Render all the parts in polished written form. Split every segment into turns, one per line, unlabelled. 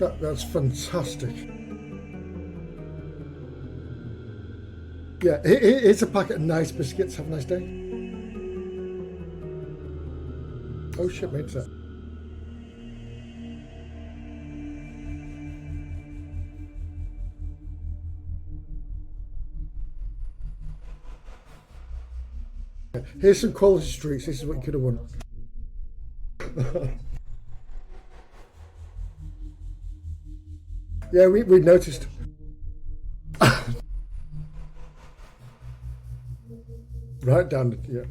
That's fantastic. Yeah, here's a packet of nice biscuits. Have a nice day. Oh shit, mate's that. Here's some quality streets. This is what you could have won. Yeah, we noticed. Right down, yeah.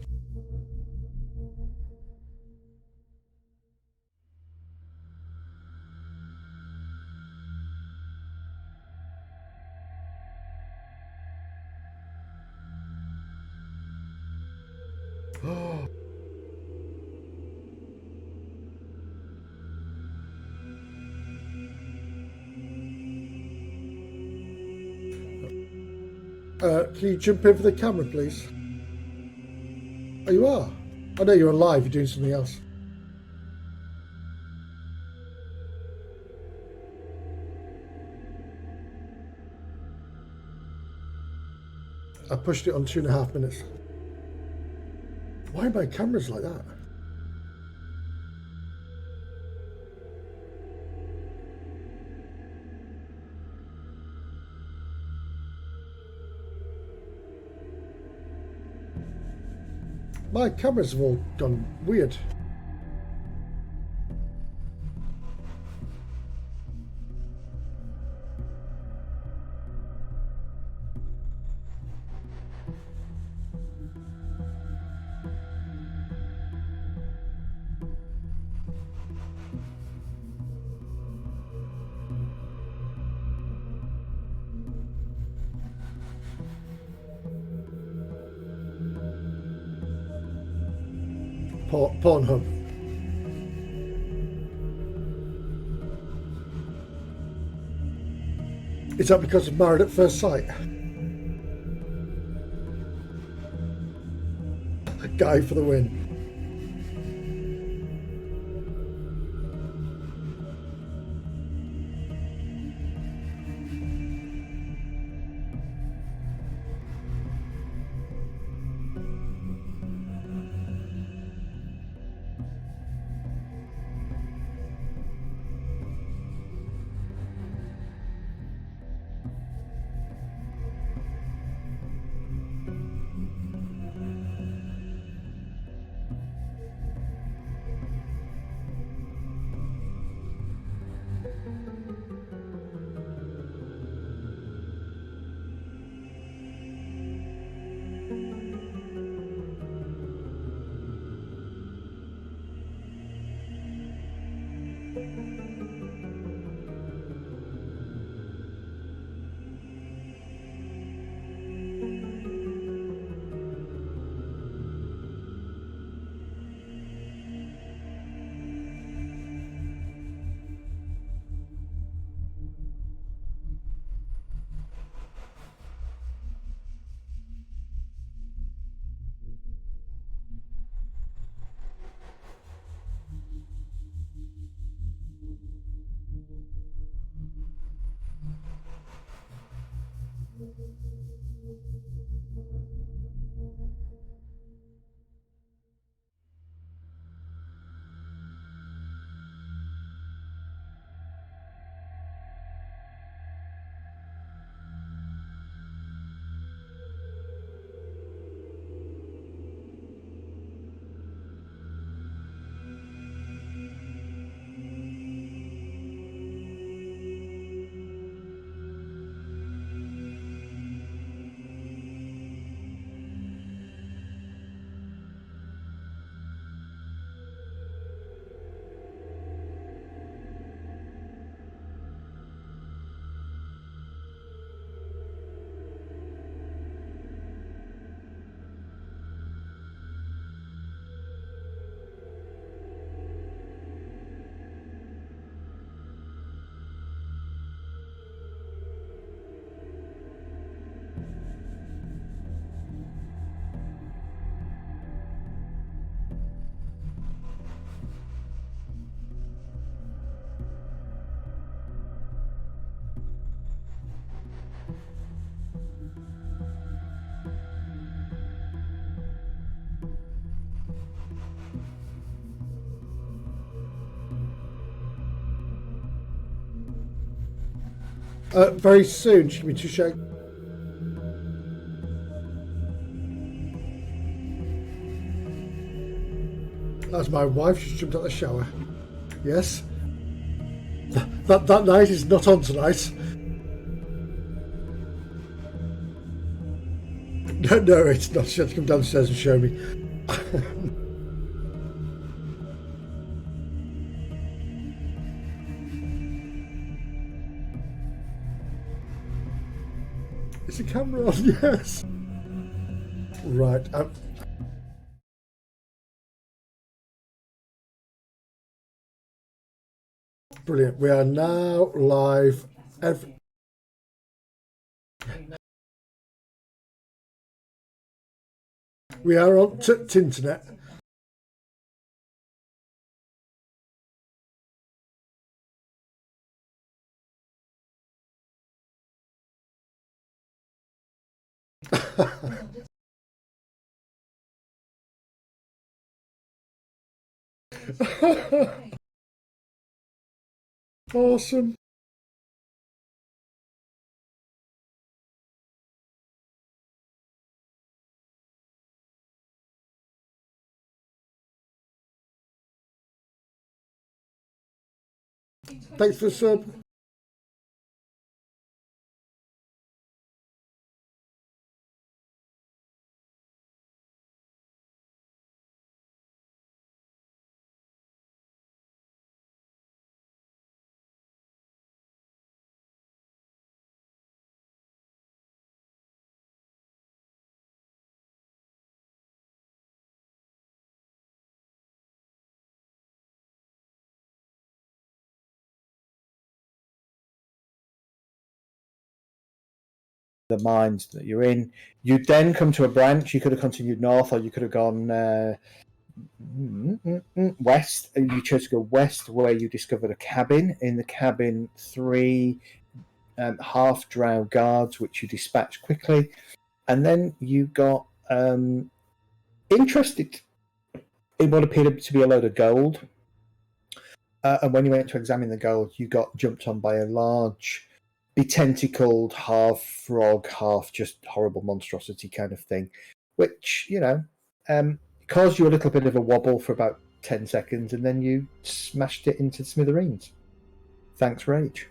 Can you jump in for the camera, please? Oh, you are? Oh no, you're on live. You're doing something else. I pushed it on 2.5 minutes. Why are my cameras like that? My cameras have all gone weird. Pornhub. Is that because of Married at First Sight? Guy for the win. Very soon. Just give me 2 seconds. That's my wife. She's jumped out of the shower. Yes. That night is not on tonight. No, it's not. She had to come downstairs and show me. Is the camera on? Yes. Right. Brilliant. We are now live. We are on Tinternet. Awesome. Thanks for the sub.
The mines that you're in. You'd then come to a branch. You could have continued north, or you could have gone west. You chose to go west, where you discovered a cabin. In the cabin, 3 half-drow guards, which you dispatched quickly, and then you got interested in what appeared to be a load of gold. And when you went to examine the gold, you got jumped on by a large, betentacled, half frog, half just horrible monstrosity kind of thing, which, caused you a little bit of a wobble for about 10 seconds, and then you smashed it into smithereens. Thanks, Rage.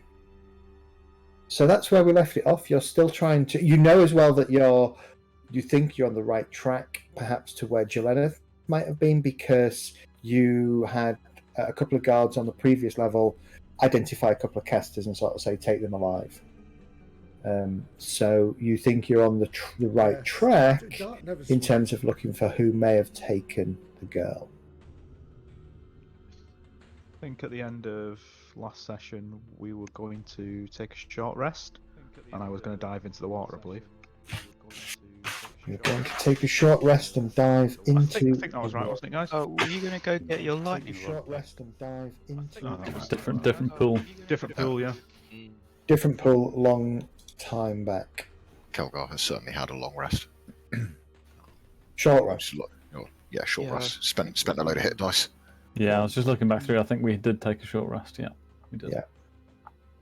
So that's where we left it off. You're still trying to... You know as well that you think you're on the right track, perhaps to where Jelena might have been, because you had a couple of guards on the previous level identify a couple of casters and sort of say, take them alive. So you think you're on the right track in terms of looking for who may have taken the girl.
I think at the end of last session we were going to take a short rest, and I was going to dive into the water, I believe.
You're going to take a short rest and dive into...
I think that was right, wasn't it, guys?
Oh, were you going to go get your lightning
Take a short
rod?
rest and dive into...
Different pool.
Different pool, yeah.
Different pool, long time back.
Kelgar has certainly had a long rest.
Short rest.
Short rest. Spent a load of hit dice.
Yeah, I was just looking back through. I think we did take a short rest. Yeah, we did.
Yeah.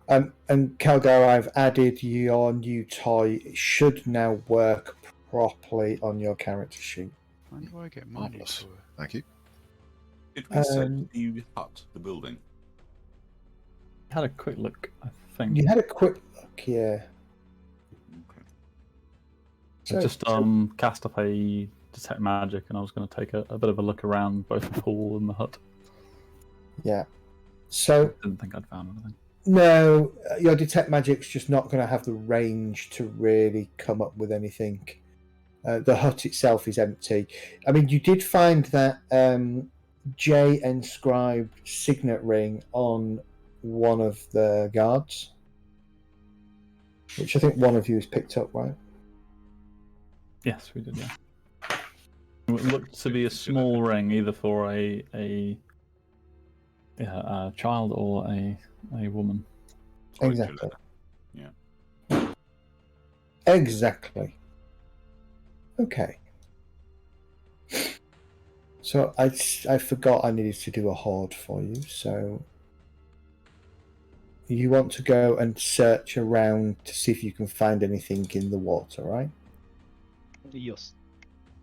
And Kelgar, I've added your new toy. It should now work properly on your character sheet.
When do I get my new
Marvellous.
toy?
Thank you.
Did we set the hut, the building?
Had a quick look, I think.
You had a quick look, yeah.
Okay.
I just cast up a detect magic, and I was going to take a bit of a look around both the pool and the hut.
Yeah. So
Didn't think I'd found anything.
no, your detect magic's just not going to have the range to really come up with anything. The hut itself is empty. I mean, you did find that J inscribed signet ring on one of the guards, which I think one of you has picked up, right?
Yes, we did. Yeah. It looked to be a small ring, either for a child or a woman.
Exactly.
Yeah.
Exactly. Okay. So I forgot I needed to do a hoard for you, so you want to go and search around to see if you can find anything in the water, right?
Yes.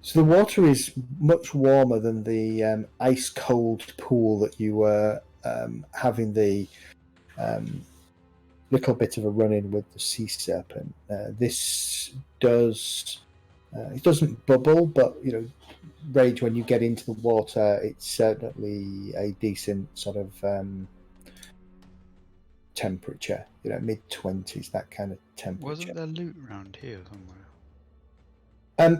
So the water is much warmer than the ice-cold pool that you were having the little bit of a run-in with the sea serpent. This does... it doesn't bubble, but, Rage, when you get into the water, it's certainly a decent sort of temperature, mid-20s, that kind of temperature.
Wasn't there loot around here somewhere?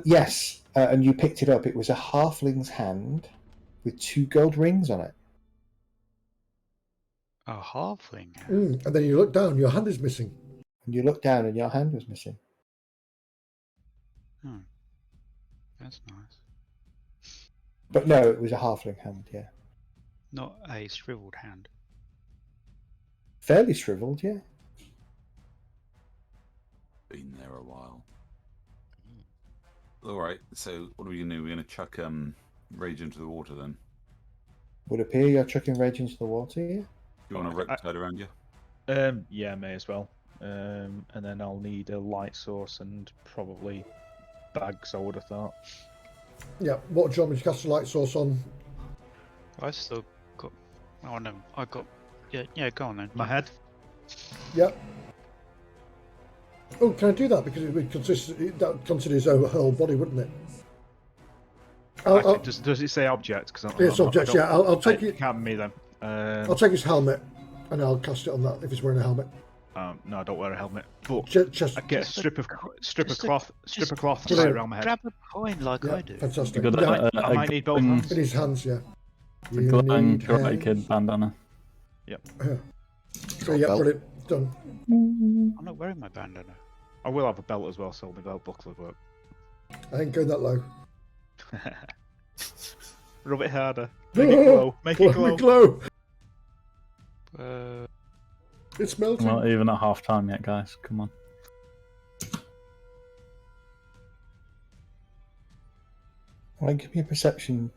Yes, and you picked it up. It was a halfling's hand with 2 gold rings on it.
A halfling.
And then you look down, your hand is missing.
And you look down and your hand was missing.
That's nice.
But no, it was a halfling hand, yeah.
Not a shriveled hand.
Fairly shriveled, yeah.
Been there a while. All right. So what are we gonna do? We're gonna chuck Rage into the water then.
Would appear you're chucking Rage into the water, yeah?
Do you want a rope tied around you?
Yeah, may as well. And then I'll need a light source and probably bags, I would have thought.
Yeah, what do you want me to cast a light source on?
I still got. Oh no, I got. Yeah, go on then.
My head?
Yep. Oh, can I do that? Because it would that consider his whole body, wouldn't it?
Does it say object?
It's objects, yeah. I'll take it.
It can't be me then.
I'll take his helmet and I'll cast it on that if he's wearing a helmet.
No, I don't wear a helmet. But
Just
I get a strip of cloth
Just
to tie around my head.
Grab a coin like I do.
fantastic.
Got
Yeah,
I might need both hands.
in his hands, yeah.
a
You
glowing
need
Karate
hands.
Kid bandana.
So yeah, brilliant. Done.
I'm not wearing my bandana.
I will have a belt as well, so my belt buckle will work.
I ain't going that low.
Rub it harder. Make it glow. Make it glow.
glow.
Uh,
It's melting.
We're not even at half time yet, guys. Come on.
Right, give me a perception.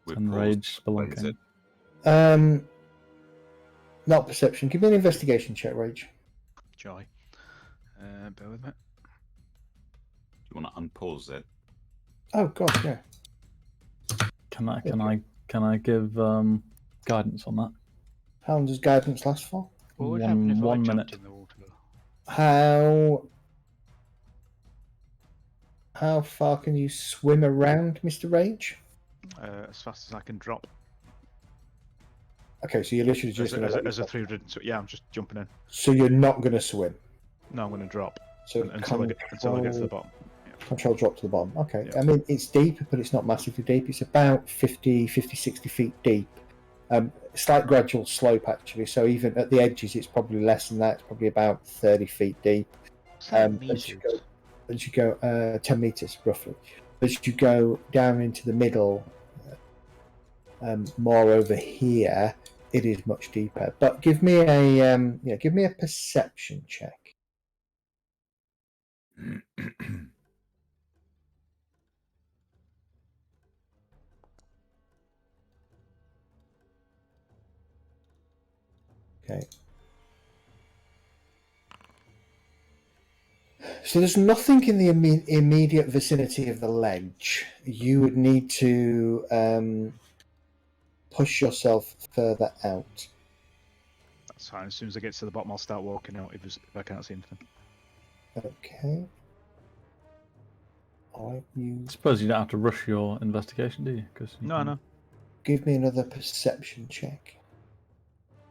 We're
And
paused.
Rage
Wait, is
spelunking.
it?
Not perception. Give me an investigation check, Rage.
Joy. Bear with me.
Do you want to unpause it?
Oh god, yeah.
Can I give guidance on that?
How long does guidance last for?
what would
One-
happen if I
1
jumped
minute.
in the water?
How far can you swim around, Mr. Rage?
As fast as I can drop.
Okay, so you're literally
As
just
a,
gonna
as, a,
let
as a
yourself-
300. Yeah, I'm just jumping in.
So you're not gonna swim.
No, I'm going to drop
So
until I get to the bottom.
Control drop to the bottom. Okay.
Yeah.
I mean, it's deep, but it's not massively deep. It's about 50, 60 feet deep. Slight gradual slope, actually. So even at the edges, it's probably less than that. It's probably about 30 feet deep. As you go 10 meters, roughly. As you go down into the middle, more over here, it is much deeper. But give me a perception check. Okay. So there's nothing in the immediate vicinity of the ledge. You would need to push yourself further out.
That's fine. As soon as I get to the bottom, I'll start walking out if I can't see anything.
Okay. Alright, you
I suppose you don't have to rush your investigation, do you? Cause you
No,
can-
no.
give me another perception check.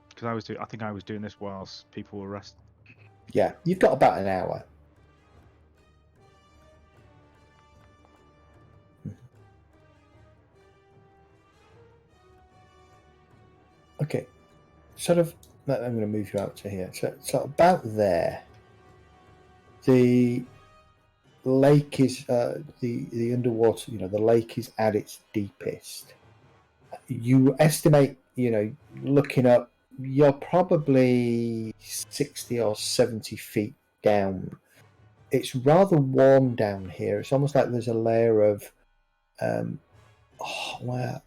Because I think I was doing this whilst people were resting.
Yeah, you've got about an hour. Okay, sort of. I'm going to move you out to here. So about there. The lake is the underwater. The lake is at its deepest. You estimate, looking up, you're probably 60 or 70 feet down. It's rather warm down here. It's almost like there's a layer of where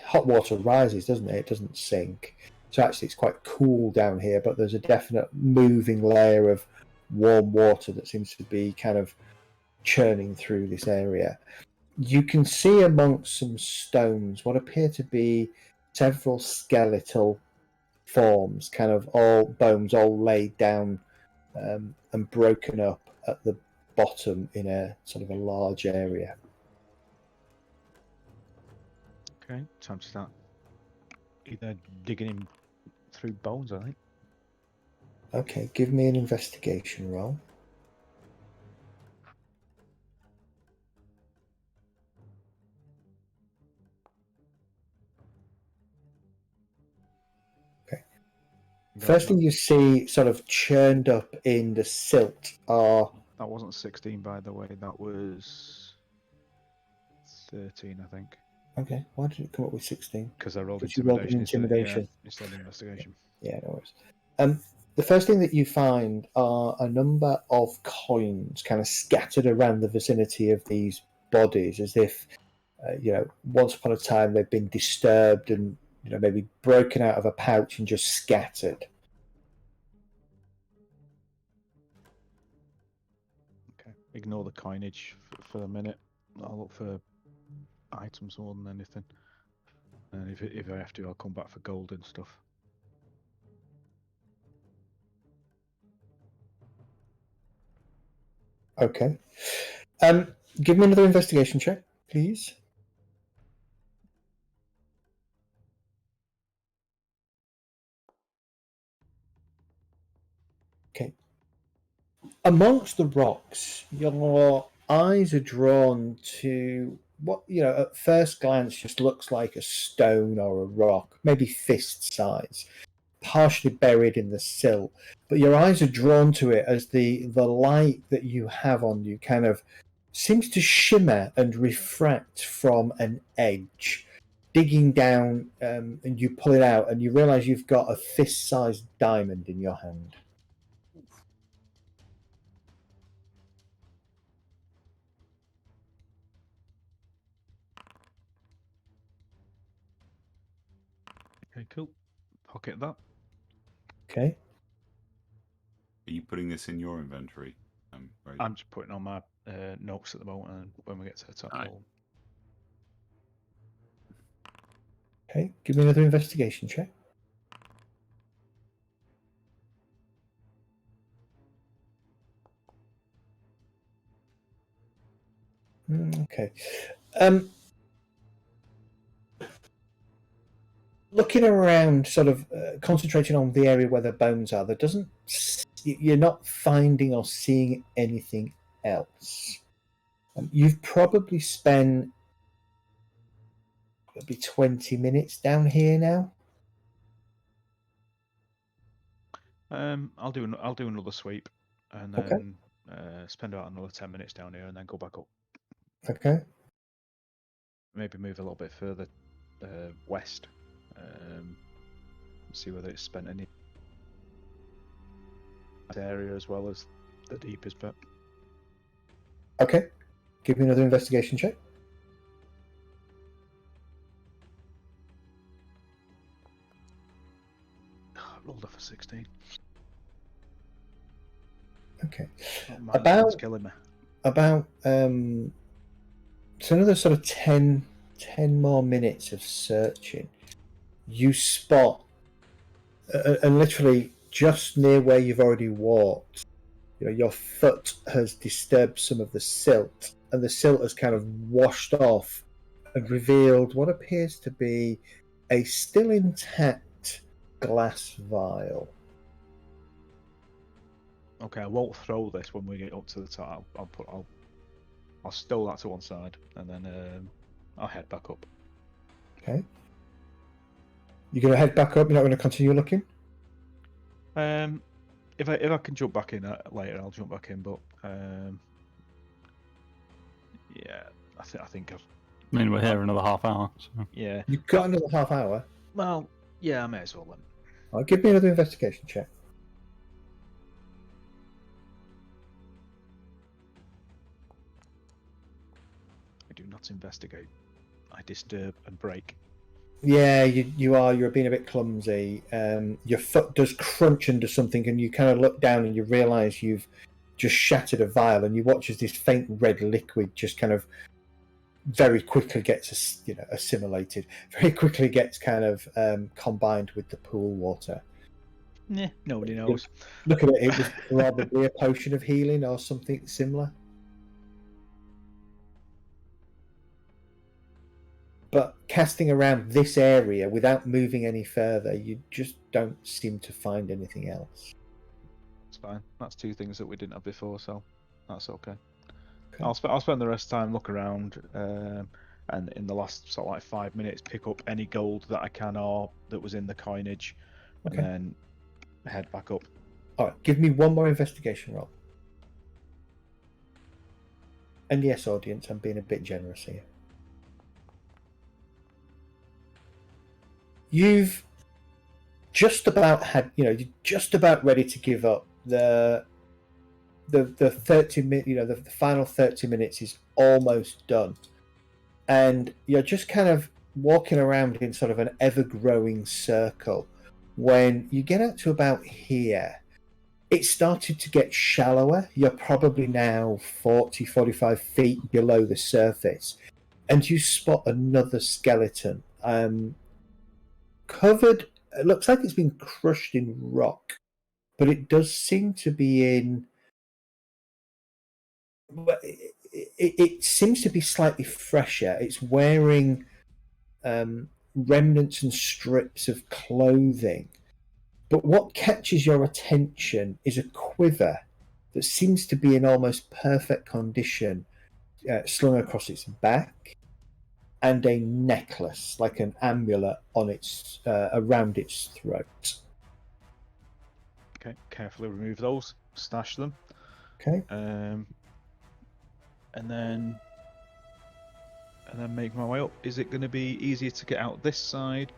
hot water rises, doesn't it? It doesn't sink. So actually, it's quite cool down here, but there's a definite moving layer of warm water that seems to be kind of churning through this area. You can see amongst some stones what appear to be several skeletal forms, kind of all bones all laid down and broken up at the bottom in a sort of a large area.
Okay, time to start either digging him through bones, I think.
Okay, give me an investigation roll. Okay. First thing you see sort of churned up in the silt are...
That wasn't 16, by the way. That was 13, I think.
Okay, why did it come up with 16?
Because I rolled
Because you rolled an
intimidation,
intimidation.
instead of investigation.
Yeah, no worries. The first thing that you find are a number of coins kind of scattered around the vicinity of these bodies, as if, once upon a time they've been disturbed and, maybe broken out of a pouch and just scattered.
Okay, ignore the coinage for a minute. I'll look for items more than anything. And if I have to, I'll come back for gold and stuff.
Okay. Give me another investigation check, please. Okay. Amongst the rocks, your eyes are drawn to what, at first glance just looks like a stone or a rock, maybe fist size, partially buried in the silt. But your eyes are drawn to it as the light that you have on you kind of seems to shimmer and refract from an edge. Digging down, and you pull it out, and you realize you've got a fist-sized diamond in your hand.
Okay, cool. Pocket that.
Okay.
Are you putting this in your inventory? Right.
I'm just putting on my notes at the moment, and when we get to the top,
Aye.
Okay, give me another investigation check. Okay. Looking around, sort of concentrating on the area where the bones are, you're not finding or seeing anything else. You've probably spent maybe 20 minutes down here now.
I'll do another sweep, and then spend about another 10 minutes down here, and then go back up.
Okay.
Maybe move a little bit further west. See whether it's spent any area as well as the deepest bit.
Okay. Give me another investigation check.
Rolled off a 16.
Okay.
It's killing me.
About so another sort of 10 more minutes of searching, you spot and literally just near where you've already walked, your foot has disturbed some of the silt, and the silt has kind of washed off and revealed what appears to be a still intact glass vial.
Okay, I won't throw this when we get up to the top. I'll stow that to one side, and then I'll head back up.
Okay. You're going to head back up. You're not going to continue looking.
If I can jump back in later, I'll jump back in. But yeah, I think I've.
I mean, we're here another half hour. So.
Yeah.
You've got another half hour.
Well, yeah, I may as well then.
I'll give me another investigation check.
I do not investigate. I disturb and break.
Yeah, you are. You're being a bit clumsy. Your foot does crunch under something, and you kind of look down and you realise you've just shattered a vial, and you watch as this faint red liquid just kind of very quickly gets assimilated. Very quickly gets kind of combined with the pool water.
Yeah, nobody knows.
Look at it. It was probably a potion of healing or something similar. But casting around this area without moving any further, you just don't seem to find anything else.
It's fine. That's two things that we didn't have before, so that's okay.
Okay.
I'll spend the rest of the time look around, and in the last sort of like 5 minutes, pick up any gold that I can or that was in the coinage,
Okay.
and then head back up.
All right, give me one more investigation roll. And yes, audience, I'm being a bit generous here. You've just about had, you're just about ready to give up. The 30 minutes, the final 30 minutes is almost done, and you're just kind of walking around in sort of an ever-growing circle. When you get out to about here, it started to get shallower. You're probably now 45 feet below the surface, and you spot another skeleton. Covered, it looks like it's been crushed in rock, but it does seem to be in. It seems to be slightly fresher. It's wearing remnants and strips of clothing. But what catches your attention is a quiver that seems to be in almost perfect condition, slung across its back, and a necklace, like an amulet, on its around its throat.
Okay, carefully remove those, stash them.
Okay.
And then make my way up. Is it going to be easier to get out this side?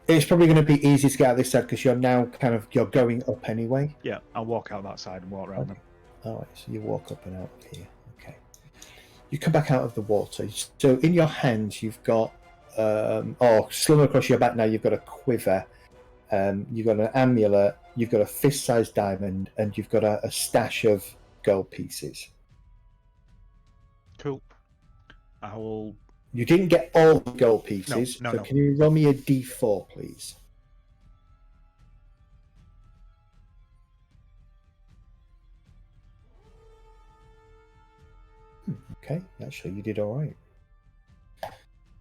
It's probably going to be easy to get out this side because you're now you're going up anyway.
Yeah, I'll walk out that side and walk around them.
All right, so you walk up and out of here. Okay. You come back out of the water. So in your hands, you've got, slung across your back now, you've got a quiver. You've got an amulet. You've got a fist-sized diamond, and you've got a stash of gold pieces.
Cool. I will.
You didn't get all the gold pieces.
No.
Can you roll me a d4, please? Okay, actually, you did all right.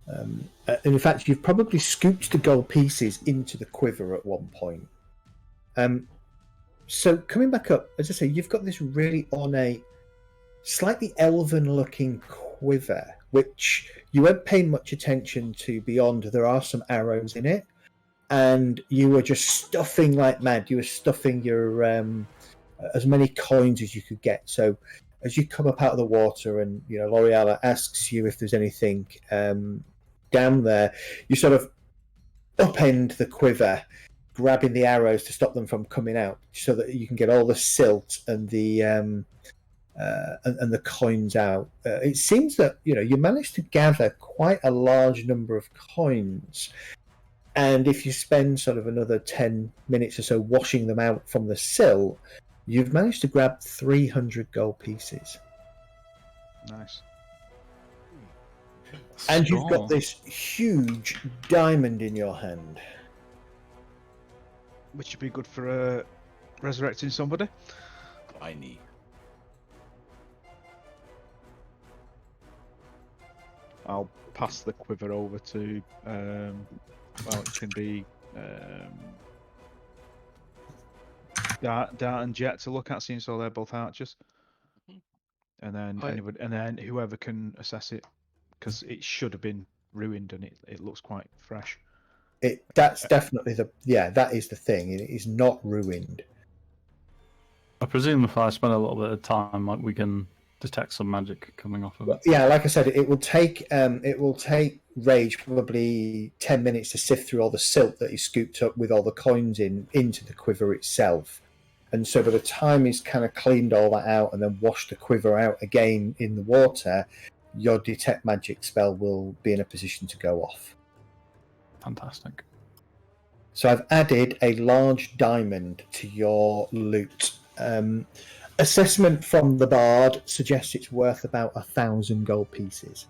And in fact, you've probably scooped the gold pieces into the quiver at one point. So coming back up, as I say, you've got this really ornate, slightly elven-looking quiver, which you won't pay much attention to beyond there are some arrows in it, and you were just stuffing like mad. You were stuffing your as many coins as you could get. So as you come up out of the water, and L'Oreal asks you if there's anything down there, you sort of upend the quiver, grabbing the arrows to stop them from coming out, so that you can get all the silt and the coins out. It seems that you managed to gather quite a large number of coins, and if you spend sort of another 10 minutes or so washing them out from the silt, you've managed to grab 300 gold pieces.
Nice.
And you've got this huge diamond in your hand.
Which would be good for resurrecting somebody.
Tiny.
I'll pass the quiver over to, it can be Dart and Jet to look at, seeing so they're both archers. And then whoever can assess it, because it should have been ruined and it looks quite fresh.
That's definitely that is the thing. It is not ruined.
I presume if I spend a little bit of time, we can detect some magic coming off of it.
Yeah, like I said, it will take Rage probably 10 minutes to sift through all the silt that he scooped up with all the coins into the quiver itself. And so by the time he's kind of cleaned all that out and then washed the quiver out again in the water, your detect magic spell will be in a position to go off.
Fantastic.
So I've added a large diamond to your loot. Assessment from the bard suggests it's worth about 1,000 gold pieces.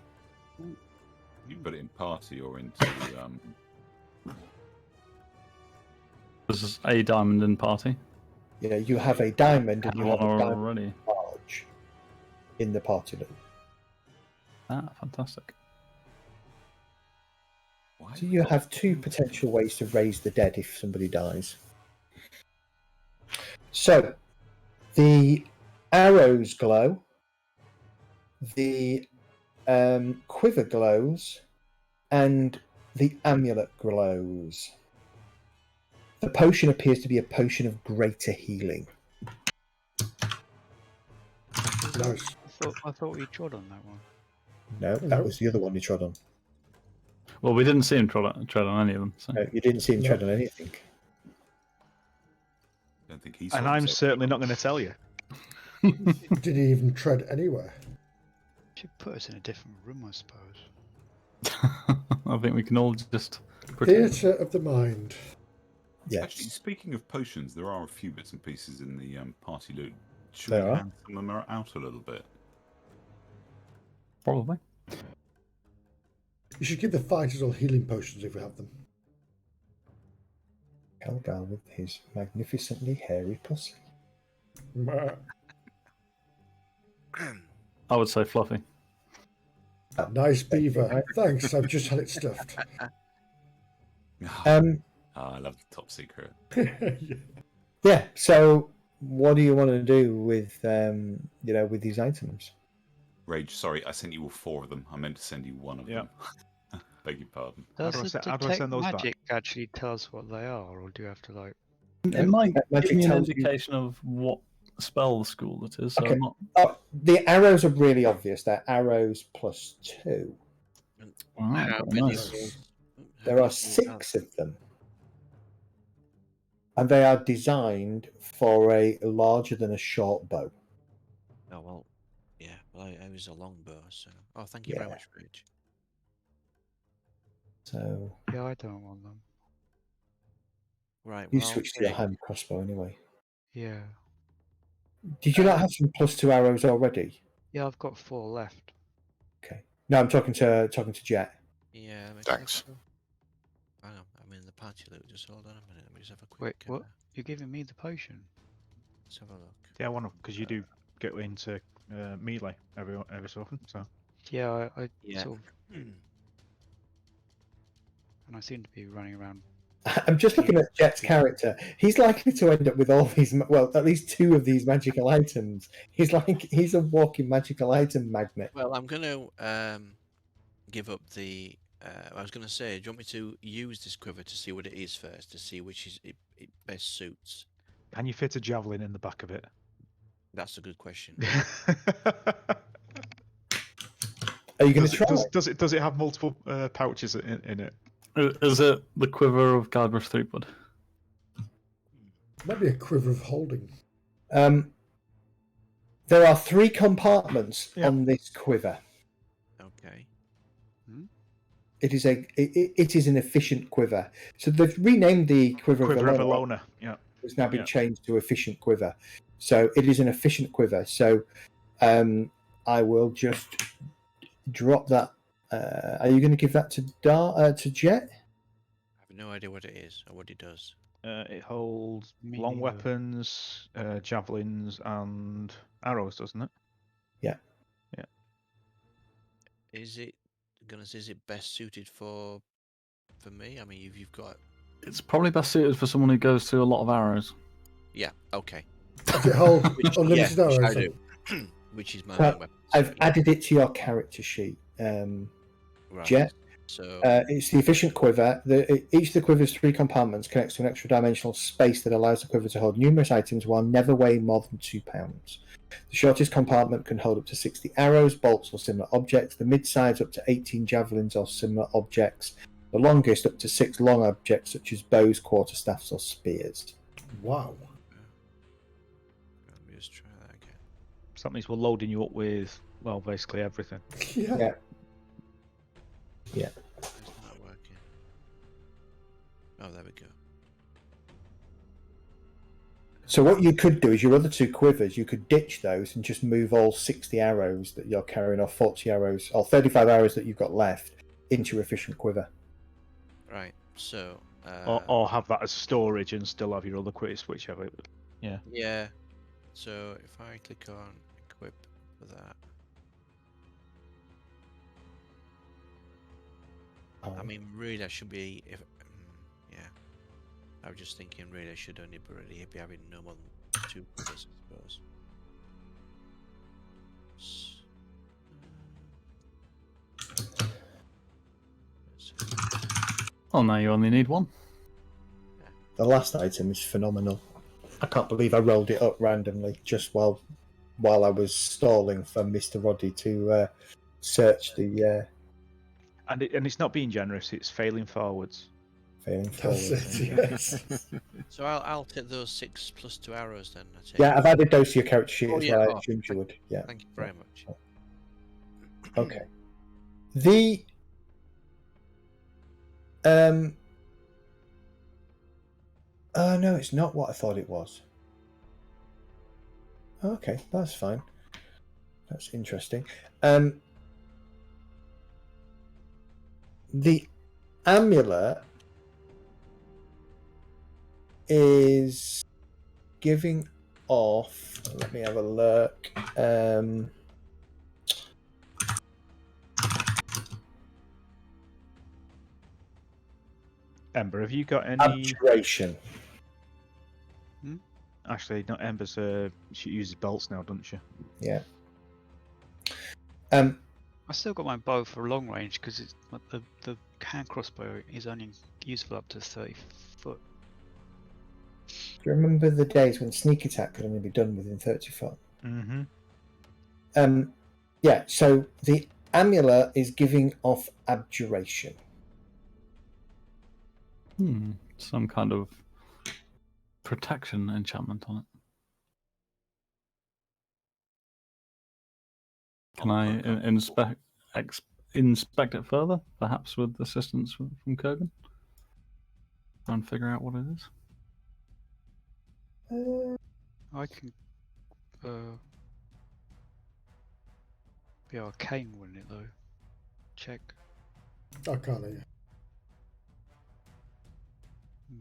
You put it in party or into
This is a diamond in party.
Yeah, you have a diamond and you have a diamond
already.
large in the party loot.
Fantastic.
why
So you have two potential ways to raise the dead if somebody dies. So the arrows glow, the quiver glows, and the amulet glows. The potion appears to be a potion of greater healing.
Nice.
I thought we trod on that one.
No, that
No.
was the other one you trod on.
Well, we didn't see him tread on any of them. So.
No, you didn't see him
No.
tread on anything.
I don't think he's.
And I'm certainly not going to tell you.
Did he even tread anywhere?
Should put us in a different room, I suppose.
I think we can all just pretend.
Theatre of the mind.
Yes.
Actually, speaking of potions, there are a few bits and pieces in the party loot. Should
There
we
are?
hand some of them out a little bit?
Probably.
You should give the fighters all healing potions if we have them.
Helgar with his magnificently hairy pussy.
I would say fluffy.
Nice beaver. Thanks, I've just had it stuffed.
I love the top secret.
Yeah. So, what do you want to do with with these items?
Rage, sorry, I sent you all 4 of them. I meant to send you 1 of
Yeah.
them. Beg your pardon.
Does
do I
the
se- how do I
detect
send those back?
magic actually tell us what they are, or do you have to like?
It might
Magic
give me an
tells you-
indication of what spell school it is. So
Okay.
I'm not...
Oh, the arrows are really obvious. They're arrows +2.
Wow,
How
very
many
nice.
of-
There are 6 of them. And they are designed for a larger than a short bow.
Oh well, yeah. Well, I was a longbow, so. Oh, thank you very
Yeah.
much, Rich.
So
Yeah, I don't want them.
Right.
you
Well, I'll
switch to your
take-
hand crossbow anyway.
Yeah.
Did you not have some +2 arrows already?
Yeah, I've got 4 left.
Okay. No, I'm talking to Jet.
Yeah. let me
Thanks.
check. Hang on, I'm in the party loot. Just hold on a minute. Let me just have a quick.
Wait, what? You're giving me the potion?
Let's have a look.
Yeah, I want to, because you do get into melee every so often. So
Yeah, I
Yeah.
sort of, and I seem to be running around.
I'm just looking at Jet's character. He's likely to end up with all these, well, at least 2 of these magical items. He's a walking magical item magnet.
Well, I'm going to give up the. I was going to say, do you want me to use this quiver to see what it is first, to see which is it best suits?
can you fit a javelin in the back of it?
That's a good question.
Are you going to try?
Does it have multiple pouches in it?
Is it the quiver of Guybrush Threepwood?
Might be a quiver of holding.
There are 3 compartments
Yeah.
on this quiver.
Okay.
It is an efficient quiver. So they've renamed the quiver
Quiver
of
of
Valona.
Alona. Yeah.
It's now been
Yeah.
changed to efficient quiver. So it is an efficient quiver. So I will just drop that. Are you going to give that to Jet?
I have no idea what it is or what it does.
It holds
Me
long
neither.
weapons, javelins, and arrows, doesn't it?
Is it is it best suited for me? I mean, you've got.
It's probably best suited for someone who goes through a lot of arrows.
Yeah. Okay.
Does it hold unlimited
yeah, which
arrows?
I
then?
do. Which is my
Well,
main weapon.
I've
so,
added it to your character sheet.
right.
Jet.
So
It's the efficient quiver. Each of the quiver's 3 compartments connects to an extra dimensional space that allows the quiver to hold numerous items while never weighing more than 2 pounds. The shortest compartment can hold up to 60 arrows, bolts, or similar objects. The mid-size up to 18 javelins or similar objects. The longest up to 6 long objects such as bows, quarterstaffs, or spears.
Wow.
let me just try that again.
So that means we're loading you up with, well, basically everything.
Yeah.
Yeah.
It's not working. Oh, there we go.
So what you could do is your other 2 quivers, you could ditch those and just move all 60 arrows that you're carrying, or 40 arrows, or 35 arrows that you've got left into your efficient quiver.
Right. So.
Or have that as storage and still have your other quiz, whichever. Yeah.
Yeah. So if I click on equip for that. I mean, really, I should be. Yeah. I was just thinking, really, I should only be having no more than 2 quivers, I suppose.
Oh, now you only need 1.
The last item is phenomenal. I can't believe I rolled it up randomly just while I was stalling for Mr. Roddy to search the
And it's not being generous; it's failing forwards.
failing
That's
forward.
it, yes.
So I'll take those 6 plus 2 arrows then. I take.
Yeah, I've added those to your character sheet
Oh,
as
yeah.
well. I
Oh,
assumed you would. Yeah.
Thank you very much.
Okay. The no, it's not what I thought it was. Okay, that's fine. That's interesting. The amulet is giving off. Let me have a look.
Ember, have you got any?
Abjuration.
Actually, not Ember's. She uses bolts now, doesn't she?
Yeah.
I still got my bow for long range because it's the hand crossbow is only useful up to 30 foot.
Do you remember the days when sneak attack could only be done within 30 foot?
Mm-hmm.
Yeah, so the amulet is giving off abjuration.
Some kind of protection enchantment on it. Can I inspect it further, perhaps with assistance from Kurgan? Try and figure out what it is.
I can be arcane, wouldn't it though? Check.
I can't hear.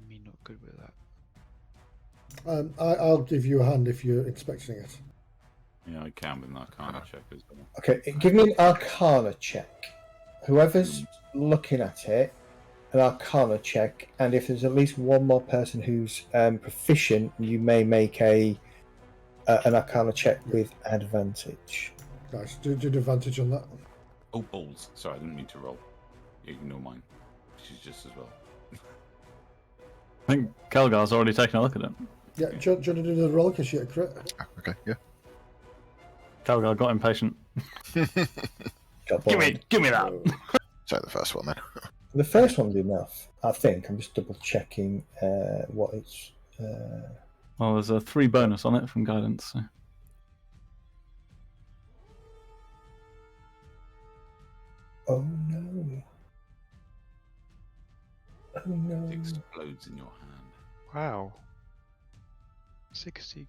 Me not good with that.
I'll give you a hand if you're inspecting it.
Yeah, I can with an Arcana check as well.
Okay, give me an Arcana check. Whoever's looking at it, an Arcana check, and if there's at least one more person who's proficient, you may make an Arcana check with advantage.
Nice. Do advantage on that.
Oh, balls. Sorry, I didn't mean to roll. Ignore mine. She's just as well.
I think Kelgar's already taken a look at it.
Yeah, do you want to do the roll because you get a crit?
Okay, yeah.
Kelgar got impatient.
Got
Give
bored.
me that.
So the first one then.
The first one's enough, I think. I'm just double checking what it's.
Well, there's a 3 bonus on it from guidance. So.
Oh no! Oh no!
It explodes in your hand.
Wow. 60.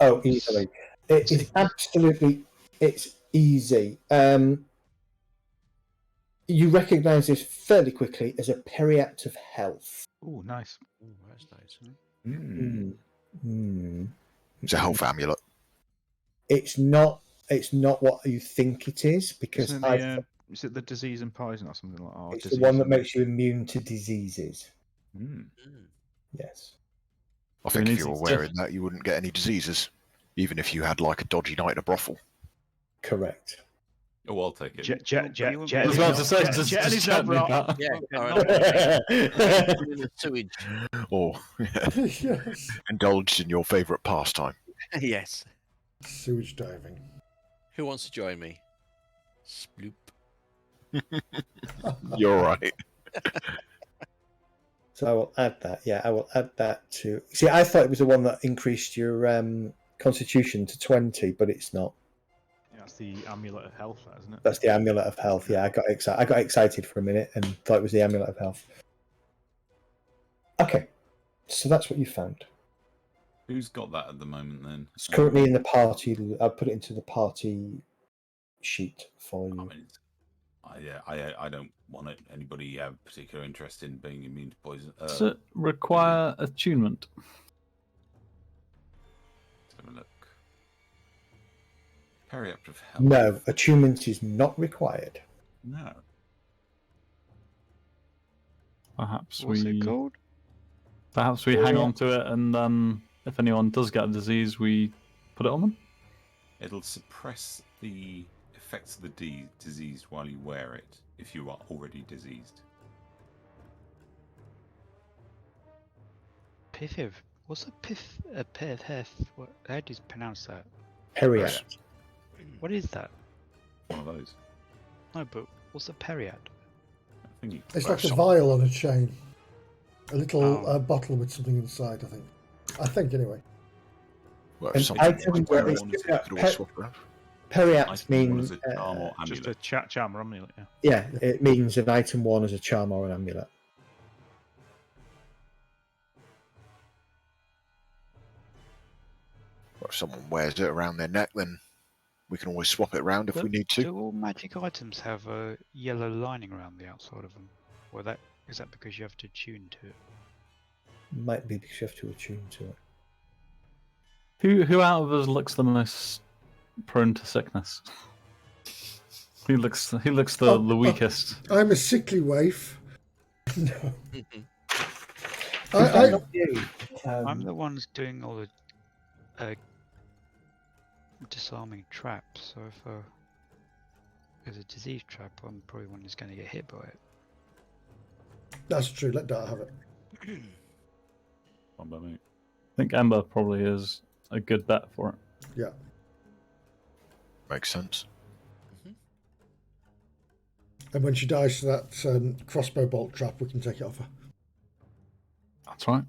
Oh, easily. It is absolutely. It's easy. You recognise this fairly quickly as a periapt of health.
Oh, nice.
Oh, that's nice.
It's a health amulet.
It's not. It's not what you think it is because
Isn't it is it the disease and poison or something like that?
it's the one that makes you immune to diseases. Yes.
I think
We
if
need
you were
to-
wearing that, you wouldn't get any diseases, even if you had like a dodgy night in a brothel.
Correct.
Oh, I'll take it.
Jet.
I was about to say, just chat me that.
In the sewage.
Or
Yes.
indulged in your favourite pastime.
Yes.
Sewage diving.
Who wants to join me? Sploop.
You're right.
So I will add that. Yeah, I will add that to. See, I thought it was the one that increased your constitution to 20, but it's not.
Yeah, That's the amulet of health, isn't it?
That's the amulet of health. Yeah, I got excited for a minute and thought it was the amulet of health. Okay, so that's what you found.
Who's got that at the moment then?
It's currently in the party. I put it into the party sheet for
I
you.
mean, I don't want anybody have particular interest in being immune to poison.
Does it require attunement?
Let's have a look. Periaptive health.
No, attunement is not required.
No.
Perhaps
What's
we
it called?
perhaps we hang on to it, and if anyone does get a disease, we put it on them.
It'll suppress the effects of the disease while you wear it, if you are already diseased.
Pithev. What's a Pithev? How do you pronounce that?
Periapt.
What is that?
One of those.
No, but what's a periad?
I think
It's like a vial on a chain. A little
Oh.
bottle with something inside, I think. I think, anyway.
Well,
An
if someone
item
wanted
where
one,
it's
you could always swap around.
Periapt
one
means
is a charm or
Just
amulet.
a charm or amulet, yeah.
yeah, it means an item worn as a charm or an amulet.
Well, if someone wears it around their neck, then we can always swap it around if we need to.
Do all magic items have a yellow lining around the outside of them? Or is that because you have to tune to it?
Might be because you have to attune to it.
Who out of us looks the most prone to sickness? Who looks the weakest?
I'm a sickly waif. No.
Is that
I,
not you?
I'm the one doing all the disarming traps, so if there's a disease trap, I'm probably one who's going to get hit by it.
that's true. Let Dart have it.
One by me.
I think Ember probably is a good bet for it.
Yeah.
Makes sense.
And when she dies to that crossbow bolt trap, we can take it off her.
That's right.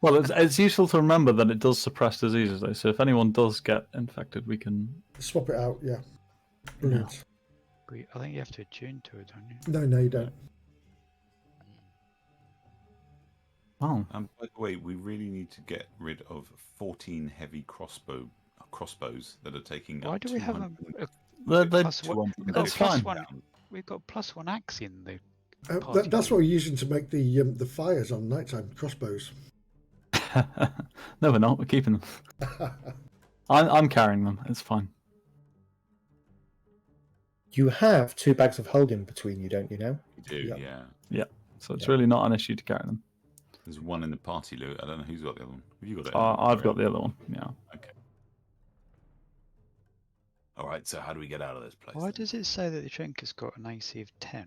Well, it's useful to remember that it does suppress diseases, though. So if anyone does get infected, we can.
Swap it out, yeah. Brilliant.
I think you have to attune to it, don't you?
No, you don't.
Oh,
By the way, we really need to get rid of 14 heavy crossbows that are taking
Why
up
do we have a
They're
plus one? We've got
that's
plus
fine.
one. We've got plus one axe in the.
That's what we're using to make the fires on nighttime crossbows.
no, we're not. We're keeping them. I'm carrying them. It's fine.
You have 2 bags of holding between you, don't you now?
We do,
Yeah.
yeah.
So it's really not an issue to carry them.
There's one in the party loot. I don't know who's got the other one. Have you got it?
I've got the other one. Yeah.
Okay. All right. So how do we get out of this place?
Why
then?
does it say that the trinket's got an AC of 10?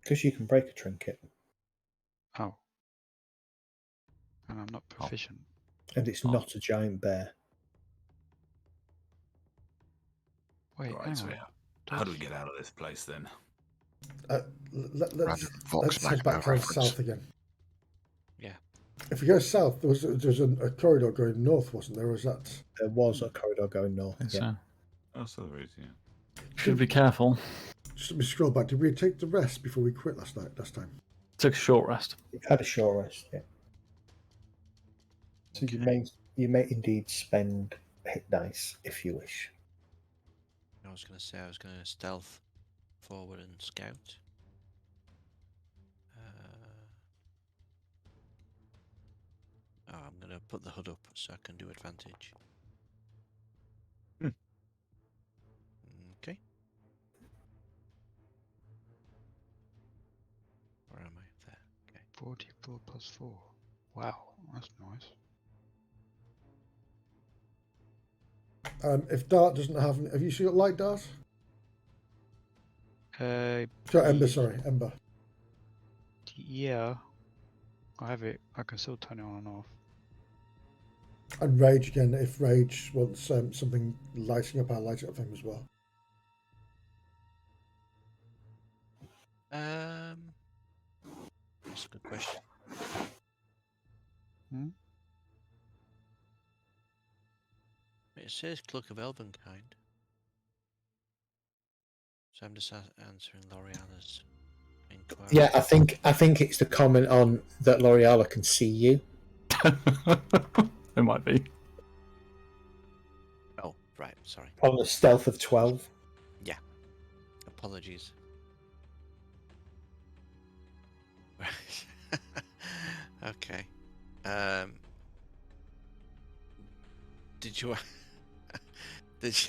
Because you can break a trinket,
Oh. And I'm not proficient.
and it's not a giant bear.
Wait,
Right.
hang
So
on.
how do we get out of this place then?
Let's
Random Vox
head back
Machina
down south again.
Yeah.
If we go south, there's a corridor going north, wasn't there? Or was that?
There was a corridor going north.
So
Yeah.
Oh, so there is, yeah.
should be careful.
Just let me scroll back. Did we take the rest before we quit last time?
Took a short rest.
You've had a short rest, yeah. So you may indeed spend hit dice if you wish.
I was going to say I was going to stealth forward and scout. I'm going to put the hood up so I can do advantage. Okay. Where am I? There. Okay.
44 plus 4. Wow, that's nice.
If Dart doesn't have you got light Dart? Ember, sorry, Ember.
Yeah. I have it. I can still turn it on and off.
And Rage again, if Rage wants something lighting up, I'll light it up for him as well.
That's a good question. It says Cloak of Elvenkind. So I'm just answering L'Oreala's inquiry.
Yeah, I think it's the comment on that L'Oreala can see you.
It might be.
Oh, right, sorry.
On a stealth of 12.
Yeah. Apologies. Okay. Did you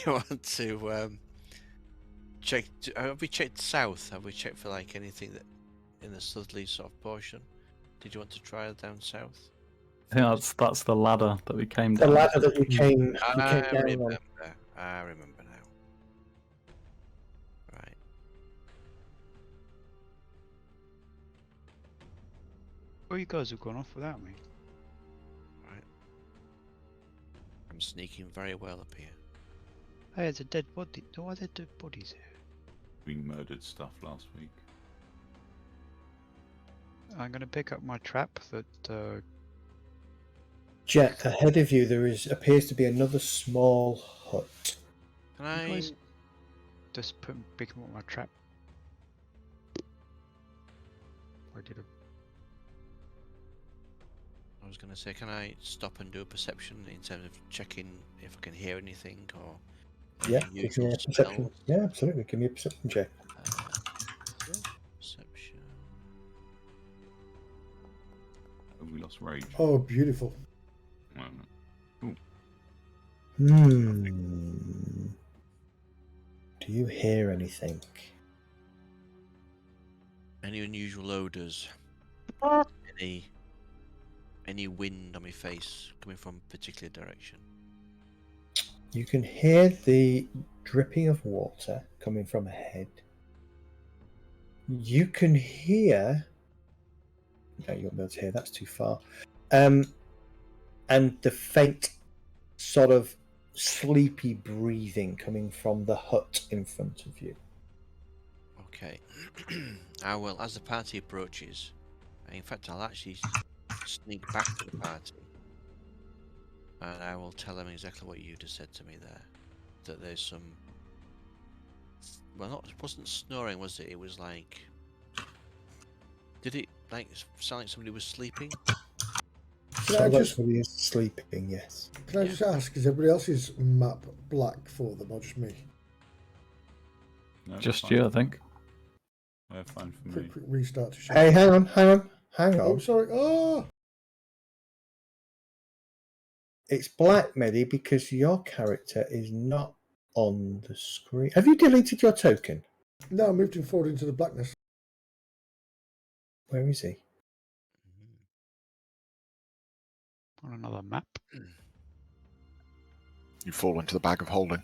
want to check? Have we checked south? Have we checked for like anything that in the southerly sort of portion? Did you want to try down south?
I think that's the ladder that we came
The
down.
ladder that you came
I
down on.
remember. I remember now. Right.
Oh, you guys have gone off without me.
Right. I'm sneaking very well up here.
Hey, there's a dead body. Why are there dead bodies here?
We murdered stuff last week.
I'm going to pick up my trap that.
Jet, ahead of you there appears to be another small hut.
Can
You
I?
guys just pick up my trap. I did a.
I was going to say, can I stop and do a perception in terms of checking if I can hear anything or any
Yeah, give me
unusual
a perception.
smells?
Yeah, absolutely. Give me a perception check.
Perception.
Have we lost rage?
Oh, beautiful.
Do you hear anything?
Any unusual odors? Any wind on my face coming from a particular direction?
You can hear the dripping of water coming from ahead. You can hear... No, you won't be able to hear. That's too far. And the faint sort of sleepy breathing coming from the hut in front of you.
Okay. I will, as the party approaches, in fact, I'll actually sneak back to the party. And I will tell them exactly what you just said to me there. That there's some... Well, it wasn't snoring, was it? It was like... Did it like sound like somebody was sleeping?
Can I just
Somebody is sleeping, yes.
can I just ask, is everybody else's map black for them or just me?
No,
Just
fine.
you, I think.
Fine for me.
Quick restart to show.
Hey, hang on.
Oh, sorry. Oh,
It's black, Medi, because your character is not on the screen. Have you deleted your token?
no, I moved him forward into the blackness.
Where is he?
On another map.
You fall into the bag of holding.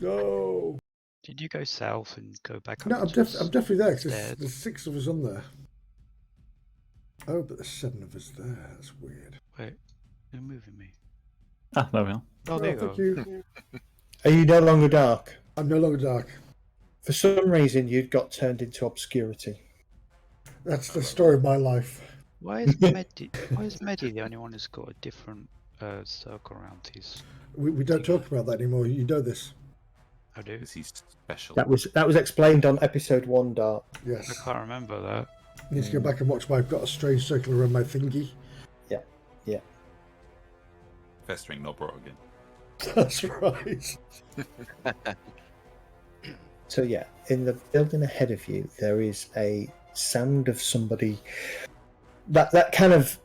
No.
Did you go south and go back up?
No, I'm
to the
definitely there because
stairs?
there's 6 of us on there. Oh, but there's 7 of us there. That's weird.
Wait, you're moving me.
Ah, there we are.
Oh, there you
thank
go.
you.
Are you no longer dark?
I'm no longer dark.
For some reason, you'd got turned into obscurity.
That's the story of my life.
Why is Medi the only one who's got a different circle around his?
We don't talk about that anymore. You know this.
I do.
Because he's special.
That was explained on episode 1, Dark.
Yes.
I can't remember that.
Need to go back and watch my. I've got a strange circle around my thingy.
Yeah.
Festering not brought again.
That's right.
So yeah, in the building ahead of you, there is a sound of somebody. That kind of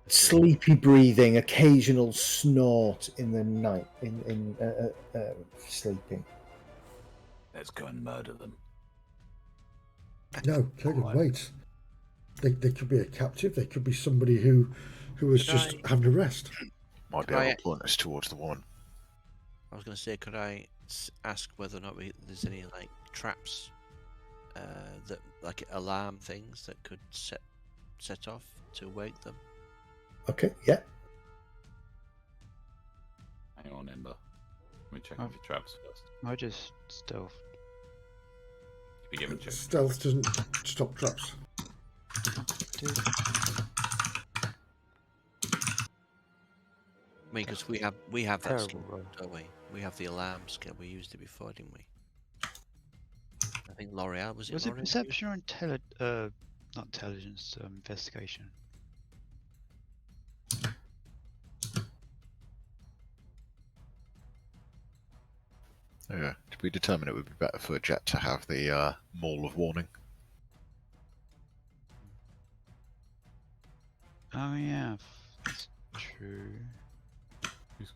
sleepy breathing, occasional snort in the night, in sleeping.
Let's go and murder them.
No, Kegan, wait. They could be a captive. They could be somebody who was
Could
just
I-
having a rest.
Might be
Could
able
I-
to point us towards the one.
I was going to say, could I ask whether or not there's any like traps that like alarm things that could set off to wake them?
Okay, yeah.
Hang on, Ember. Let me check
Oh.
if your traps first.
I just stealth.
If you give a check.
Stealth doesn't stop traps.
mean, because we have that
Terrible
skill,
roll.
don't we? We have the alarm skill. We used it before, didn't we? I think L'Oreal was it.
Was it
L'Oreal
perception or not intelligence, investigation?
Yeah. Did we determine it would be better for Jet to have the Maul of Warning?
Oh yeah, that's true.
Who's-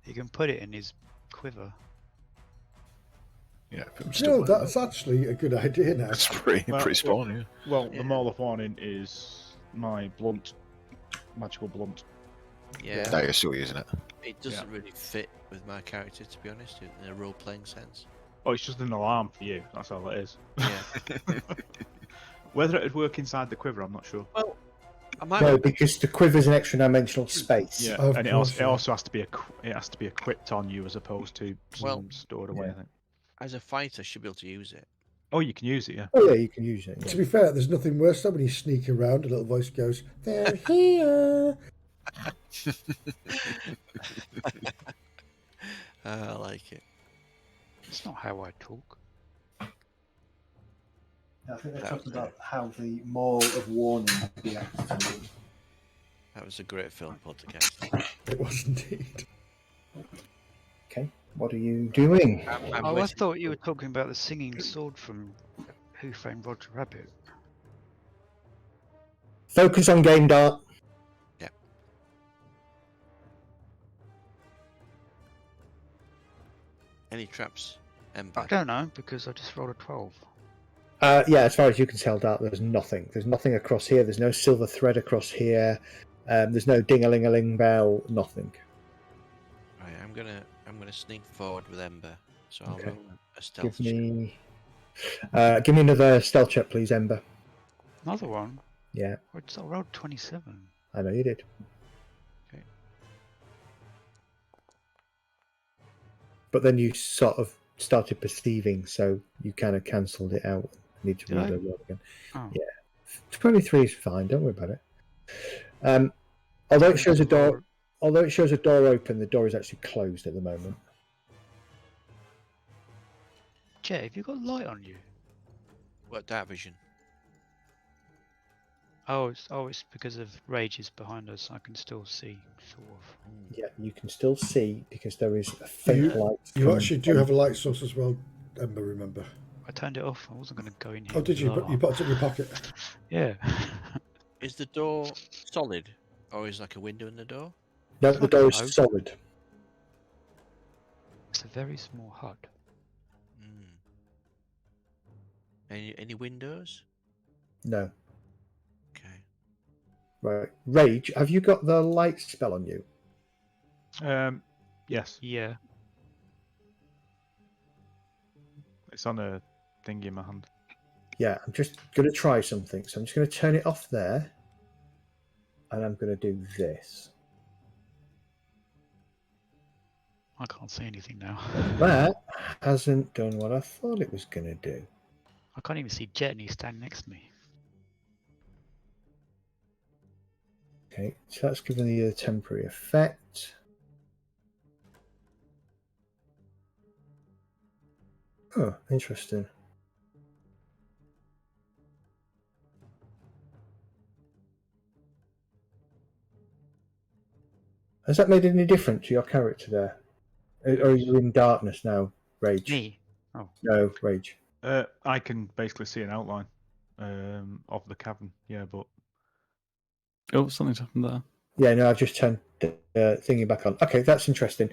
He can put it in his quiver.
Yeah. If it was
You know,
still
that's actually a good idea now.
That's pretty spot on, yeah.
Well,
Yeah.
the Maul of Warning is my blunt, magical blunt.
Yeah,
No, you're still using it.
it doesn't really fit with my character, to be honest, in a role-playing sense.
Oh, it's just an alarm for you. That's all it is.
Yeah.
Whether it'd work inside the quiver, I'm not sure.
Well, I might.
No, because the quiver's an extra dimensional space.
Yeah,
Of
and
course,
it
yeah.
also has to be it has to be equipped on you as opposed to
Well,
stored away.
yeah.
I think.
As a fighter, should be able to use it.
Oh, you can use it, yeah.
Oh yeah, you can use it.
To
Yeah.
be fair, there's nothing worse than when you sneak around, a little voice goes, "They're here."
I like it.
It's not how I talk.
I think they're
That
talking
was
about how the Maul of Warning reacts to you.
That was a great film podcast.
It was indeed.
Okay, what are you doing?
I'm
Oh, I
waiting-
thought you were talking about the singing sword from Who Framed Roger Rabbit.
Focus on game dart.
Any traps, Ember?
I don't know because I just rolled a 12.
Yeah, as far as you can tell, Dart, there's nothing. There's nothing across here. There's no silver thread across here. There's no ding-a-ling-a-ling bell. Nothing.
Right, I'm gonna sneak forward with Ember. So I'll
Okay.
roll a stealth
Give
check.
me another stealth check, please, Ember.
Another one?
Yeah,
I rolled 27.
I know you did.
Okay.
But then you sort of started perceiving, so you kind of cancelled it out. Need to
Did
read
I?
it roll again.
Oh.
Yeah, 23 is fine. Don't worry about it. Although it shows a door, open, the door is actually closed at the moment.
Jet, have you got light on you?
What dark vision?
Oh, it's because of rages behind us. I can still see, sort of.
Yeah, you can still see because there is a faint light.
You
coming
actually do
from-
have a light source as well, Ember, remember.
I turned it off. I wasn't going to go in here.
Oh, did you?
with
But you put it in your pocket.
Yeah.
Is the door solid, or is like a window in the door?
No,
It's
the
like
door
a
is
rope.
solid.
It's a very small hut.
Mm. Any windows?
No.
Okay.
Right. Rage, have you got the light spell on you?
Yes,
Yeah.
it's on a thing in my hand.
Yeah, I'm just going to try something. So I'm just going to turn it off there. And I'm going to do this.
I can't see anything now.
That hasn't done what I thought it was going to do.
I can't even see Jet and he's standing next to me.
Okay, so that's giving you a temporary effect. Oh, interesting. Has that made any difference to your character there? Or are you in darkness now, Rage?
Me? Oh.
No, Rage.
I can basically see an outline of the cavern. Yeah, but
Oh, something's happened there.
Yeah, no, I've just turned the thingy back on. Okay, that's interesting.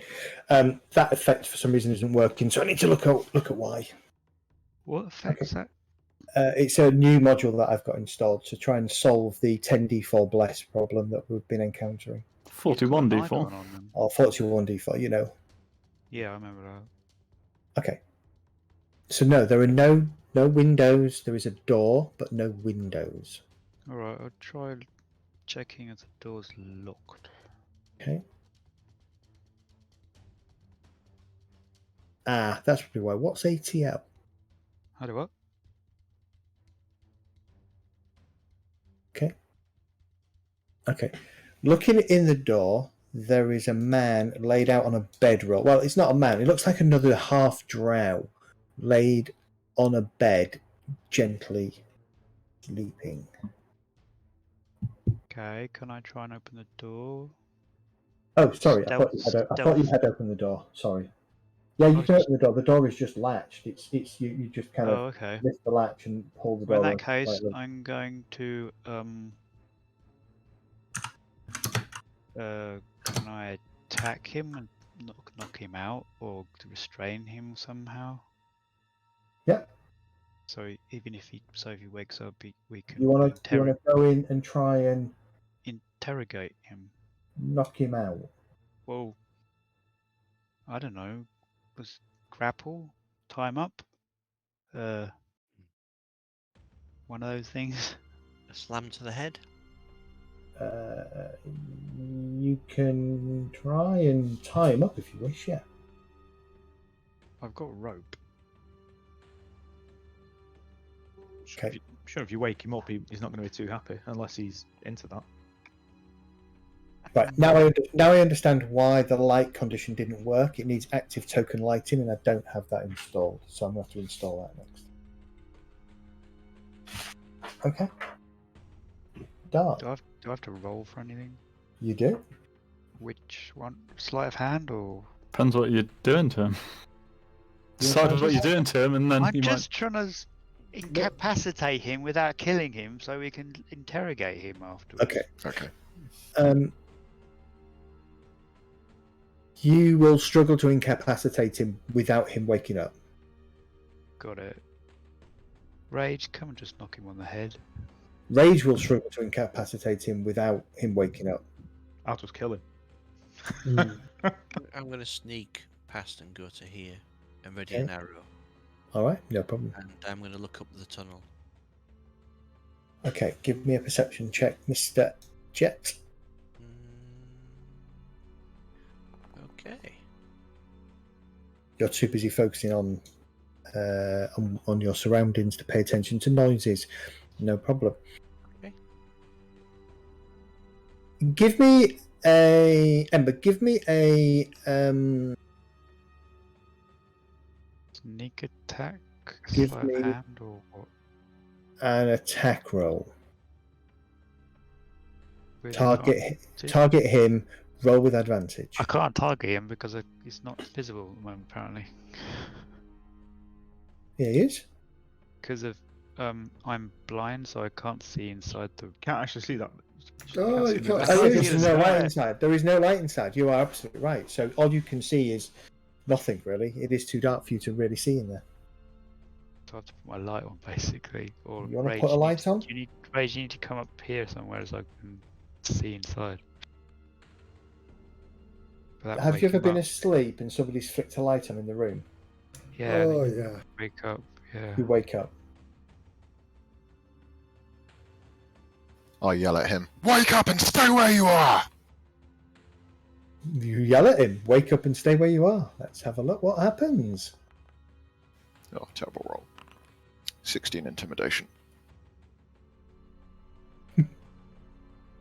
That effect for some reason isn't working, so I need to look at why.
What effect is that?
It's a new module that I've got installed to try and solve the 10d4 bless problem that we've been encountering.
You've got an
41d4.
icon on them.
Or 41d4, you know.
Yeah, I remember that.
Okay. So no, there are no windows. There is a door, but no windows.
Alright, I'll try checking if the door's locked.
Okay. Ah, that's probably why. What's ATL?
How do what?
Okay. Looking in the door, there is a man laid out on a bedroll. Well, it's not a man. It looks like another half drow laid on a bed, gently sleeping.
Okay, can I try and open the door?
Oh, sorry. I thought you
Stealth.
had opened the door. Sorry. Yeah, you can open the door. The door is just latched. It's you just kind
Oh,
of
okay.
lift the latch and pull the
Well,
door.
in that case,
slightly.
I'm going to can I attack him and knock him out, or to restrain him somehow?
Yeah.
So even if he wakes up, we can
You want to go in and try and
interrogate him.
knock him out.
Well, I don't know. Was grapple, tie him up, one of those things.
A slam to the head?
You can try and tie him up if you wish, yeah.
I've got rope.
Okay.
Sure, if you wake him up, he's not going to be too happy unless he's into that.
Right, now I understand why the light condition didn't work. It needs active token lighting, and I don't have that installed, so I'm going to have to install that next. Okay. Dark.
Do I have to roll for anything?
You do?
Which one? Sleight of hand or?
Depends what you're doing to him. Decide what you're doing to him, and then
I'm
you
just trying to incapacitate him without killing him, so we can interrogate him afterwards.
Okay.
Okay.
You will struggle to incapacitate him without him waking up.
Got it. Rage, come and just knock him on the head.
Rage will struggle to incapacitate him without him waking up.
I'll just kill him.
I'm going to sneak past and go to here and ready an arrow.
All right, no problem.
And I'm going to look up the tunnel.
Okay, give me a perception check, Mr. Jet.
Okay.
You're too busy focusing on your surroundings to pay attention to noises. No problem.
Okay.
Give me a
Sneak attack,
Give
sleight of
me-
hand, or what?
an attack roll.
Really
Target him. Roll with advantage.
I can't target him because he's not visible at the moment, apparently.
Yeah, he is.
Because of I'm blind, so I can't see inside the.
Can't actually see that.
Oh, you
see
can't
the-
see
There
it.
is no light inside. There is no light inside. You are absolutely right. So all you can see is nothing, really. It is too dark for you to really see in there.
So I have to put my light on, basically. Or
You wanna
Rage,
put a
need
light
to-
on?
Rage, you need to come up here somewhere so I can see inside. But that
Have
will
you
wake
ever
him
been
up.
asleep and somebody's flicked a light on in the room?
Yeah. and
Oh,
then you
yeah.
Wake up. Yeah.
You wake up.
I yell at him. Wake up and stay where you are!
You yell at him. Wake up and stay where you are. Let's have a look. What happens?
Oh, terrible roll. 16 intimidation.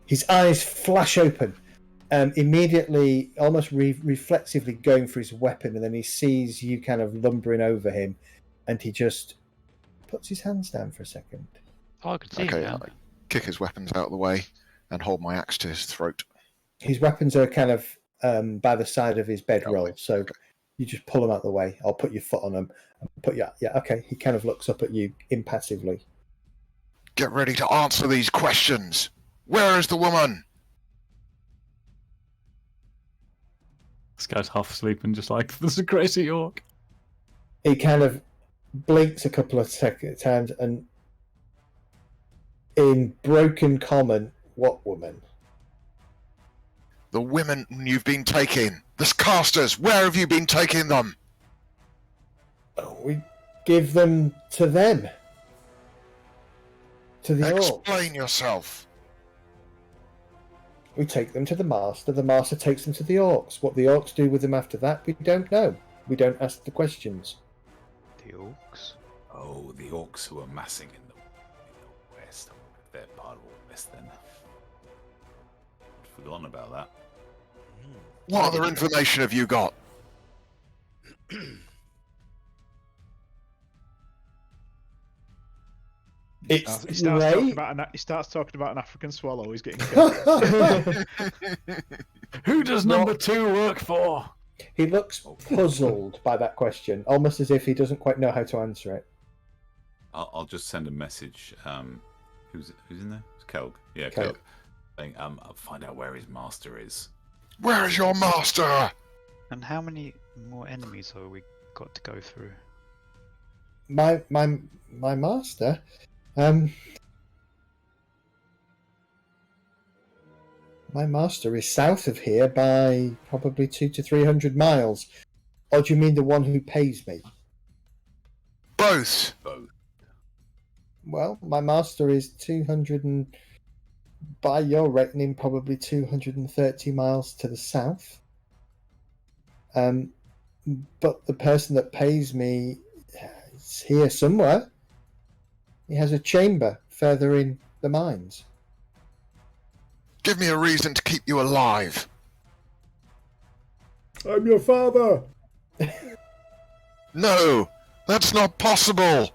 His eyes flash open, immediately, almost reflexively going for his weapon, and then he sees you kind of lumbering over him, and he just puts his hands down for a second.
Oh, I can see him
Okay,
now.
I kick his weapons out of the way and hold my axe to his throat.
His weapons are kind of by the side of his bedroll, so you just pull them out of the way. I'll put your foot on them. Okay. He kind of looks up at you impassively.
Get ready to answer these questions! Where is the woman?
This guy's half asleep and just like, there's a crazy orc.
He kind of blinks a couple of times, and in broken common, what woman?
The women you've been taking. The casters, where have you been taking them?
We give them to them. To the orcs.
Explain yourself.
We take them to the master. The master takes them to the orcs. What the orcs do with them after that, we don't know. We don't ask the questions.
The orcs.
Oh, the orcs who are massing in the west. They're part of all this then. I'd forgotten about that.
What other information have you got?
It's
He starts, talking about an African swallow. He's getting killed.
Who does number 2 work for?
He looks puzzled by that question, almost as if he doesn't quite know how to answer it.
I'll just send a message. Who's in there? It's Kelg. Yeah,
Kelg.
Kelg. Saying, I'll find out where his master is.
Where is your master?
And how many more enemies have we got to go through?
My master. My master is south of here by probably 200 to 300 miles. Or do you mean the one who pays me?
Both.
Well, my master is 200 and, by your reckoning, probably 230 miles to the south. But the person that pays me is here somewhere. He has a chamber further in the mines.
Give me a reason to keep you alive.
I'm your father.
No, that's not possible.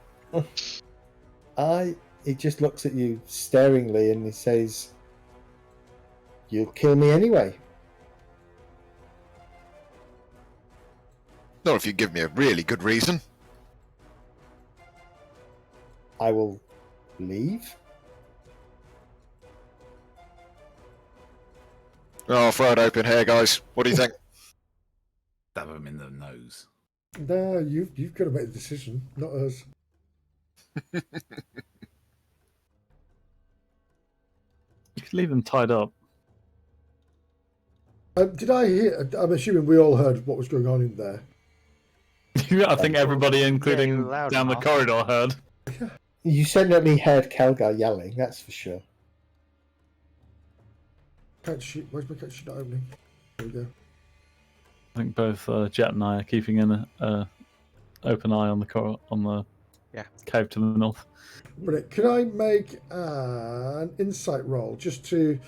He just looks at you staringly and he says, "You'll kill me anyway."
Not if you give me a really good reason.
I will leave.
I'll throw it open here, guys. What do you think?
Stab him in the nose.
No, you've got to make the decision, not us.
You could leave them tied up.
Did I hear? I'm assuming we all heard what was going on in there.
I think everybody, including
you were loud
down the
enough.
corridor, heard.
You certainly heard Kelgar yelling, that's for sure.
Catch sheet. Where's my catch sheet not opening? There we go.
I think both Jet and I are keeping an open eye on the cave to the north.
Brilliant. Can I make an insight roll just to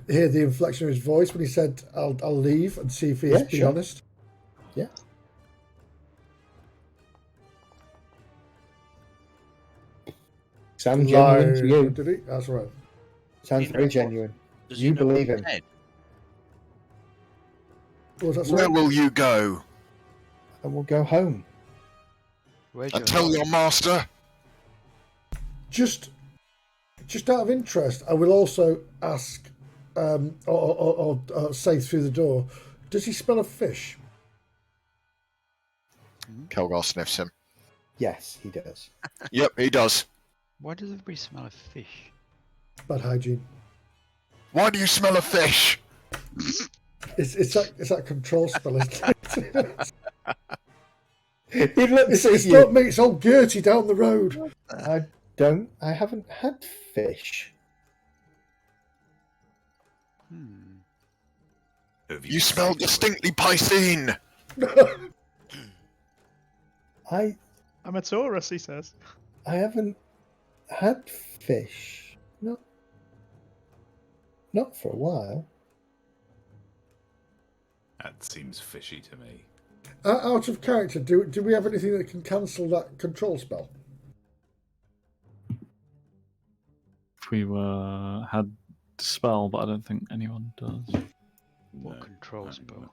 hear the inflection of his voice when he said, "I'll leave," and see if he's being
sure.
honest?
Yeah. Sounds genuine to you.
Did he? That's right.
Sounds
He
very
knows
genuine.
Does
You
he know
believe
he's
him.
dead?
What was that?
Where
Sorry?
will you go?
And we'll go home.
Where's
And
your
tell your master?
Just out of interest, I will also ask, or say through the door, does he smell of fish?
Kelgar sniffs him.
Yes, he does.
Yep, he does.
Why does everybody smell of fish?
Bad hygiene.
Why do you smell of fish?
It's that control spell, isn't it?
He looks
It's
at
not
you.
me. It's all Gertie down the road.
I haven't had fish.
Have
You smell
seen
distinctly Piscine.
I'm a Taurus, he says.
I haven't had fish. Not for a while.
That seems fishy to me.
Out of character, do we have anything that can cancel that control spell?
We had spell, but I don't think anyone does.
What
No,
control
no,
spell?
no.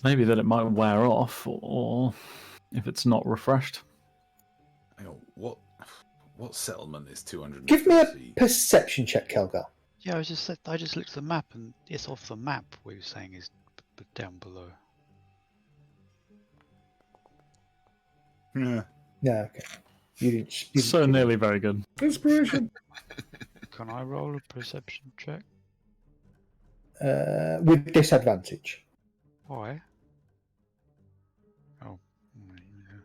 Maybe that it might wear off, or if it's not refreshed.
Hang on, what settlement is 200?
Give me a perception check, Kelgar.
Yeah, I just looked at the map and it's off the map. What you're saying is down below.
Yeah.
No, okay. You didn't
So nearly very good.
Inspiration.
Can I roll a perception check?
with disadvantage.
Why? Oh, yeah.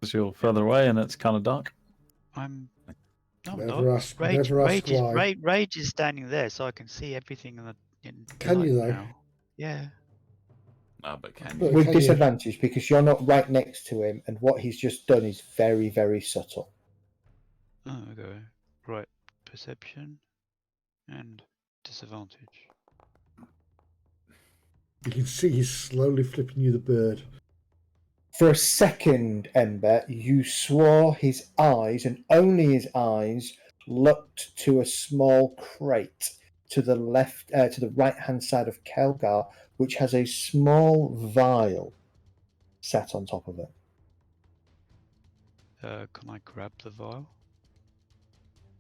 Because you're further away and it's kind of dark.
I'm. No, I'm
Never
not.
ask- never ask why.
Rage is standing there, so I can see everything in the.
Can you,
light
though?
now. Yeah.
But can
But
you?
With
can you?
disadvantage because you're not right next to him, and what he's just done is very, very subtle.
Oh, okay. Right. Perception and disadvantage.
You can see he's slowly flipping you the bird.
For a second, Ember, you swore his eyes, and only his eyes, looked to a small crate to the left, to the right-hand side of Kelgar, which has a small vial sat on top of it.
Can I grab the vial?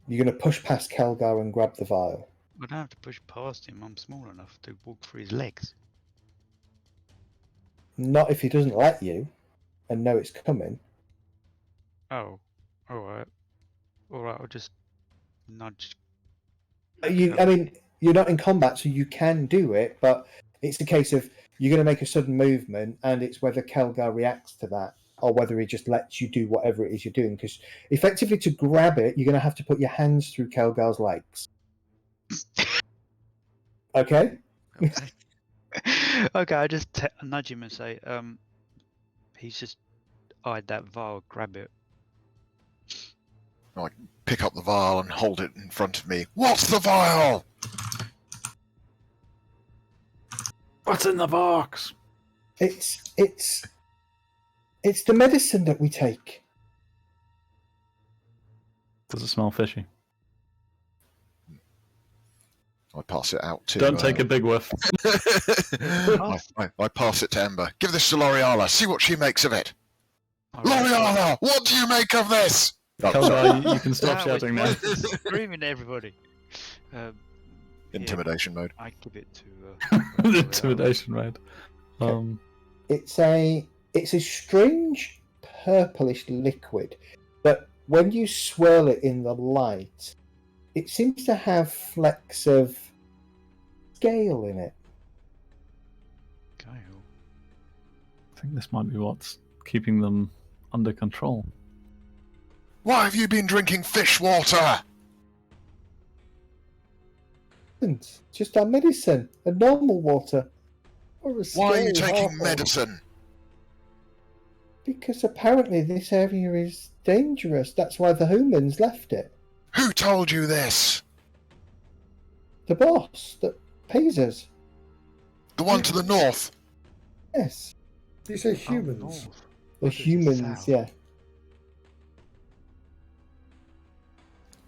You're going to push past Kelgar and grab the vial.
I don't have to push past him. I'm small enough to walk through his legs.
Not if he doesn't let you and know it's coming.
Oh, alright. Alright, I'll just nudge.
I mean, you're not in combat, so you can do it, but it's a case of you're going to make a sudden movement, and it's whether Kelgar reacts to that or whether he just lets you do whatever it is you're doing. Because effectively, to grab it, you're going to have to put your hands through Kelgar's legs. Okay?
Okay.
Okay, I just nudge him and say, he's just eyed that vial, grab it.
I pick up the vial and hold it in front of me. What's the vial?
What's in the box?
It's the medicine that we take.
Does it smell fishy?
I pass it out to...
Don't take a big whiff.
I pass it to Ember. Give this to L'Oreala. See what she makes of it.
Alright.
L'Oreala, what do you make of this?
Kelgar, you can stop
we're
shouting now.
screaming at everybody.
Intimidation mode.
I give it to.
Intimidation, right?
It's a strange purplish liquid, but when you swirl it in the light, it seems to have flecks of scale in it.
Kyle.
I think this might be what's keeping them under control.
Why have you been drinking fish water?
It's just our medicine, a normal water. Or a
Why are you
scale
taking
half.
medicine?
Because apparently this area is dangerous. That's why the humans left it.
Who told you this?
The boss that pays us.
The one to the north?
Yes.
You say humans?
The humans, yeah.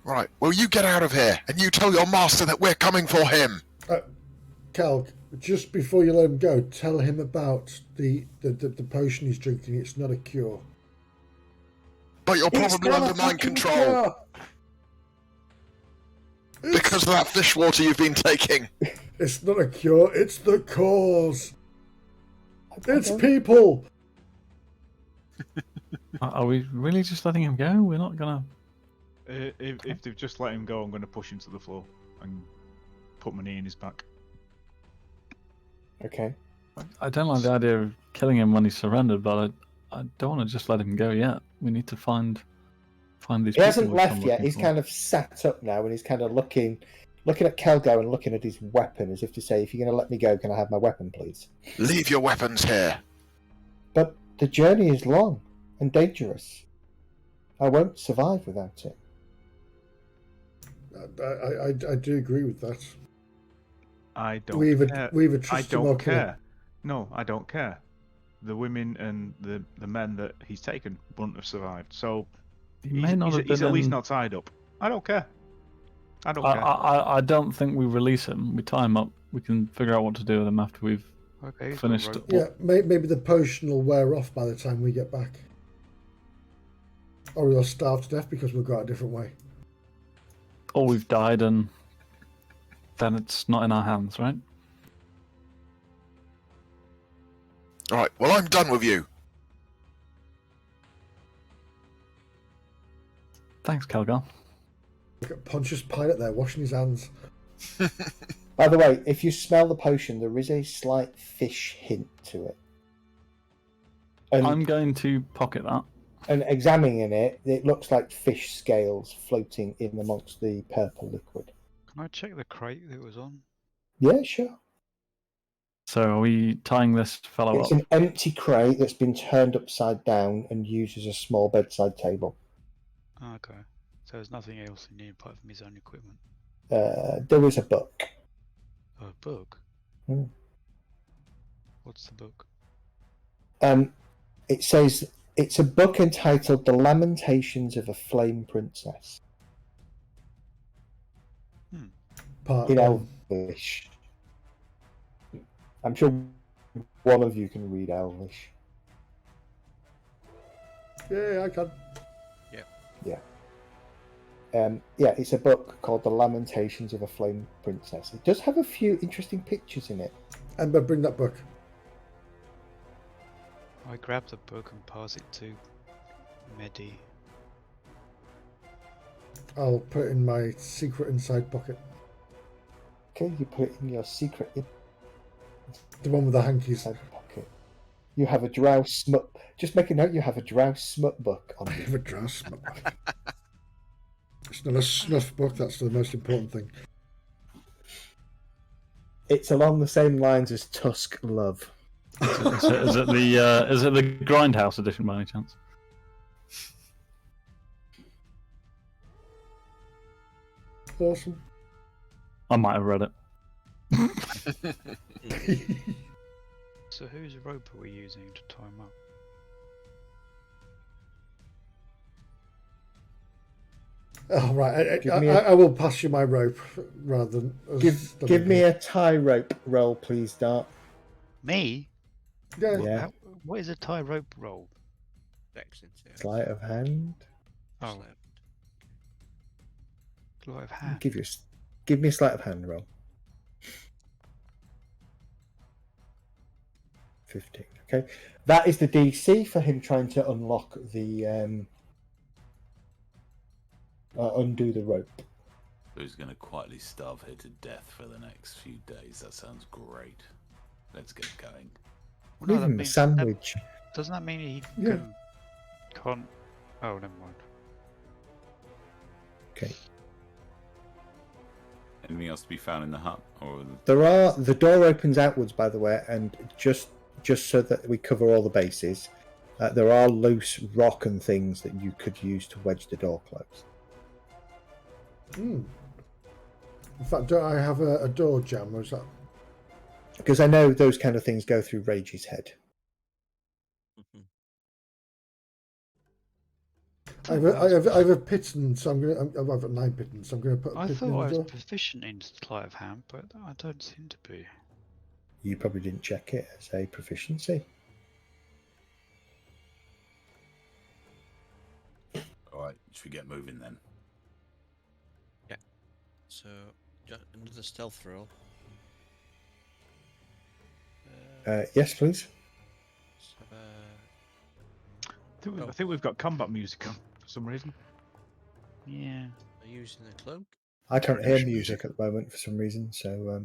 Right, well you get out of here, and you tell your master that we're coming for him.
Cal, just before you let him go, tell him about the potion he's drinking. It's not a cure.
But you're probably under mind control. Because of that fish water you've been taking.
It's not a cure, it's the cause. It's people.
Are we really just letting him go? We're not gonna...
If they've just let him go, I'm going to push him to the floor and put my knee in his back.
Okay.
I don't like the idea of killing him when he's surrendered, but I don't want to just let him go yet. We need to find these
He
people.
hasn't
we've
left
come
yet.
looking
He's
for.
kind of sat up now, and he's kind of looking at Kelgar and looking at his weapon as if to say, if you're going to let me go, can I have my weapon, please?
Leave your weapons here.
But the journey is long and dangerous. I won't survive without it.
I do agree with that.
I don't care.
We've a
I
trusted
don't
Oakley.
care. No, I don't care. The women and the men that he's taken wouldn't have survived. So
He may not have
he's
been
at least
in-
not tied up. I don't care. I don't care.
I don't think we release him. We tie him up. We can figure out what to do with him after we've
Okay, he's got
finished.
rope.
Yeah, maybe the potion will wear off by the time we get back. Or we'll starve to death because we've got a different way.
Or we've died, and then it's not in our hands, right?
Alright, well I'm done with you.
Thanks, Kelgar.
Look at Pontius Pilate there washing his hands.
By the way, if you smell the potion, there is a slight fish hint to it. And,
I'm going to pocket that.
and examining it, it looks like fish scales floating in amongst the purple liquid.
Can I check the crate that it was on?
Yeah, sure.
So are we tying this fellow
It's
up?
an empty crate that's been turned upside down and used as a small bedside table.
Okay. So there's nothing else in here apart from his own equipment.
There is a book.
A book? What's the book?
It says it's a book entitled "The Lamentations of a Flame Princess"
Part
in
one.
Elvish. I'm sure one of you can read Elvish.
Yeah, I can.
Yeah. It's a book called "The Lamentations of a Flame Princess." It does have a few interesting pictures in it.
Ember, bring that book.
I grab the book and pass it to Medi.
I'll put it in my secret inside pocket.
Okay, you put it in your secret
The one with the hankies.
inside pocket. You have a drow smut. Just make a note. You have a drow smut book on
I
you.
have a dress. It's not a snuff book, that's the most important thing.
It's along the same lines as Tusk Love.
Is it the Grindhouse edition by any chance?
Awesome.
I might have read it.
So whose rope are we using to tie him up?
Oh, right. I will pass you my rope rather than...
Give me a tie rope roll, please, Dart.
Me?
Yeah.
Yeah.
What is a tie rope roll?
Excellent. Yeah.
Sleight of hand.
Oh,
Sleight.
sleight of hand.
Give me a sleight of hand roll. 15. Okay, that is the DC for him trying to unlock the undo the rope.
Who's going to quietly starve here to death for the next few days? That sounds great. Let's get going.
Well, no,
Leave
that
him a
means-
sandwich.
Doesn't that mean he
Yeah.
can't? Oh, never mind.
Okay.
Anything else to be found in the hut? Or
The door opens outwards, by the way, and just so that we cover all the bases, there are loose rock and things that you could use to wedge the door closed.
In fact, don't I have a door jam, or is that...
Because I know those kind of things go through Rage's head.
I have a piton, so I've got 9 pitons, so I'm going to put a
I
piton in
thought I
the
was
door.
proficient in sleight of hand, but I don't seem to be.
You probably didn't check it as a proficiency.
Alright, should we get moving then?
Yeah. So, another stealth roll.
Yes, please.
I think we've got combat music on for some reason.
Yeah.
Are you using the cloak?
I can't hear
Coordination
music at the moment for some reason, so
I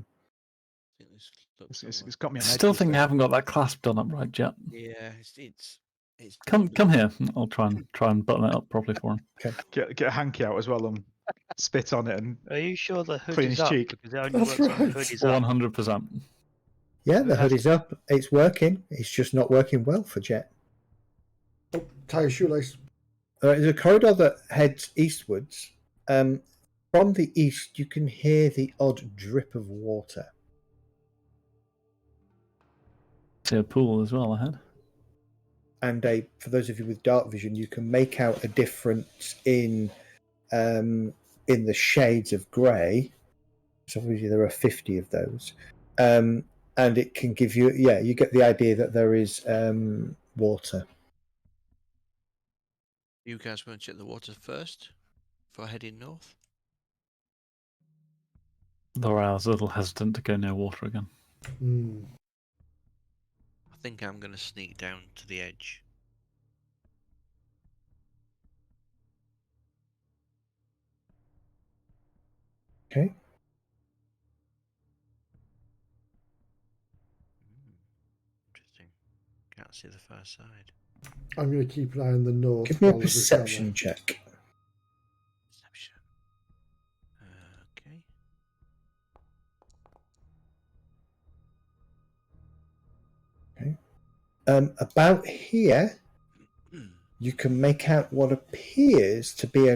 think this cloak's
It's got me
I
on edge.
still
this
think you
bit.
haven't got that clasp done up right, Jet.
Yeah, it's
Come here. I'll try and button it up properly for him.
Get a hanky out as well and spit on it and
Are you sure the hood
Clean
is
his
up?
cheek.
Because it only
That's
works when the
right.
hood is up.
100%.
yeah, the
It
hood
has
is up. It's working. It's just not working well for Jet.
Oh, tie a shoelace.
There's a corridor that heads eastwards. From the east, you can hear the odd drip of water.
See a pool as well ahead.
And for those of you with dark vision, you can make out a difference in the shades of grey. So obviously there are 50 of those, and it can give you you get the idea that there is water.
You guys want to check the water first before heading north?
Laurel's a little hesitant to go near water again.
I think I'm going to sneak down to the edge.
Okay.
Interesting. Can't see the far side.
I'm going to keep an eye on the north.
Give me a
while there's
perception check.
Perception. Okay.
About here, you can make out what appears to be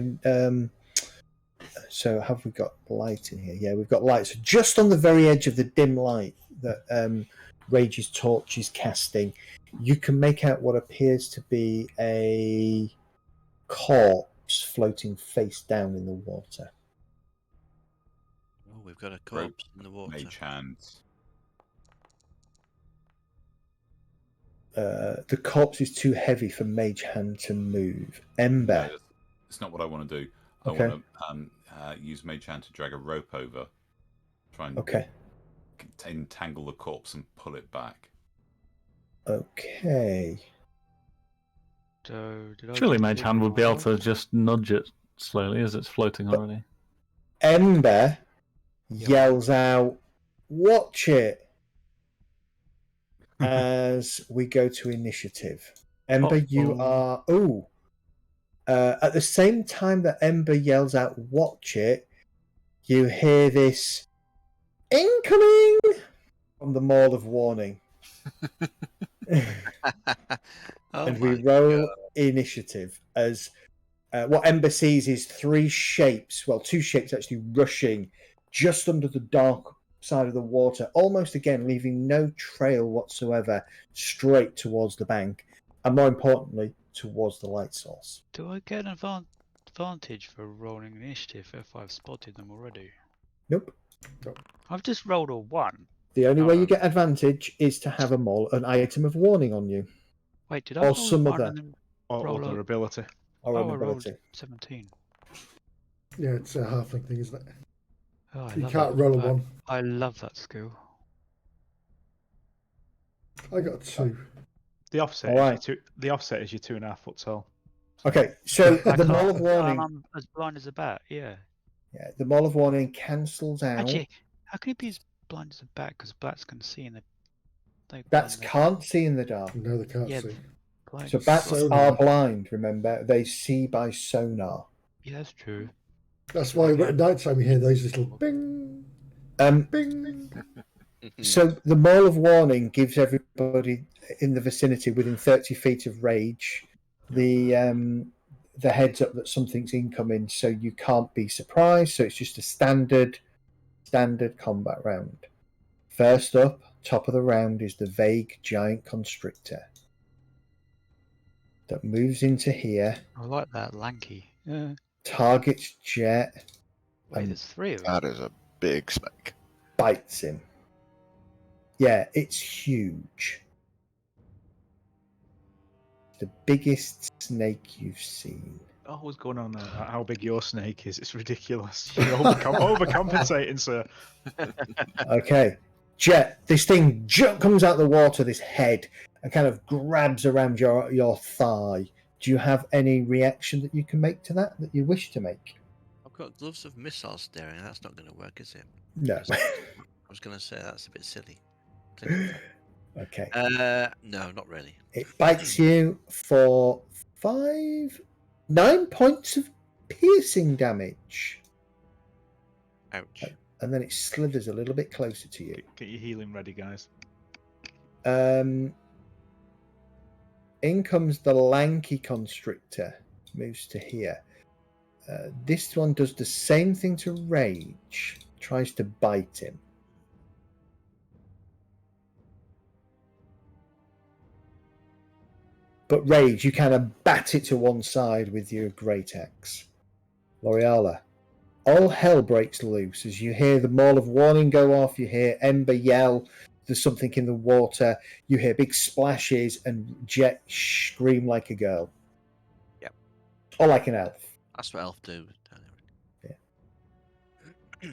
So have we got light in here? Yeah, we've got light. So just on the very edge of the dim light that Rage's torch is casting, you can make out what appears to be a corpse floating face down in the water.
Oh, we've got a
Rope,
corpse in the water.
Mage hands.
The corpse is too heavy for Mage Hand to move. Ember.
No, it's not what I want to do.
Okay.
I want to use Mage Hand to drag a rope over. Try and
Okay.
entangle the corpse and pull it back.
Okay.
So, did I
Surely
just
Mage
do
Hand would be able to
roll?
just nudge it slowly as it's floating already.
Ember yells out, "Watch it!" as we go to initiative. Ember, you are... at the same time that Ember yells out, "Watch it," you hear this, "Incoming!" from the Maul of Warning.
Oh
And
my
we roll
God.
initiative as what Ember sees is two shapes actually rushing just under the dark side of the water, almost again leaving no trail whatsoever, straight towards the bank, and more importantly, towards the light source.
Do I get an advantage for rolling initiative if I've spotted them already?
Nope.
I've just rolled a 1.
The only way you get advantage is to have an item of warning on you.
Wait, did I
Or
roll
some
a 1
other-
and then
Or
roll
other
a...
ability.
Or
Oh,
an
I rolled
ability.
17.
Yeah, it's a halfling thing, isn't it?
Oh, I
You
love
can't
that.
roll a 1.
I love that skill.
I got a 2.
The offset,
Alright.
is the offset is your 2.5 foot tall.
Okay, so
I
the
can't-
Maul of Warning...
I'm as blind as a bat, yeah.
Yeah, the Maul of Warning cancels out.
Actually, how can he be as blind as a bat? Because bats can see in the...
Bats can't see in the dark.
No, they can't
Yeah,
see.
So bats
Sonar.
are blind, remember? They see by sonar.
Yeah, that's true.
That's why at night time you hear those little bing, bing.
So the Maul of Warning gives everybody in the vicinity within 30 feet of Rage the heads up that something's incoming, so you can't be surprised. So it's just a standard combat round. First up, top of the round, is the vague giant constrictor that moves into here,
I like that, lanky. Yeah.
targets Jet,
Wait,
and
there's 3 of them.
That is a big snake.
bites him. Yeah, it's huge. The biggest snake you've seen.
Oh, what's going on there? How big your snake is? It's ridiculous. You're overcompensating, sir.
Okay. Jet, this thing comes out of the water, this head, and kind of grabs around your thigh. Do you have any reaction that you can make to that you wish to make?
I've got gloves of missile staring. That's not going to work, is it?
No.
I was going to say that's a bit silly.
Okay.
No, not really.
It bites you for 9 points of piercing damage.
Ouch.
And then it slithers a little bit closer to you.
Get your healing ready, guys.
In comes the lanky constrictor. Moves to here. This one does the same thing to Rage. Tries to bite him. But Rage, you kind of bat it to one side with your great axe. L'Oreala, all hell breaks loose as you hear the Maul of Warning go off, you hear Ember yell, there's something in the water, you hear big splashes, and Jet scream like a girl.
Yep.
Or like an elf.
That's what elf do.
Yeah.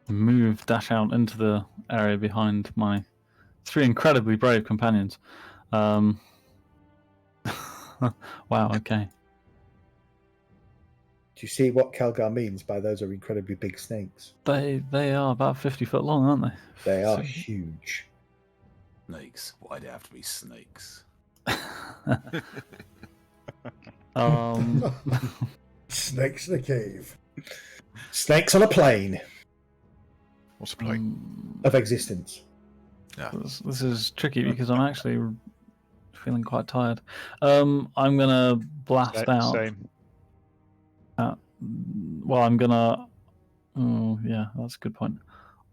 Move, dash out into the area behind my 3 incredibly brave companions. Wow, okay.
Do you see what Kelgar means by those are incredibly big snakes?
They are about 50 foot long, aren't they?
They are huge.
Snakes. Why'd it have to be snakes?
Snakes in a cave.
Snakes on a plane
What's a plane?
of existence.
This is tricky because I'm actually feeling quite tired. I'm gonna blast out
Same.
at Well, I'm gonna. Oh, yeah, that's a good point.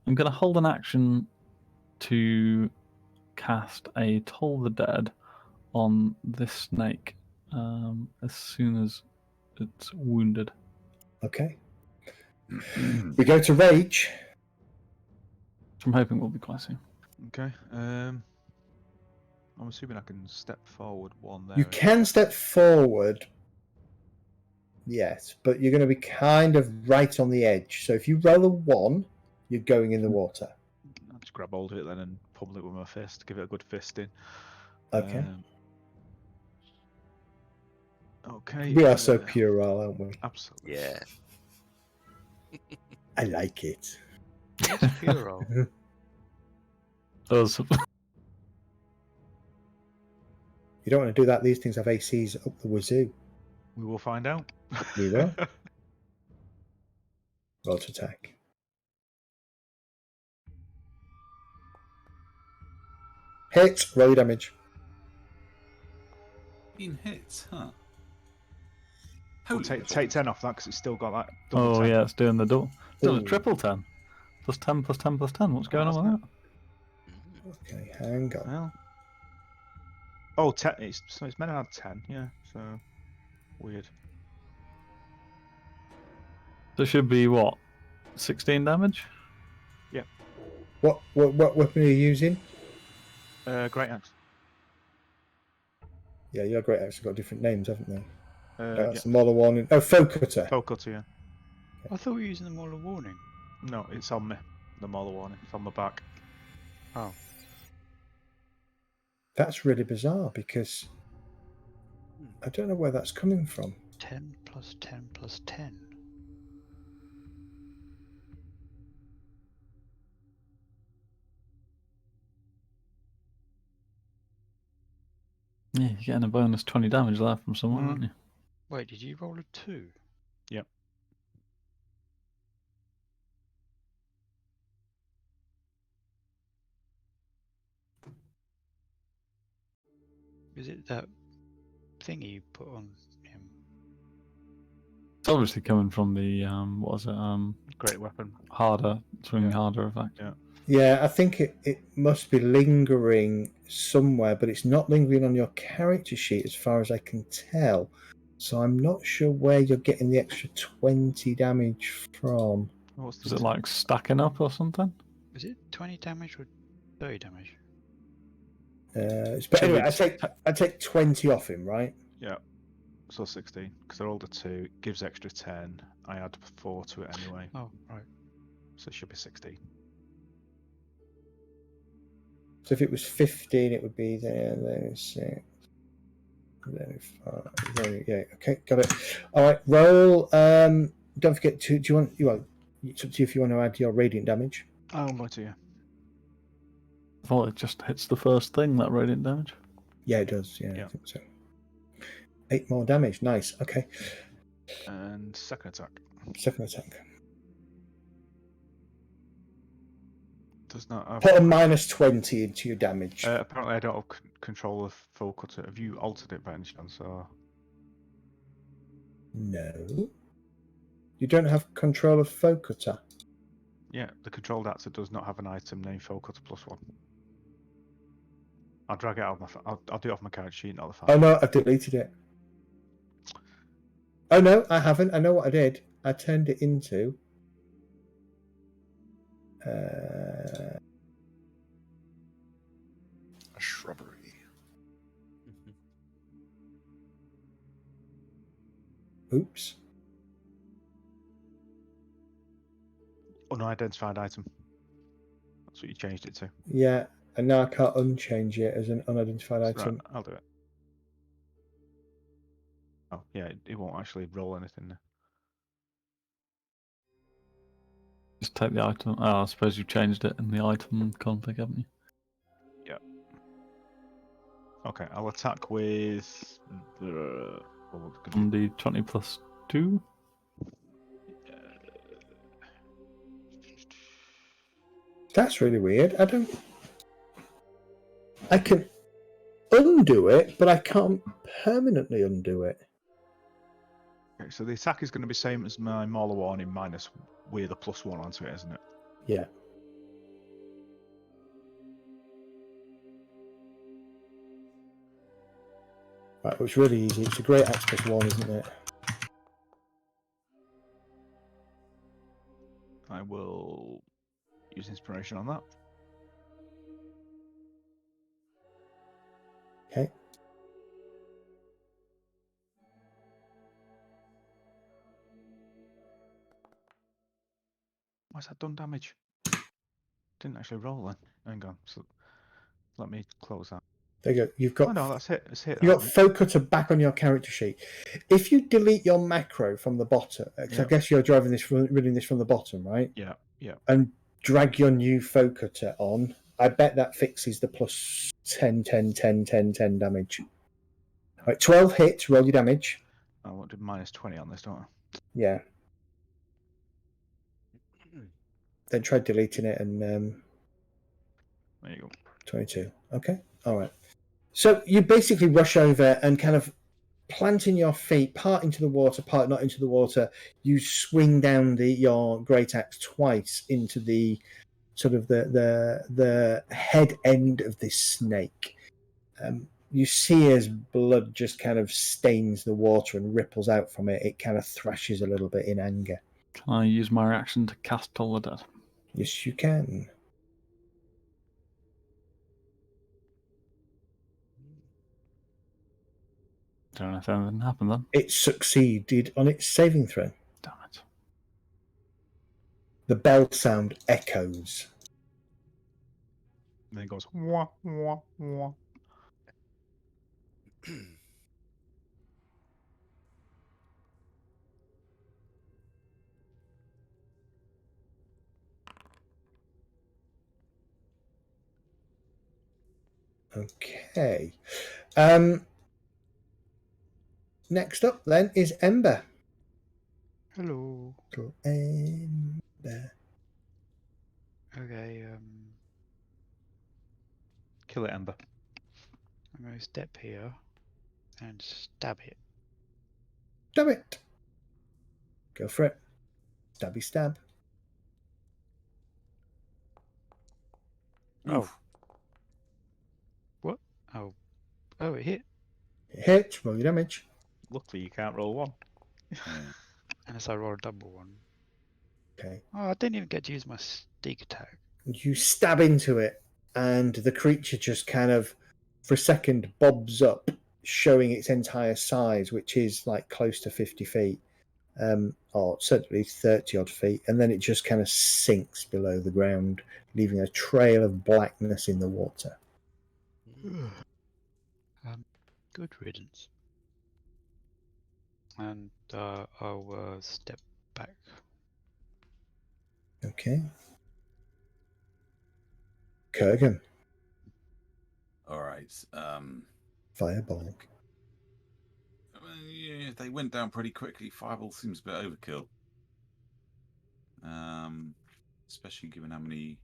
I'm gonna hold an action to cast a Toll the Dead on this snake as soon as it's wounded.
Okay. We go to rage.
Which I'm hoping will be quite soon.
Okay. I'm assuming I can step forward one there.
You can step forward. Yes, but you're going to be kind of right on the edge. So if you roll a 1, you're going in the water.
I'll just grab hold of it then and pummel it with my fist. Give it a good fisting.
Okay.
Okay.
We are so puerile, aren't we?
Absolutely.
Yeah.
I like it.
What's Hero?
Does
You don't want to do that. These things have ACs up the wazoo.
We will find out.
We will. Roll to attack. Hit. Roll your damage.
Been hit, huh?
We'll
Holy
take 10 off that because it's still got that. Double
Oh
10.
yeah, it's doing the double. Doing a
Ooh.
triple 10. Plus 10, plus 10, plus 10. What's going on with that?
Okay, hang on.
Well. Oh, 10. So it's meant to have 10. Yeah. So weird.
So it should be what? 16 damage?
What weapon are you using?
Great axe.
Yeah, your great axe have got different names, haven't they? That's
Yeah.
the Moller one. Oh, Folk Cutter.
Folk cutter, yeah.
I thought we were using the Molar Warning.
No, it's on me. The Mauler warning. It's on my back.
Oh.
That's really bizarre because I don't know where that's coming from.
10 plus 10 plus 10.
Yeah, you're getting a bonus 20 damage there from someone, aren't you?
Wait, did you roll a 2?
Yep.
Is it that thingy you put on him?
It's obviously coming from the what was it?
Great weapon.
Swinging harder effect.
Yeah.
Yeah, I think it must be lingering somewhere, but it's not lingering on your character sheet as far as I can tell. So I'm not sure where you're getting the extra 20 damage from.
Is it like stacking up or something?
Is it 20 damage or 30 damage?
But anyway, I take 20 off him, right?
Yeah. So 16. Because I rolled a 2. It gives extra 10. I add 4 to it anyway.
Oh, right.
So it should be 16.
So if it was 15, it would be there, then 6. Then 5. Then, yeah, okay, got it. All right, roll. Don't forget to. Do you want? It's up to you if you want to add your radiant damage.
I'm going to, yeah.
I thought it just hits the first thing, that radiant damage.
Yeah, it does. Yeah,
Yeah.
I think so. 8 more damage. Nice. Okay.
And second attack.
Second attack.
Does not have...
Put a minus 20 into your damage.
apparently I don't have control of full cutter. Have you altered it by any chance? Or...
No. You don't have control of Folk Cutter.
Yeah, the controlled actor does not have an item named full cutter +1. I'll drag it out of my... I'll do it off my character sheet, not the file.
Oh no, I've deleted it. Oh no, I haven't. I know what I did. I turned it into...
A shrubbery.
Oops.
Unidentified item. That's what you changed it to.
Yeah, and now I can't unchange it as an unidentified
Right,
item.
I'll do it. Oh, yeah, it won't actually roll anything there.
Just take the item. Oh, I suppose you've changed it in the item config, haven't you?
Yeah. Okay, I'll attack with the...
On the 20 plus 2?
That's really weird. I can undo it, but I can't permanently undo it.
Okay, so the attack is going to be same as my Mauler warning minus with a +1 onto it, isn't it?
Yeah. Right, well, it's really easy. It's a great axe +1, isn't it?
I will use inspiration on that.
Okay.
Why's that done damage? Didn't actually roll then. Hang on. So let me close that.
There you go. You've
Oh
got
no, that's it. It's hit.
you got
That,
foe cutter back on your character sheet. If you delete your macro from the bottom, 'cause I
Yep.
guess you're reading this from the bottom, right?
yeah, yeah.
And drag your new foe cutter on. I bet that fixes the plus 10, 10, 10, 10, 10 damage. Right, 12 hits, roll your damage.
I want to minus 20 on this, don't I?
Yeah. Then try deleting it and
There you go.
22. Okay. All right. So you basically rush over and kind of planting your feet part into the water, part not into the water. You swing down your great axe twice into the sort of the head end of this snake. You see as blood just kind of stains the water and ripples out from it. It kind of thrashes a little bit in anger.
Can I use my reaction to cast Toll the Dead?
Yes, you can.
Don't know if anything happened then.
It succeeded on its saving throw.
Damn it.
The bell sound echoes.
And then it goes wah wah wah.
Okay. Next up then is Ember.
Hello.
Little Ember.
Okay,
Kill it, Ember.
I'm going to step here and stab it.
Stab it. Go for it. Stabby stab.
Oh. What? Oh, it hit.
It hits. Roll your damage.
Luckily, you can't roll one.
Unless I roll a double one.
Okay.
Oh, I didn't even get to use my sneak attack.
You stab into it, and the creature just kind of, for a second, bobs up, showing its entire size, which is like close to 50 feet, or certainly 30 odd feet, and then it just kind of sinks below the ground, leaving a trail of blackness in the water.
Good riddance. And I'll step back.
Okay. Kurgan.
All right.
Fireball.
Yeah, they went down pretty quickly. Fireball seems a bit overkill. Especially given how many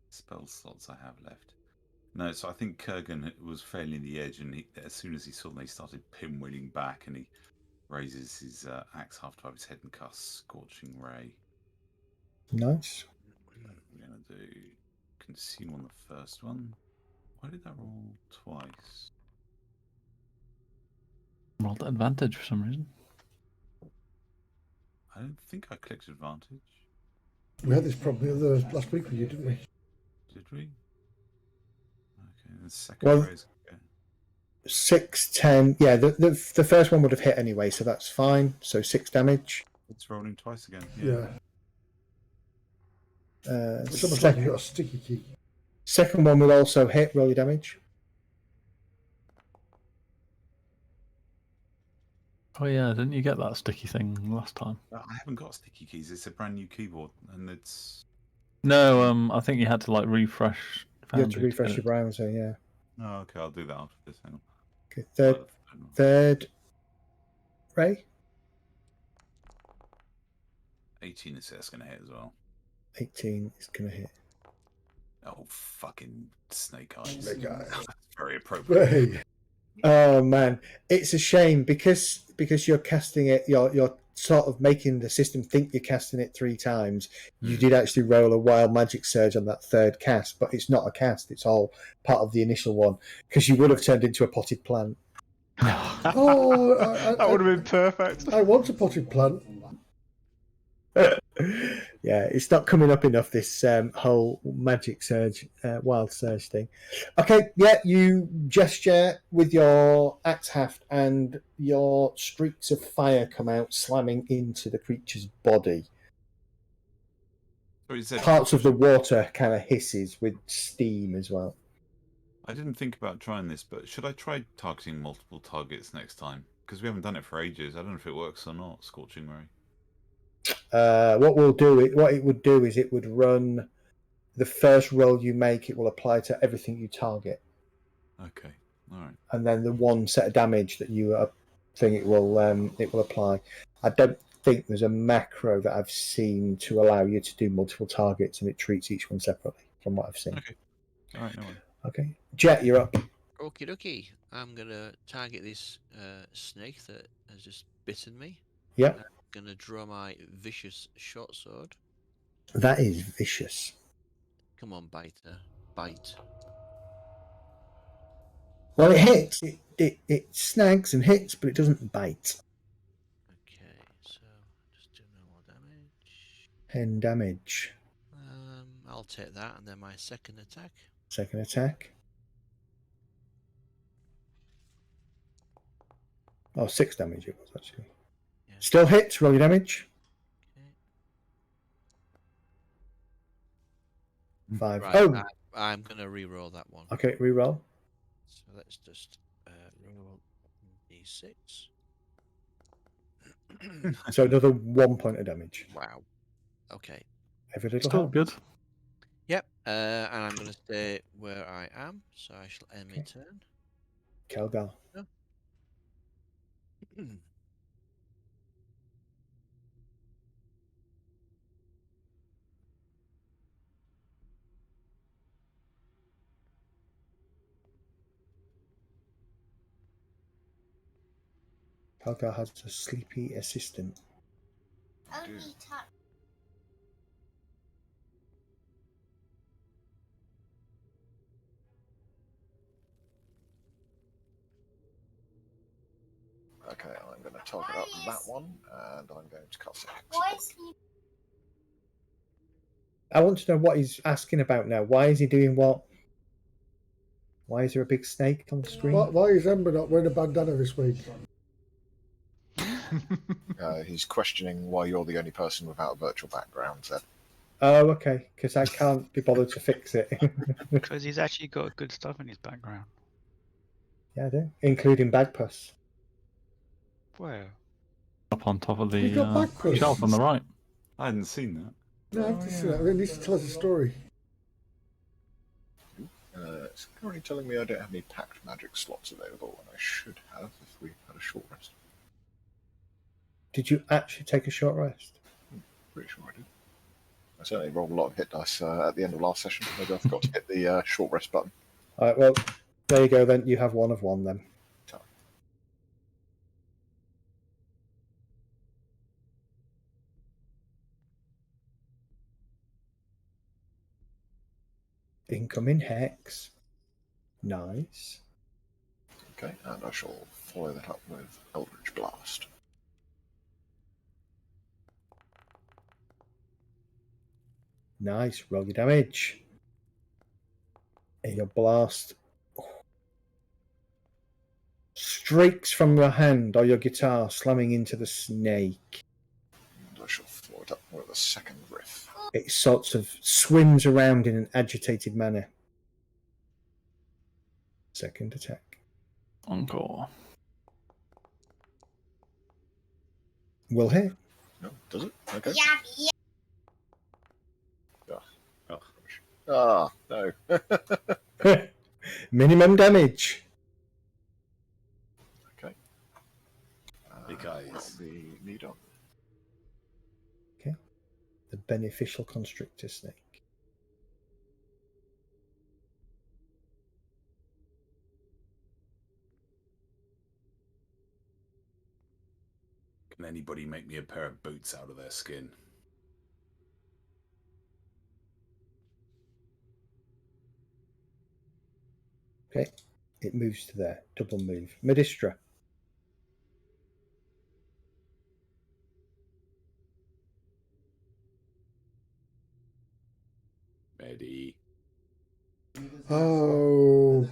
spell slots I have left. No, so I think Kurgan was fairly in the edge, and as soon as he saw them, he started pinwheeling back, and he raises his axe half above his head and casts Scorching Ray.
Nice.
We're going to do Consume on the first one. Why did that roll twice?
Rolled advantage for some reason.
I don't think I clicked advantage.
We had this problem last week with you, didn't we?
Did we? Okay, the second raise. Okay.
6, 10. Yeah, the first one would have hit anyway, so that's fine. So 6 damage.
It's rolling twice again.
Yeah. It's almost
Second,
like you got a sticky key.
second one will also hit. Roll your damage.
Oh yeah, didn't you get that sticky thing last time?
I haven't got sticky keys. It's a brand new keyboard, and it's.
No, I think you had to like refresh.
You have to
Foundry
refresh
get
your
it.
browser, yeah.
Oh, okay. I'll do that after this. Hang on.
Okay, third. Ray?
18 is that's going to hit as well.
18 is going to hit.
Oh, fucking snake eyes.
Snake eyes.
That's very appropriate.
Hey.
Oh man, it's a shame because you're casting it. You're sort of making the system think you're casting it 3 times, you did actually roll a wild magic surge on that third cast, but it's not a cast, it's all part of the initial one, because you would have turned into a potted plant.
Oh,
That would have been perfect.
I want a potted plant.
Yeah, it's not coming up enough, this whole magic surge, wild surge thing. Okay, yeah, you gesture with your axe haft and your streaks of fire come out slamming into the creature's body.
So you said
Parts of the water kind of hisses with steam as well.
I didn't think about trying this, but should I try targeting multiple targets next time? Because we haven't done it for ages. I don't know if it works or not. Scorching Ray.
What it would do is it would run the first roll you make. It will apply to everything you target,
Okay, all right.
and then the one set of damage that you think it will apply. I don't think there's a macro that I've seen to allow you to do multiple targets, and it treats each one separately. From what I've seen.
Okay, all right, no worries.
Okay, Jet, you're up.
Okie dokie. I'm gonna target this snake that has just bitten me.
Yep.
I'm gonna draw my vicious short sword.
That is vicious.
Come on, biter. Bite.
Well, it hits. It snags and hits, but it doesn't bite.
Okay, so just do normal damage.
10 damage.
I'll take that, and then my second attack.
Second attack. Oh, 6 damage it was actually.
Yeah.
Still hits. Roll your damage.
Okay.
5.
Right,
Oh,
I'm gonna re-roll that one.
okay. Reroll.
So let's just roll d6.
So another 1 point of damage.
Wow. Okay.
Every little
Still
helps.
good.
Yep. And I'm gonna stay where I am, so I shall end my
Okay.
turn.
Kelgar. Kelgar has a sleepy assistant.
Okay, I'm going to target up that one, and I'm going to cast it.
I want to know what he's asking about now. Why is he doing what? Why is there a big snake on the screen?
Why is Ember not wearing a bandana this week?
He's questioning why you're the only person without a virtual background, Zed.
Oh, okay. Because I can't be bothered to fix it.
Because he's actually got good stuff in his background.
Yeah, I do. Including Bagpuss.
Where?
Up on top of
You've got
the
Bagpuss.
shelf on the right.
I hadn't seen that.
No, I have to see that. It needs to tell us a story.
It's currently telling me I don't have any packed magic slots available, and I should have if we had a short rest.
Did you actually take a short rest?
Pretty sure I did. I certainly rolled a lot of hit dice at the end of last session. Maybe I forgot to hit the short rest button.
All right, well, there you go then. You have 1 of 1 then. Incoming hex. Nice.
Okay, and I shall follow that up with Eldritch Blast.
Nice. Roll your damage. And your blast streaks from your hand or your guitar, slamming into the snake.
And I shall follow it up with a second riff.
It sort of swims around in an agitated manner. Second attack.
Encore.
Will hit.
No, does it? Okay. Oh, no.
Minimum damage.
Okay.
Big eyes.
The lead on.
Okay. The beneficial constrictor snake.
Can anybody make me a pair of boots out of their skin?
Okay. It moves to there. Double move. Medistra.
Medi.
Oh,